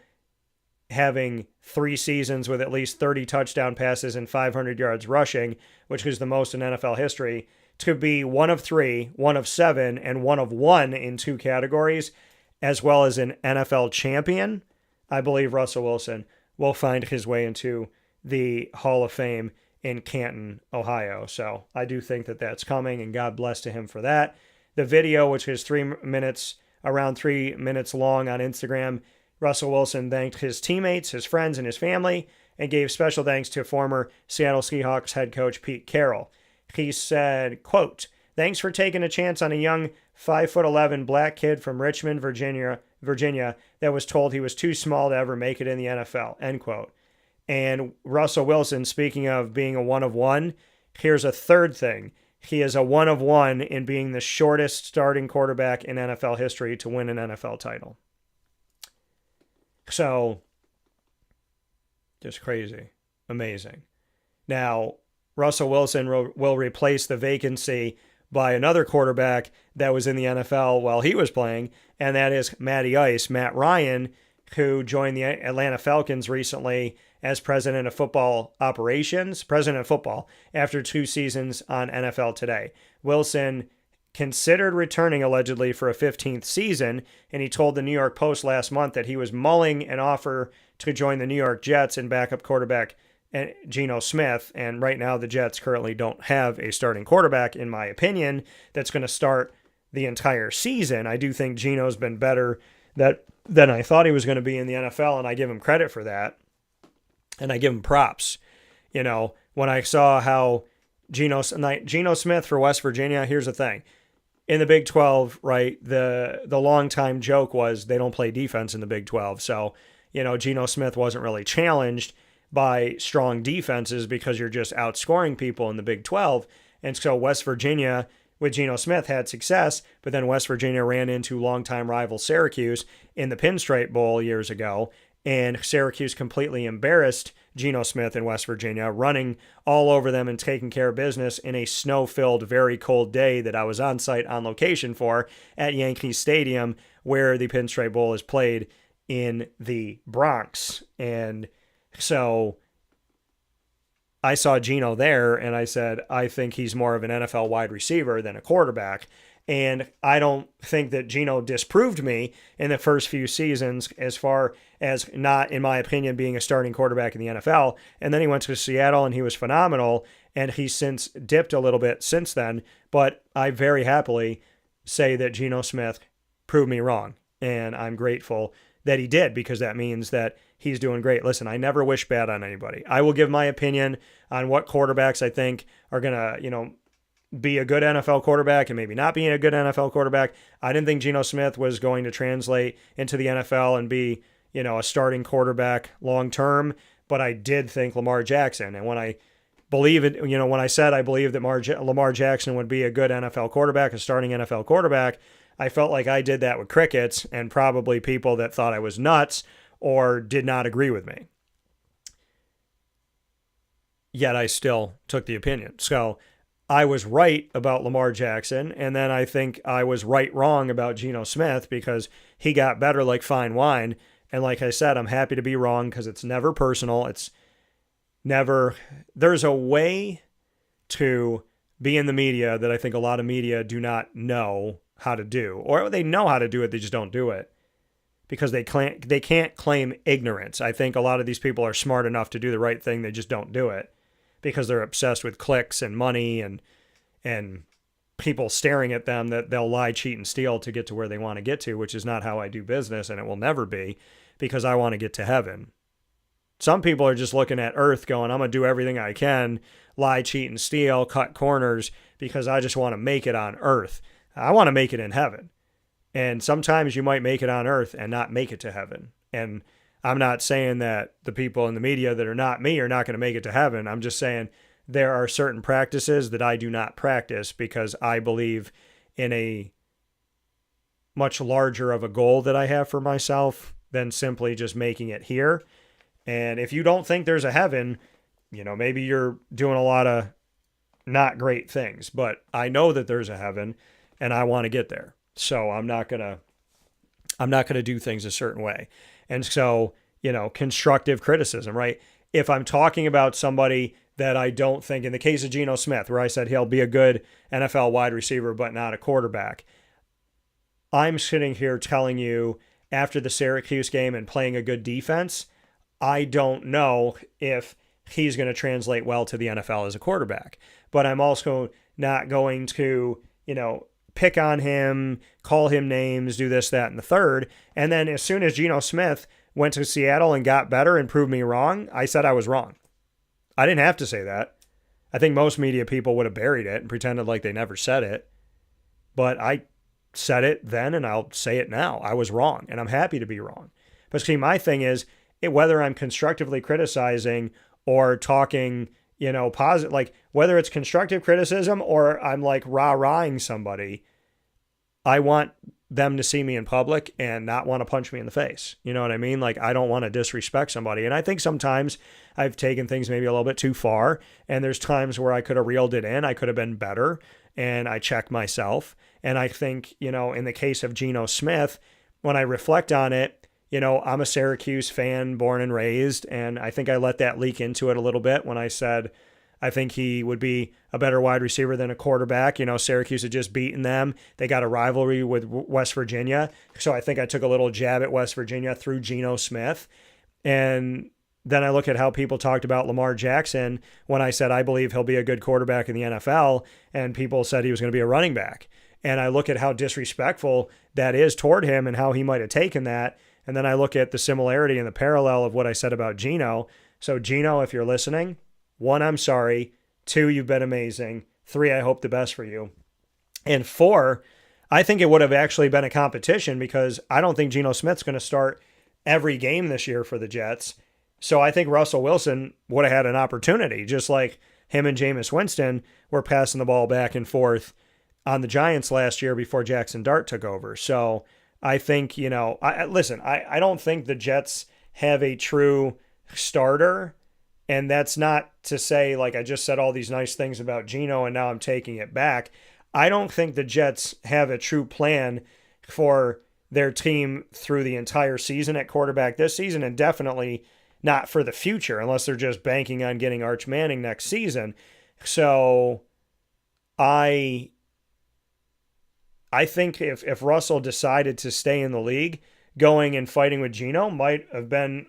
having 3 seasons with at least 30 touchdown passes and 500 yards rushing, which is the most in NFL history, to be one of 3, one of 7, and one of 1 in 2 categories, as well as an NFL champion, I believe Russell Wilson will find his way into the Hall of Fame in Canton, Ohio. So I do think that that's coming, and God bless to him for that. The video, which is around 3 minutes long on Instagram, Russell Wilson thanked his teammates, his friends, and his family, and gave special thanks to former Seattle Seahawks head coach Pete Carroll. He said, quote, "Thanks for taking a chance on a young 5'11" black kid from Richmond, Virginia, that was told he was too small to ever make it in the NFL," end quote. And Russell Wilson, speaking of being a one of 1, here's a third thing. He is a one of 1 in being the shortest starting quarterback in NFL history to win an NFL title. So, just crazy. Amazing. Now, Russell Wilson will replace the vacancy by another quarterback that was in the NFL while he was playing, and that is Matt Ryan, who joined the Atlanta Falcons recently as president of football after 2 seasons on NFL Today. Wilson considered returning allegedly for a 15th season, and he told the New York Post last month that he was mulling an offer to join the New York Jets and backup quarterback Geno Smith. And right now the Jets currently don't have a starting quarterback, in my opinion, that's going to start the entire season. I do think Geno's been better than I thought he was going to be in the NFL, and I give him credit for that. And I give him props. When I saw how Geno Smith for West Virginia, here's the thing. In the Big 12, right, the long-time joke was they don't play defense in the Big 12. So, Geno Smith wasn't really challenged by strong defenses because you're just outscoring people in the Big 12. And so West Virginia with Geno Smith had success, but then West Virginia ran into longtime rival Syracuse in the Pinstripe Bowl years ago, and Syracuse completely embarrassed Geno Smith in West Virginia, running all over them and taking care of business in a snow-filled, very cold day that I was on site on location for at Yankee Stadium, where the Pinstripe Bowl is played in the Bronx. And so I saw Geno there and I said, I think he's more of an NFL wide receiver than a quarterback. And I don't think that Geno disproved me in the first few seasons as far as not, in my opinion, being a starting quarterback in the NFL. And then he went to Seattle and he was phenomenal. And he's since dipped a little bit since then. But I very happily say that Geno Smith proved me wrong. And I'm grateful that he did, because that means that he's doing great. Listen, I never wish bad on anybody. I will give my opinion on what quarterbacks I think are going to, be a good NFL quarterback and maybe not being a good NFL quarterback. I didn't think Geno Smith was going to translate into the NFL and be, a starting quarterback long term, but I did think Lamar Jackson. And when I believe it, when I said I believe that Lamar Jackson would be a good NFL quarterback, a starting NFL quarterback, I felt like I did that with crickets and probably people that thought I was nuts or did not agree with me. Yet I still took the opinion. So I was right about Lamar Jackson, and then I think I was wrong about Geno Smith because he got better like fine wine. And like I said, I'm happy to be wrong because it's never personal. It's never, there's a way to be in the media that I think a lot of media do not know how to do, or they know how to do it, they just don't do it because they can't claim ignorance. I think a lot of these people are smart enough to do the right thing, they just don't do it because they're obsessed with clicks and money and people staring at them that they'll lie, cheat, and steal to get to where they want to get to, which is not how I do business, and it will never be, because I want to get to heaven. Some people are just looking at earth going, I'm going to do everything I can, lie, cheat, and steal, cut corners, because I just want to make it on earth. I want to make it in heaven. And sometimes you might make it on earth and not make it to heaven. And I'm not saying that the people in the media that are not me are not going to make it to heaven. I'm just saying there are certain practices that I do not practice because I believe in a much larger of a goal that I have for myself than simply just making it here. And if you don't think there's a heaven, maybe you're doing a lot of not great things, but I know that there's a heaven and I want to get there. So I'm not going to do things a certain way. And so, constructive criticism, right? If I'm talking about somebody that I don't think, in the case of Geno Smith, where I said he'll be a good NFL wide receiver, but not a quarterback, I'm sitting here telling you after the Syracuse game and playing a good defense, I don't know if he's going to translate well to the NFL as a quarterback. But I'm also not going to, pick on him, call him names, do this, that, and the third. And then as soon as Geno Smith went to Seattle and got better and proved me wrong, I said I was wrong. I didn't have to say that. I think most media people would have buried it and pretended like they never said it. But I said it then and I'll say it now. I was wrong and I'm happy to be wrong. But see, my thing is, whether I'm constructively criticizing or talking, positive, like whether it's constructive criticism or I'm like rah-rahing somebody, I want them to see me in public and not want to punch me in the face. You know what I mean? Like, I don't want to disrespect somebody. And I think sometimes I've taken things maybe a little bit too far. And there's times where I could have reeled it in. I could have been better. And I check myself. And I think, in the case of Geno Smith, when I reflect on it, I'm a Syracuse fan, born and raised. And I think I let that leak into it a little bit when I said, I think he would be a better wide receiver than a quarterback. Syracuse had just beaten them. They got a rivalry with West Virginia. So I think I took a little jab at West Virginia through Geno Smith. And then I look at how people talked about Lamar Jackson when I said I believe he'll be a good quarterback in the NFL, and people said he was going to be a running back. And I look at how disrespectful that is toward him and how he might have taken that. And then I look at the similarity and the parallel of what I said about Geno. So Geno, if you're listening, 1, I'm sorry. 2, you've been amazing. 3, I hope the best for you. And 4, I think it would have actually been a competition because I don't think Geno Smith's going to start every game this year for the Jets. So I think Russell Wilson would have had an opportunity, just like him and Jameis Winston were passing the ball back and forth on the Giants last year before Jackson Dart took over. So I think, I don't think the Jets have a true starter. And that's not to say, like, I just said all these nice things about Geno and now I'm taking it back. I don't think the Jets have a true plan for their team through the entire season at quarterback this season, and definitely not for the future, unless they're just banking on getting Arch Manning next season. So I think if Russell decided to stay in the league, going and fighting with Geno might have been,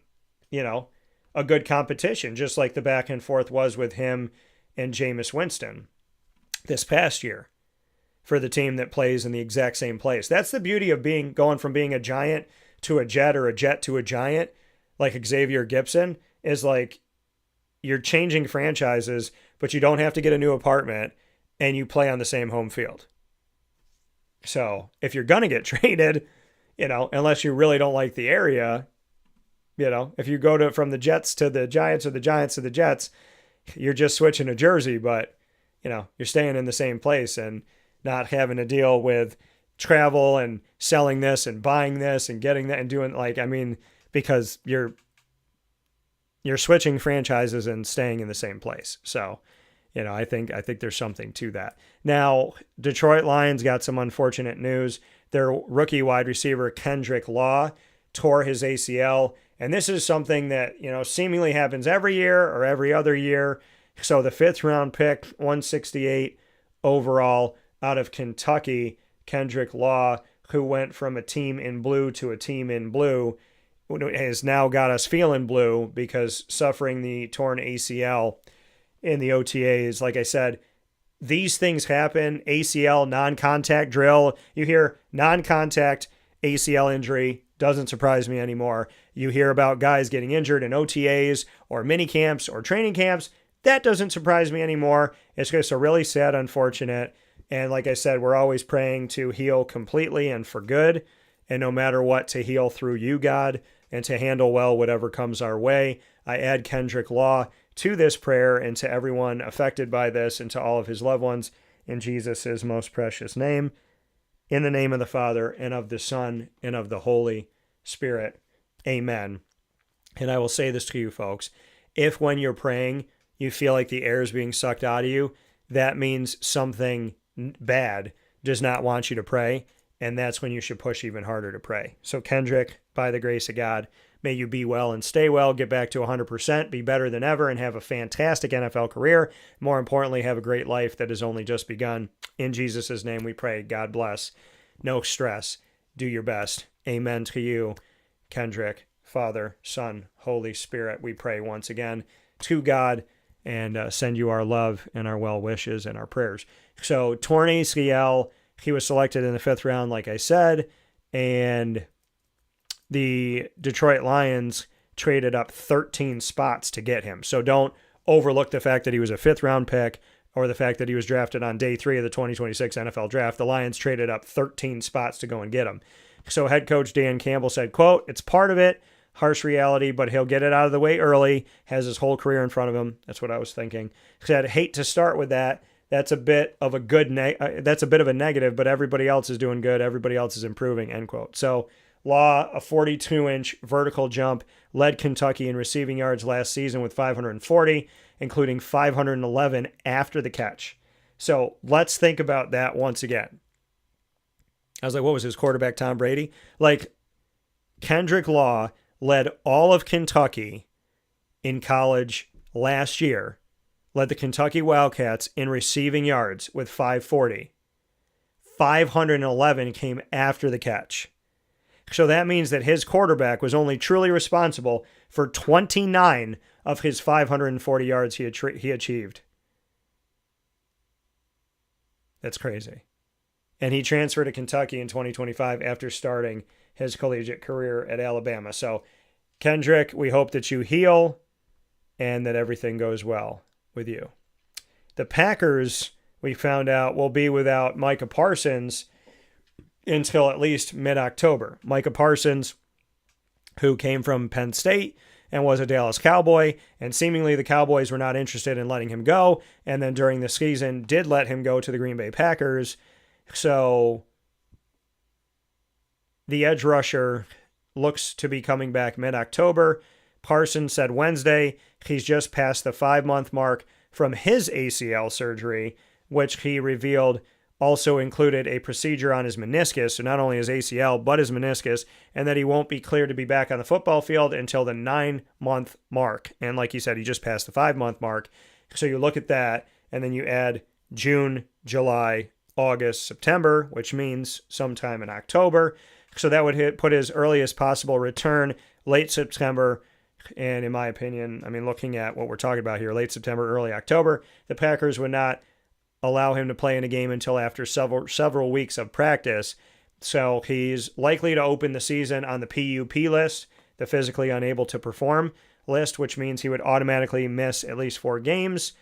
a good competition, just like the back and forth was with him and Jameis Winston this past year for the team that plays in the exact same place. That's the beauty of going from being a Giant to a Jet or a Jet to a Giant, like Xavier Gipson, is like you're changing franchises, but you don't have to get a new apartment and you play on the same home field. So if you're going to get traded, unless you really don't like the area, if you go from the Jets to the Giants or the Giants to the Jets, you're just switching a jersey, but, you're staying in the same place and not having to deal with travel and selling this and buying this and getting that and doing because you're switching franchises and staying in the same place. So, I think there's something to that. Now, Detroit Lions got some unfortunate news. Their rookie wide receiver, Kendrick Law, tore his ACL. And this is something that, seemingly happens every year or every other year. So the 5th round pick, 168 overall out of Kentucky, Kendrick Law, who went from a team in blue to a team in blue, has now got us feeling blue because suffering the torn ACL in the OTAs. Like I said, these things happen. ACL, non-contact drill. You hear non-contact ACL injury, doesn't surprise me anymore. You hear about guys getting injured in OTAs or mini camps or training camps. That doesn't surprise me anymore. It's just a really sad, unfortunate. And like I said, we're always praying to heal completely and for good. And no matter what, to heal through you, God, and to handle well whatever comes our way. I add Kendrick Law to this prayer and to everyone affected by this and to all of his loved ones in Jesus' most precious name. In the name of the Father, and of the Son, and of the Holy Spirit. Amen. And I will say this to you, folks. If when you're praying, you feel like the air is being sucked out of you, that means something bad does not want you to pray, and that's when you should push even harder to pray. So Kendrick, by the grace of God, may you be well and stay well, get back to 100%, be better than ever, and have a fantastic NFL career. More importantly, have a great life that has only just begun. In Jesus' name we pray. God bless. No stress. Do your best. Amen to you, Kendrick. Father, Son, Holy Spirit, we pray once again to God and send you our love and our well wishes and our prayers. So torn ACL, he was selected in the 5th round, like I said, and the Detroit Lions traded up 13 spots to get him. So don't overlook the fact that he was a 5th round pick or the fact that he was drafted on day 3 of the 2026 NFL draft. The Lions traded up 13 spots to go and get him. So head coach Dan Campbell said, quote, "It's part of it, harsh reality, but he'll get it out of the way early, has his whole career in front of him." That's what I was thinking. He said, "Hate to start with that. That's a bit of a that's a bit of a negative, but everybody else is doing good. Everybody else is improving," end quote. So Law, a 42-inch vertical jump, led Kentucky in receiving yards last season with 540, including 511 after the catch. So let's think about that once again. I was like, what was his quarterback, Tom Brady? Like, Kendrick Law led all of Kentucky in college last year, led the Kentucky Wildcats in receiving yards with 540. 511 came after the catch. So that means that his quarterback was only truly responsible for 29 of his 540 yards he achieved. That's crazy. And he transferred to Kentucky in 2025 after starting his collegiate career at Alabama. So, Kendrick, we hope that you heal and that everything goes well with you. The Packers, we found out, will be without Micah Parsons until at least mid-October. Micah Parsons, who came from Penn State and was a Dallas Cowboy, and seemingly the Cowboys were not interested in letting him go, and then during the season did let him go to the Green Bay Packers. So the edge rusher looks to be coming back mid-October. Parsons said Wednesday he's just past the 5-month mark from his ACL surgery, which he revealed also included a procedure on his meniscus, so not only his ACL, but his meniscus, and that he won't be cleared to be back on the football field until the 9-month mark. And like you said, he just passed the 5-month mark. So you look at that, and then you add June, July, August, September, which means sometime in October. So that would put his earliest possible return late September. And in my opinion, I mean, looking at what we're talking about here, late September, early October, the Packers would not allow him to play in a game until after several weeks of practice. So he's likely to open the season on the PUP list, the physically unable to perform list, which means he would automatically miss at least 4 games.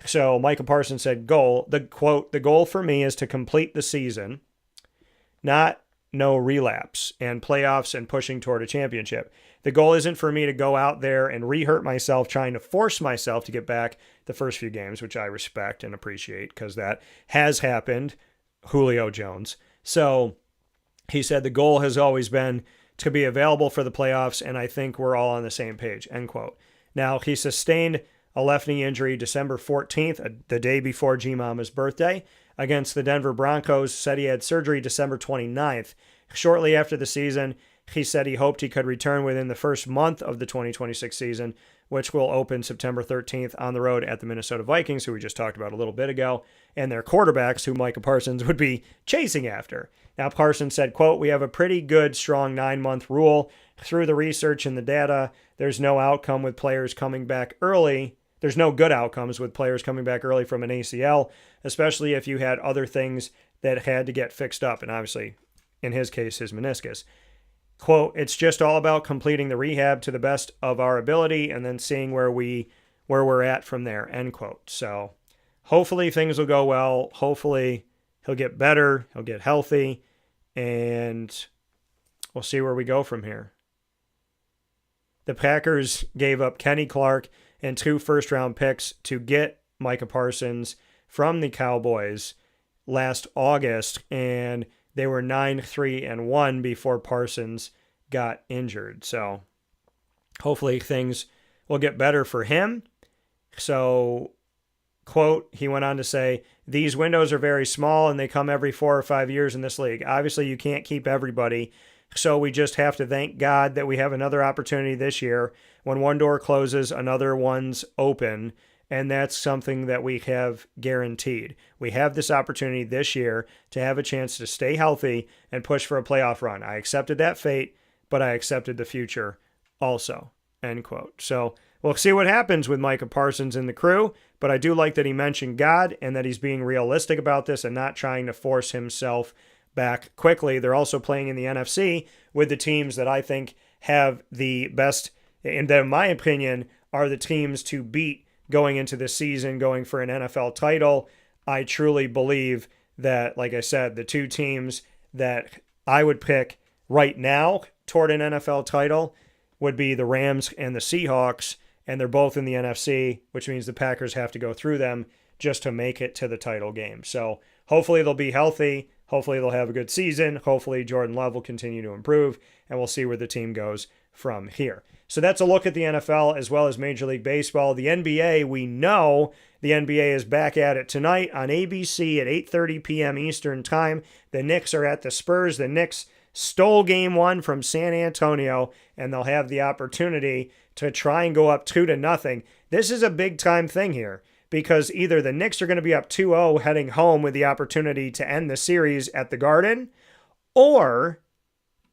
So Micah Parsons said, the goal for me is to complete the season, not no relapse and playoffs and pushing toward a championship. The goal isn't for me to go out there and re-hurt myself trying to force myself to get back the first few games, which I respect and appreciate because that has happened. Julio Jones. So he said the goal has always been to be available for the playoffs, and I think we're all on the same page, end quote. Now, he sustained a left knee injury December 14th, the day before G-Mama's birthday, against the Denver Broncos. Said he had surgery December 29th. Shortly after the season, he said he hoped he could return within the first month of the 2026 season, which will open September 13th on the road at the Minnesota Vikings, who we just talked about a little bit ago, and their quarterbacks, who Micah Parsons would be chasing after. Now, Parsons said, quote, "We have a pretty good, strong 9-month rule. Through the research and the data, there's no outcome with players coming back early. There's no good outcomes with players coming back early from an ACL, especially if you had other things that had to get fixed up." And obviously, in his case, his meniscus. Quote, "It's just all about completing the rehab to the best of our ability and then seeing where we're at from there," end quote. So hopefully things will go well. Hopefully he'll get better. He'll get healthy. And we'll see where we go from here. The Packers gave up Kenny Clark and 2 first-round picks to get Micah Parsons from the Cowboys last August, and they were 9-3-1 before Parsons got injured. So hopefully things will get better for him. So, quote, he went on to say, "These windows are very small and they come every 4 or 5 years in this league. Obviously, you can't keep everybody. So we just have to thank God that we have another opportunity this year. When one door closes, another one's open. And that's something that we have guaranteed. We have this opportunity this year to have a chance to stay healthy and push for a playoff run. I accepted that fate, but I accepted the future also," end quote. So we'll see what happens with Micah Parsons and the crew, but I do like that he mentioned God and that he's being realistic about this and not trying to force himself back quickly. They're also playing in the NFC with the teams that I think have the best, and that in my opinion are the teams to beat going into the season, going for an NFL title. I truly believe that, like I said, the 2 teams that I would pick right now toward an NFL title would be the Rams and the Seahawks, and they're both in the NFC, which means the Packers have to go through them just to make it to the title game. So hopefully they'll be healthy. Hopefully they'll have a good season. Hopefully Jordan Love will continue to improve, and we'll see where the team goes from here. So that's a look at the NFL as well as Major League Baseball. The NBA, we know the NBA is back at it tonight on ABC at 8:30 p.m. Eastern Time. The Knicks are at the Spurs. The Knicks stole Game 1 from San Antonio, and they'll have the opportunity to try and go up 2-0. This is a big-time thing here, because either the Knicks are going to be up 2-0 heading home with the opportunity to end the series at the Garden, or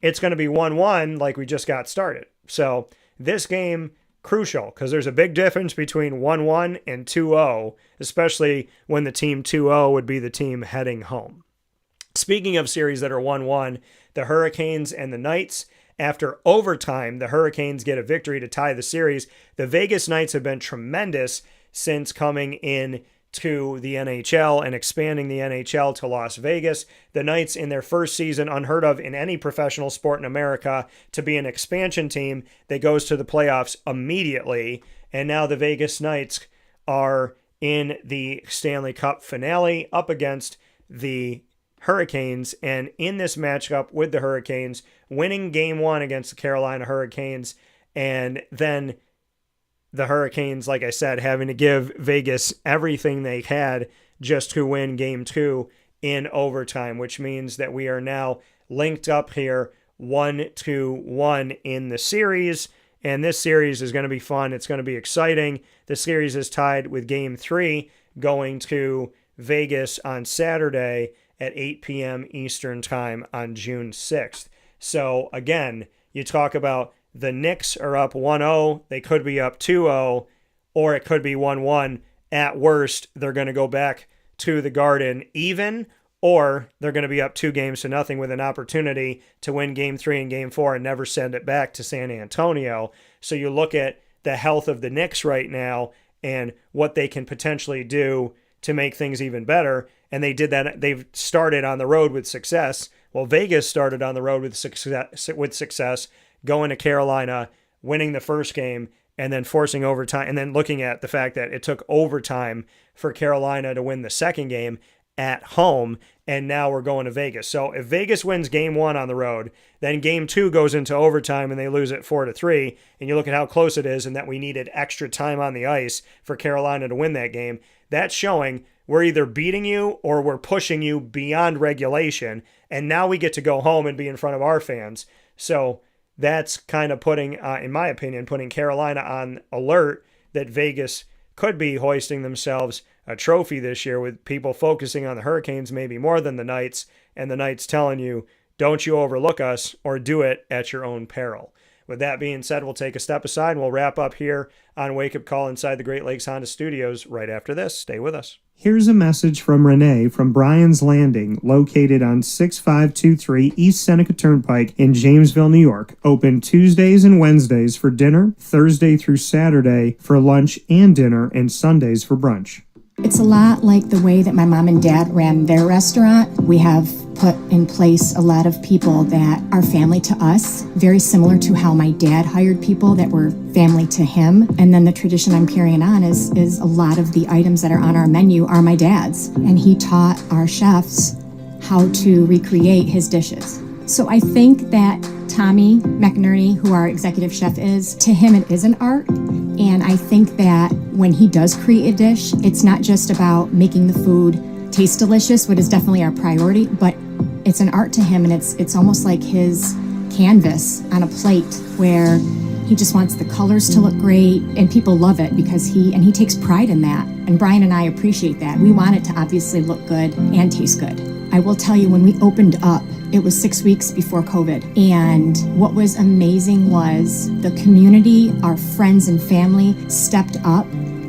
it's going to be 1-1 like we just got started. So this game, crucial, because there's a big difference between 1-1 and 2-0, especially when the team 2-0 would be the team heading home. Speaking of series that are 1-1, the Hurricanes and the Knights. After overtime, the Hurricanes get a victory to tie the series. The Vegas Knights have been tremendous since coming in to the NHL and expanding the NHL to Las Vegas. The Knights, in their first season, unheard of in any professional sport in America, to be an expansion team that goes to the playoffs immediately. And now the Vegas Knights are in the Stanley Cup finale up against the Hurricanes. And in this matchup with the Hurricanes, winning Game 1 against the Carolina Hurricanes, and then the Hurricanes, like I said, having to give Vegas everything they had just to win Game 2 in overtime, which means that we are now linked up here 1-1 in the series. And this series is going to be fun. It's going to be exciting. The series is tied with Game 3 going to Vegas on Saturday at 8 p.m. Eastern Time on June 6th. So, again, you talk about the Knicks are up 1-0. They could be up 2-0, or it could be 1-1. At worst, they're going to go back to the Garden even, or they're going to be up 2-0 with an opportunity to win Game 3 and Game 4 and never send it back to San Antonio. So you look at the health of the Knicks right now and what they can potentially do to make things even better. And they did that. They've started on the road with success. Well, Vegas started on the road with success, going to Carolina, winning the first game, and then forcing overtime, and then looking at the fact that it took overtime for Carolina to win the second game at home, and now we're going to Vegas. So if Vegas wins Game 1 on the road, then Game 2 goes into overtime and they lose it 4-3, and you look at how close it is and that we needed extra time on the ice for Carolina to win that game, that's showing we're either beating you or we're pushing you beyond regulation, and now we get to go home and be in front of our fans. So that's kind of putting, in my opinion, putting Carolina on alert that Vegas could be hoisting themselves a trophy this year, with people focusing on the Hurricanes maybe more than the Knights, and the Knights telling you, don't you overlook us or do it at your own peril. With that being said, we'll take a step aside and we'll wrap up here on Wake Up Call inside the Great Lakes Honda Studios right after this. Stay with us. Here's a message from Renee from Bryan's Landing, located on 6523 East Seneca Turnpike in Jamesville, New York. Open Tuesdays and Wednesdays for dinner, Thursday through Saturday for lunch and dinner, and Sundays for brunch. It's a lot like the way that my mom and dad ran their restaurant. We have put in place a lot of people that are family to us, very similar to how my dad hired people that were family to him. And then the tradition I'm carrying on is a lot of the items that are on our menu are my dad's. And he taught our chefs how to recreate his dishes. So I think that Tommy McInerney, who our executive chef is, to him it is an art. And I think that when he does create a dish, it's not just about making the food taste delicious, what is definitely our priority, but it's an art to him, and it's almost like his canvas on a plate where he just wants the colors to look great, and people love it because he takes pride in that. And Bryan and I appreciate that. We want it to obviously look good and taste good. I will tell you, when we opened up, it was 6 weeks before COVID. And what was amazing was the community, our friends and family stepped up,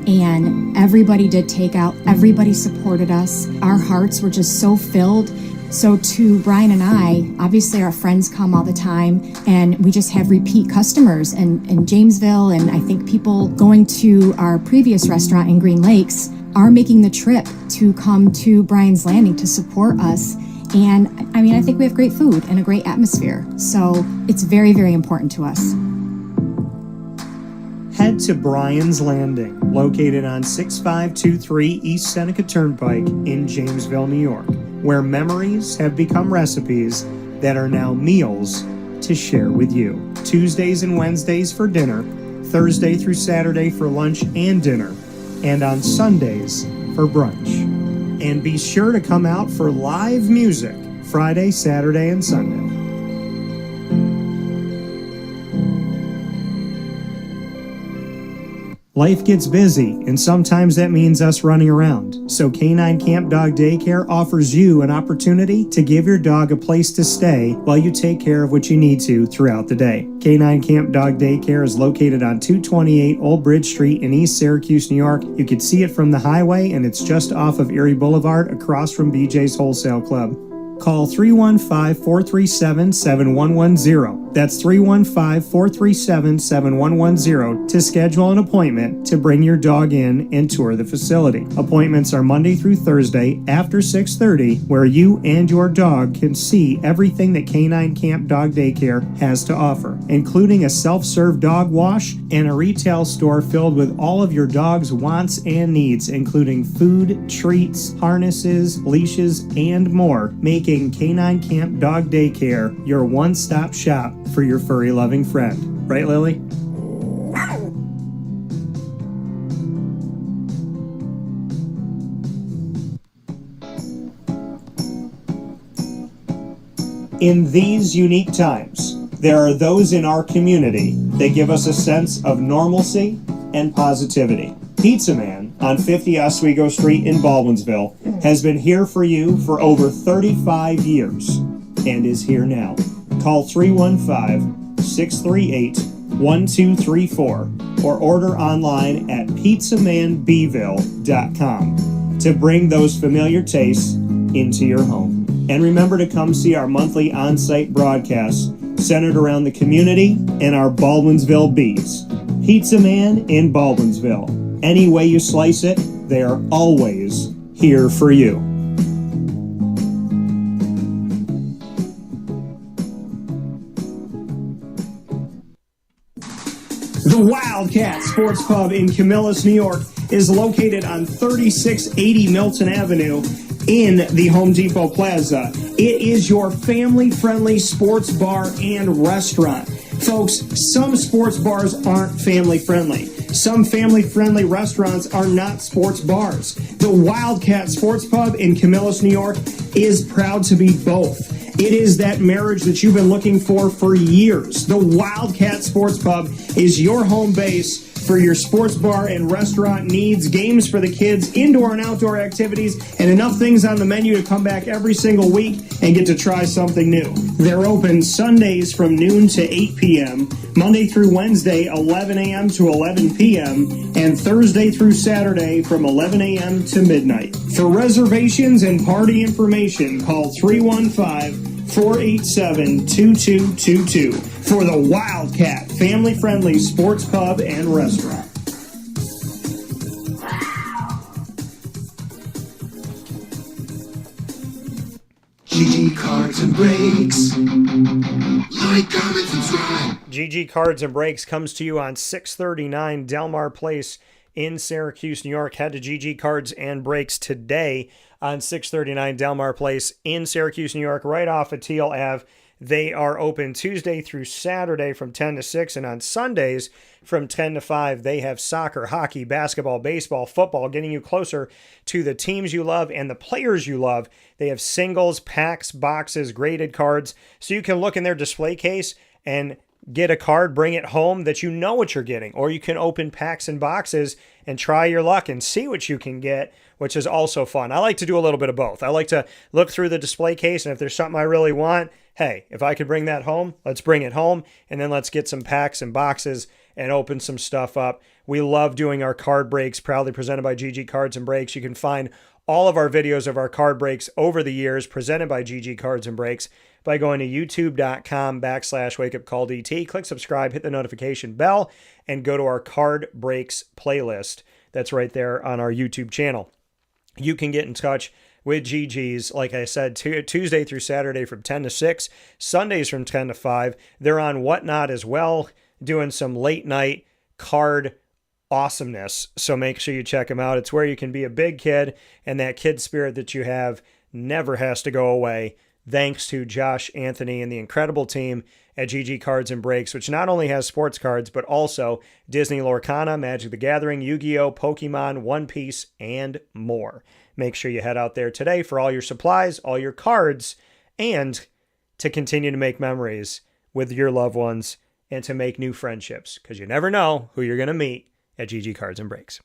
and everybody did takeout. Everybody supported us. Our hearts were just so filled. So to Bryan and I, obviously our friends come all the time, and we just have repeat customers in Jamesville, and I think people going to our previous restaurant in Green Lakes are making the trip to come to Bryan's Landing to support us. And I mean, I think we have great food and a great atmosphere. So it's very, very important to us. Head to Bryan's Landing, located on 6523 East Seneca Turnpike in Jamesville, New York, where memories have become recipes that are now meals to share with you. Tuesdays and Wednesdays for dinner, Thursday through Saturday for lunch and dinner, and on Sundays for brunch. And be sure to come out for live music Friday, Saturday, and Sunday. Life gets busy, and sometimes that means us running around. So K-9 Kamp Dog Daycare offers you an opportunity to give your dog a place to stay while you take care of what you need to throughout the day. K-9 Kamp Dog Daycare is located on 228 Old Bridge Street in East Syracuse, New York. You can see it from the highway, and it's just off of Erie Boulevard across from BJ's Wholesale Club. Call 315-437-7110. That's 315-437-7110 to schedule an appointment to bring your dog in and tour the facility. Appointments are Monday through Thursday after 6:30, where you and your dog can see everything that K-9 Kamp Dog Daycare has to offer, including a self-serve dog wash and a retail store filled with all of your dog's wants and needs, including food, treats, harnesses, leashes, and more, making K-9 Kamp Dog Daycare your one-stop shop for your furry-loving friend. Right, Lily? In these unique times, there are those in our community that give us a sense of normalcy and positivity. Pizza Man on 50 Oswego Street in Baldwinsville has been here for you for over 35 years and is here now. Call 315-638-1234 or order online at pizzamanbville.com to bring those familiar tastes into your home. And remember to come see our monthly on-site broadcasts centered around the community and our Baldwinsville Bees. Pizza Man in Baldwinsville. Any way you slice it, they are always here for you. The Wildcat Sports Pub in Camillus, New York is located on 3680 Milton Avenue in the Home Depot Plaza. It is your family-friendly sports bar and restaurant. Folks, some sports bars aren't family-friendly. Some family-friendly restaurants are not sports bars. The Wildcat Sports Pub in Camillus, New York is proud to be both. It is that marriage that you've been looking for years. The Wildcat Sports Pub is your home base for your sports bar and restaurant needs, games for the kids, indoor and outdoor activities, and enough things on the menu to come back every single week and get to try something new. They're open Sundays from noon to 8 p.m., Monday through Wednesday, 11 a.m. to 11 p.m., and Thursday through Saturday from 11 a.m. to midnight. For reservations and party information, call 315-487-2222 for the Wildcat family-friendly sports pub and restaurant. GG Cards and Breaks. Like, comment, subscribe. GG Cards and Breaks comes to you on 639 Delmar Place in Syracuse, New York. Head to GG Cards and Breaks today on 639 Delmar Place in Syracuse, New York, right off of Teal Ave. They are open Tuesday through Saturday from 10 to 6, and on Sundays from 10 to 5, they have soccer, hockey, basketball, baseball, football, getting you closer to the teams you love and the players you love. They have singles, packs, boxes, graded cards, so you can look in their display case and get a card, bring it home that you know what you're getting, or you can open packs and boxes and try your luck and see what you can get, which is also fun. I like to do a little bit of both. I like to look through the display case, and if there's something I really want, hey, if I could bring that home, let's bring it home, and then let's get some packs and boxes and open some stuff up. We love doing our card breaks, proudly presented by GG Cards and Breaks. You can find all of our videos of our card breaks over the years presented by GG Cards and Breaks by going to youtube.com/wakeupcalldt. Click subscribe, hit the notification bell, and go to our card breaks playlist. That's right there on our YouTube channel. You can get in touch with GG's, like I said, Tuesday through Saturday from 10 to 6, Sundays from 10 to 5. They're on Whatnot as well, doing some late night card awesomeness. So make sure you check them out. It's where you can be a big kid, and that kid spirit that you have never has to go away. Thanks to Josh, Anthony, and the incredible team at GG Cards and Breaks, which not only has sports cards, but also Disney Lorcana, Magic the Gathering, Yu-Gi-Oh!, Pokemon, One Piece, and more. Make sure you head out there today for all your supplies, all your cards, and to continue to make memories with your loved ones and to make new friendships, because you never know who you're going to meet at GG Cards and Breaks.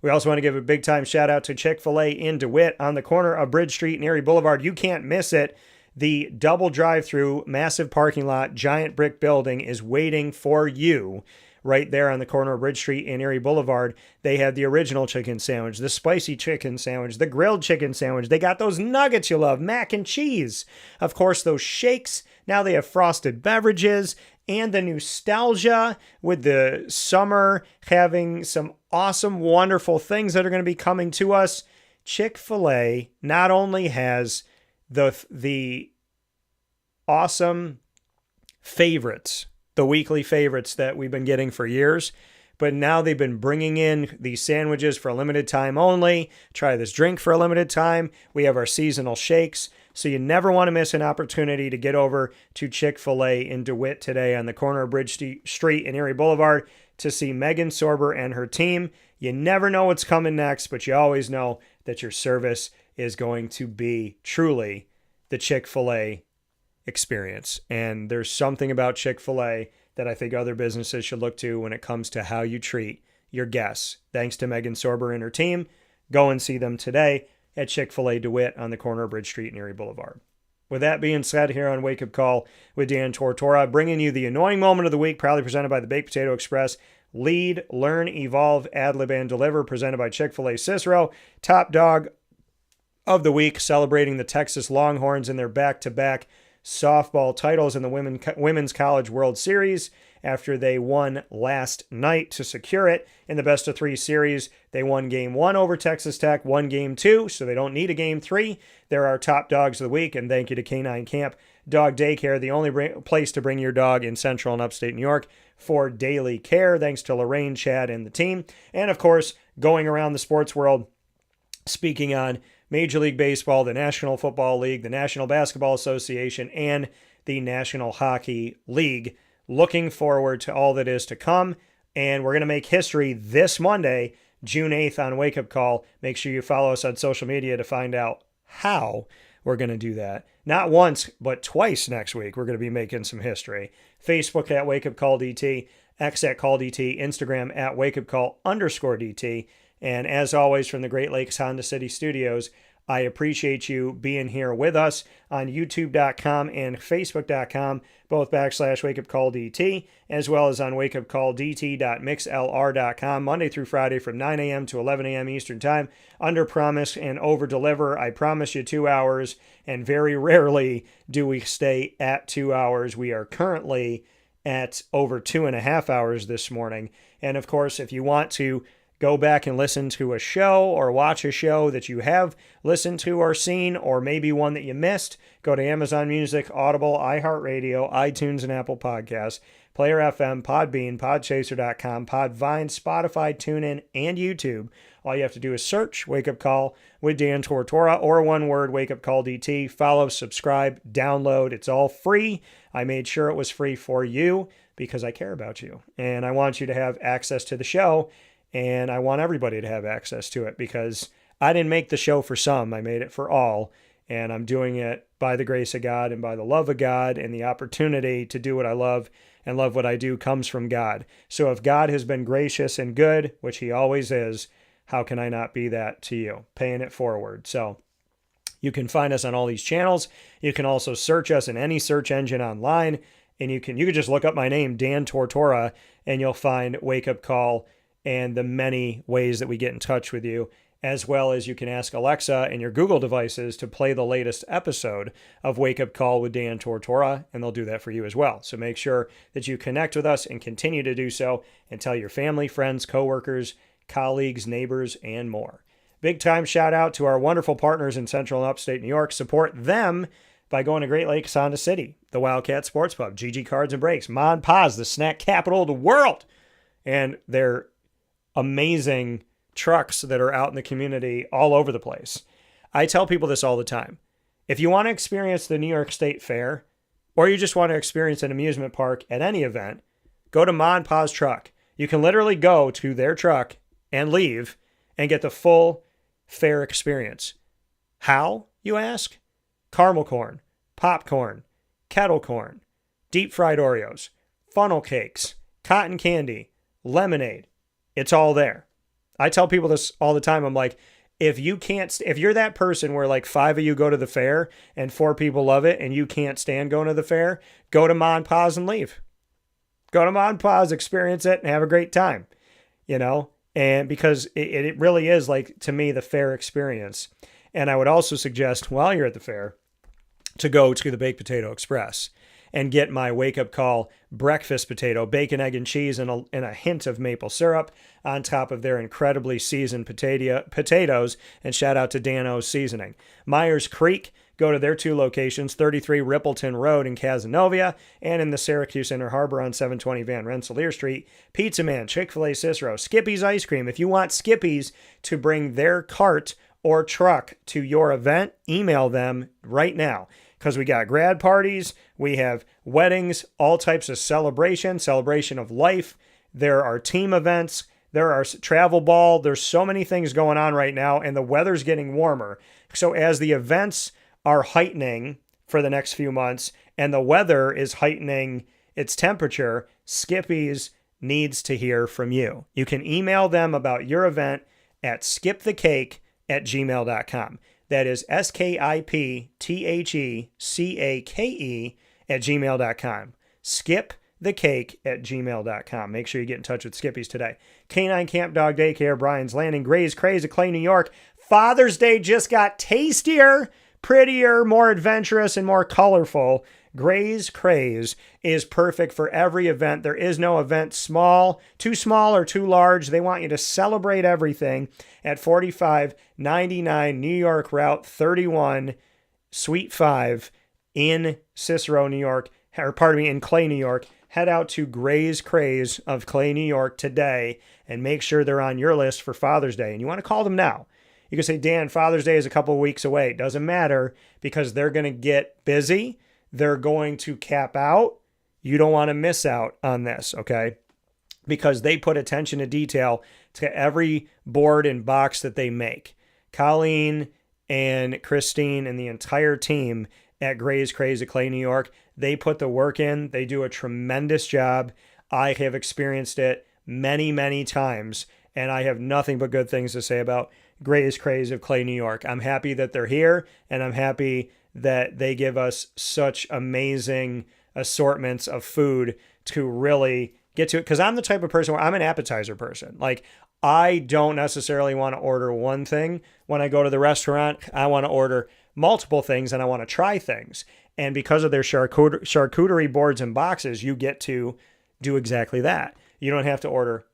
We also want to give a big time shout out to Chick-fil-A in DeWitt on the corner of Bridge Street and Erie Boulevard. You can't miss it. The double drive-through, massive parking lot, giant brick building is waiting for you right there on the corner of Bridge Street and Erie Boulevard. They have the original chicken sandwich, the spicy chicken sandwich, the grilled chicken sandwich. They got those nuggets you love, mac and cheese. Of course, those shakes. Now they have frosted beverages and the nostalgia with the summer having some awesome, wonderful things that are going to be coming to us. Chick-fil-A not only has the awesome favorites, the weekly favorites that we've been getting for years, but now they've been bringing in these sandwiches for a limited time only. Try this drink for a limited time. We have our seasonal shakes. So you never want to miss an opportunity to get over to Chick-fil-A in DeWitt today on the corner of Bridge Street and Erie Boulevard to see Megan Sorber and her team. You never know what's coming next, but you always know that your service is going to be truly the Chick-fil-A experience. And there's something about Chick-fil-A that I think other businesses should look to when it comes to how you treat your guests. Thanks to Megan Sorber and her team. Go and see them today at Chick-fil-A DeWitt on the corner of Bridge Street and Erie Boulevard. With that being said, here on Wake Up Call with Dan Tortora, bringing you the annoying moment of the week, proudly presented by the Baked Potato Express. Lead, learn, evolve, ad-lib, and deliver, presented by Chick-fil-A Cicero. Top dog of the week, celebrating the Texas Longhorns in their back-to-back softball titles in the Women's College World Series after they won last night to secure it in the best-of-3 series. They won Game 1 over Texas Tech, won Game 2, so they don't need a Game 3. They're our top dogs of the week, and thank you to K-9 Kamp Dog Daycare, the only place to bring your dog in Central and Upstate New York for daily care. Thanks to Lorraine, Chad, and the team. And, of course, going around the sports world, speaking on Major League Baseball, the National Football League, the National Basketball Association, and the National Hockey League. Looking forward to all that is to come. And we're going to make history this Monday, June 8th on Wake Up Call. Make sure you follow us on social media to find out how we're going to do that. Not once, but twice next week, we're going to be making some history. Facebook at Wake Up Call DT, X at Call DT, Instagram at Wake Up Call _DT. And as always, from the Great Lakes Honda City Studios, I appreciate you being here with us on youtube.com and facebook.com, both /WakeUpCallDT, as well as on wakeupcalldt.mixlr.com, Monday through Friday from 9 a.m. to 11 a.m. Eastern Time. Under promise and over deliver. I promise you 2 hours, and very rarely do we stay at 2 hours. We are currently at over 2.5 hours this morning. And of course, if you want to go back and listen to a show or watch a show that you have listened to or seen, or maybe one that you missed, go to Amazon Music, Audible, iHeartRadio, iTunes, and Apple Podcasts, Player FM, Podbean, Podchaser.com, Podvine, Spotify, TuneIn, and YouTube. All you have to do is search Wake Up Call with Dan Tortora, or one word, Wake Up Call DT. Follow, subscribe, download. It's all free. I made sure it was free for you because I care about you, and I want you to have access to the show. And I want everybody to have access to it because I didn't make the show for some. I made it for all. And I'm doing it by the grace of God and by the love of God, and the opportunity to do what I love and love what I do comes from God. So if God has been gracious and good, which he always is, how can I not be that to you? Paying it forward. So you can find us on all these channels. You can also search us in any search engine online. And you can just look up my name, Dan Tortora, and you'll find Wake Up Call and the many ways that we get in touch with you, as well as you can ask Alexa and your Google devices to play the latest episode of Wake Up Call with Dan Tortora, and they'll do that for you as well. So make sure that you connect with us and continue to do so, and tell your family, friends, coworkers, colleagues, neighbors, and more. Big time shout out to our wonderful partners in Central and Upstate New York. Support them by going to Great Lakes Honda City, the Wildcat Sports Pub, GG Cards and Brakes, Mon Paz, the snack capital of the world, and their amazing trucks that are out in the community all over the place. I tell people this all the time. If you want to experience the New York State Fair, or you just want to experience an amusement park at any event, go to Mon Paz Truck. You can literally go to their truck and leave and get the full fair experience. How, you ask? Caramel corn, popcorn, kettle corn, deep fried Oreos, funnel cakes, cotton candy, lemonade. It's all there. I tell people this all the time. I'm like, if you're that person where like 5 of you go to the fair and 4 people love it and you can't stand going to the fair, go to Mon Paz and leave. Go to Mon Paz, experience it, and have a great time. And because it really is, like, to me, the fair experience. And I would also suggest, while you're at the fair, to go to the Baked Potato Express and get my Wake Up Call breakfast potato, bacon, egg, and cheese, and a hint of maple syrup on top of their incredibly seasoned potatoes. And shout out to Dan O's Seasoning. Myers Creek, go to their 2 locations, 33 Rippleton Road in Cazenovia, and in the Syracuse Inner Harbor on 720 Van Rensselaer Street. Pizza Man, Chick-fil-A Cicero, Skippy's Ice Cream. If you want Skippy's to bring their cart or truck to your event, email them right now. Because we got grad parties, we have weddings, all types of celebration of life. There are team events, there are travel ball. There's so many things going on right now, and the weather's getting warmer. So as the events are heightening for the next few months, and the weather is heightening its temperature, Skippy's needs to hear from you. You can email them about your event at skipthecake@gmail.com. That is skipthecake@gmail.com. Skipthecake@gmail.com. Make sure you get in touch with Skippy's today. K-9 Kamp Dog Daycare, Bryan's Landing, Gray's Craze of Clay, New York. Father's Day just got tastier, prettier, more adventurous, and more colorful. Gray's Craze is perfect for every event. There is no event too small or too large. They want you to celebrate everything at 4599 New York Route 31, Suite 5 in Cicero, New York, in Clay, New York. Head out to Gray's Craze of Clay, New York today and make sure they're on your list for Father's Day. And you want to call them now. You can say, Dan, Father's Day is a couple of weeks away. It doesn't matter because they're going to get busy. They're going to cap out. You don't want to miss out on this, okay? Because they put attention to detail to every board and box that they make. Colleen and Christine and the entire team at Gray's Craze of Clay, New York, they put the work in. They do a tremendous job. I have experienced it many, many times, and I have nothing but good things to say about Gray's Craze of Clay, New York. I'm happy that they're here, and I'm happy that they give us such amazing assortments of food to really get to it. Because I'm the type of person where I'm an appetizer person. Like, I don't necessarily want to order one thing. When I go to the restaurant, I want to order multiple things and I want to try things. And because of their charcuterie boards and boxes, you get to do exactly that. You don't have to order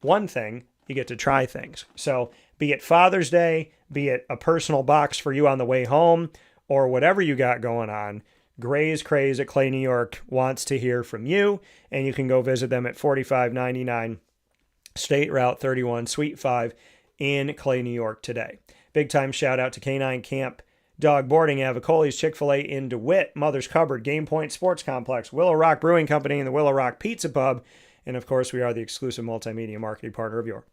one thing. You get to try things. So be it Father's Day, be it a personal box for you on the way home, or whatever you got going on, Gray's Craze at Clay, New York wants to hear from you, and you can go visit them at 4599 State Route 31, Suite 5 in Clay, New York today. Big time shout out to K-9 Kamp Dog Boarding, Avicoli's, Chick-fil-A in DeWitt, Mother's Cupboard, Game Point Sports Complex, Willow Rock Brewing Company, and the Willow Rock Pizza Pub. And of course, we are the exclusive multimedia marketing partner of your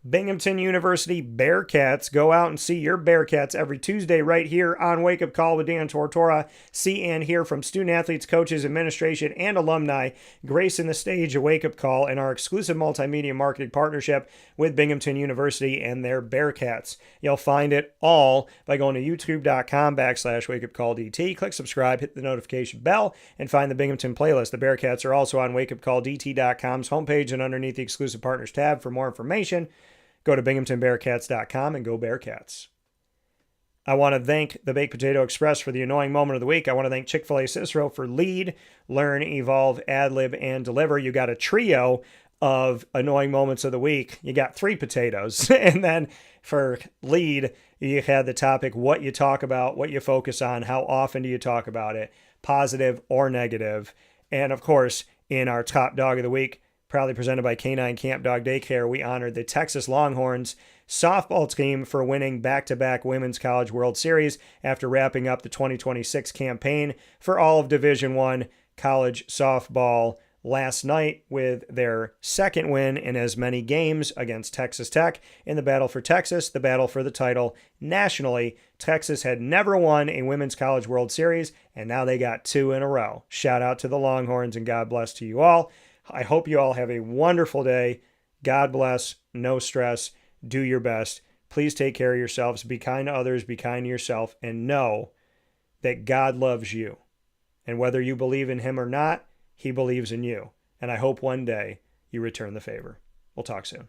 Binghamton University Bearcats. Go out and see your Bearcats every Tuesday right here on Wake Up Call with Dan Tortora. See and hear from student athletes, coaches, administration, and alumni gracing the stage of Wake Up Call in our exclusive multimedia marketing partnership with Binghamton University and their Bearcats. You'll find it all by going to youtube.com/wakeupcalldt. Click subscribe, hit the notification bell, and find the Binghamton playlist. The Bearcats are also on wakeupcalldt.com's homepage and underneath the exclusive partners tab for more information. Go to binghamtonbearcats.com and go Bearcats. I want to thank the Baked Potato Express for the annoying moment of the week. I want to thank Chick-fil-A Cicero for lead, learn, evolve, ad-lib, and deliver. You got a trio of annoying moments of the week. You got 3 potatoes. And then for lead, you had the topic, what you talk about, what you focus on, how often do you talk about it, positive or negative. And of course, in our top dog of the week, proudly presented by K-9 Kamp Dog Daycare, we honored the Texas Longhorns softball team for winning back-to-back Women's College World Series after wrapping up the 2026 campaign for all of Division I college softball last night with their second win in as many games against Texas Tech in the battle for Texas, the battle for the title nationally. Texas had never won a Women's College World Series, and now they got 2 in a row. Shout out to the Longhorns, and God bless to you all. I hope you all have a wonderful day. God bless. No stress. Do your best. Please take care of yourselves. Be kind to others. Be kind to yourself. And know that God loves you. And whether you believe in him or not, he believes in you. And I hope one day you return the favor. We'll talk soon.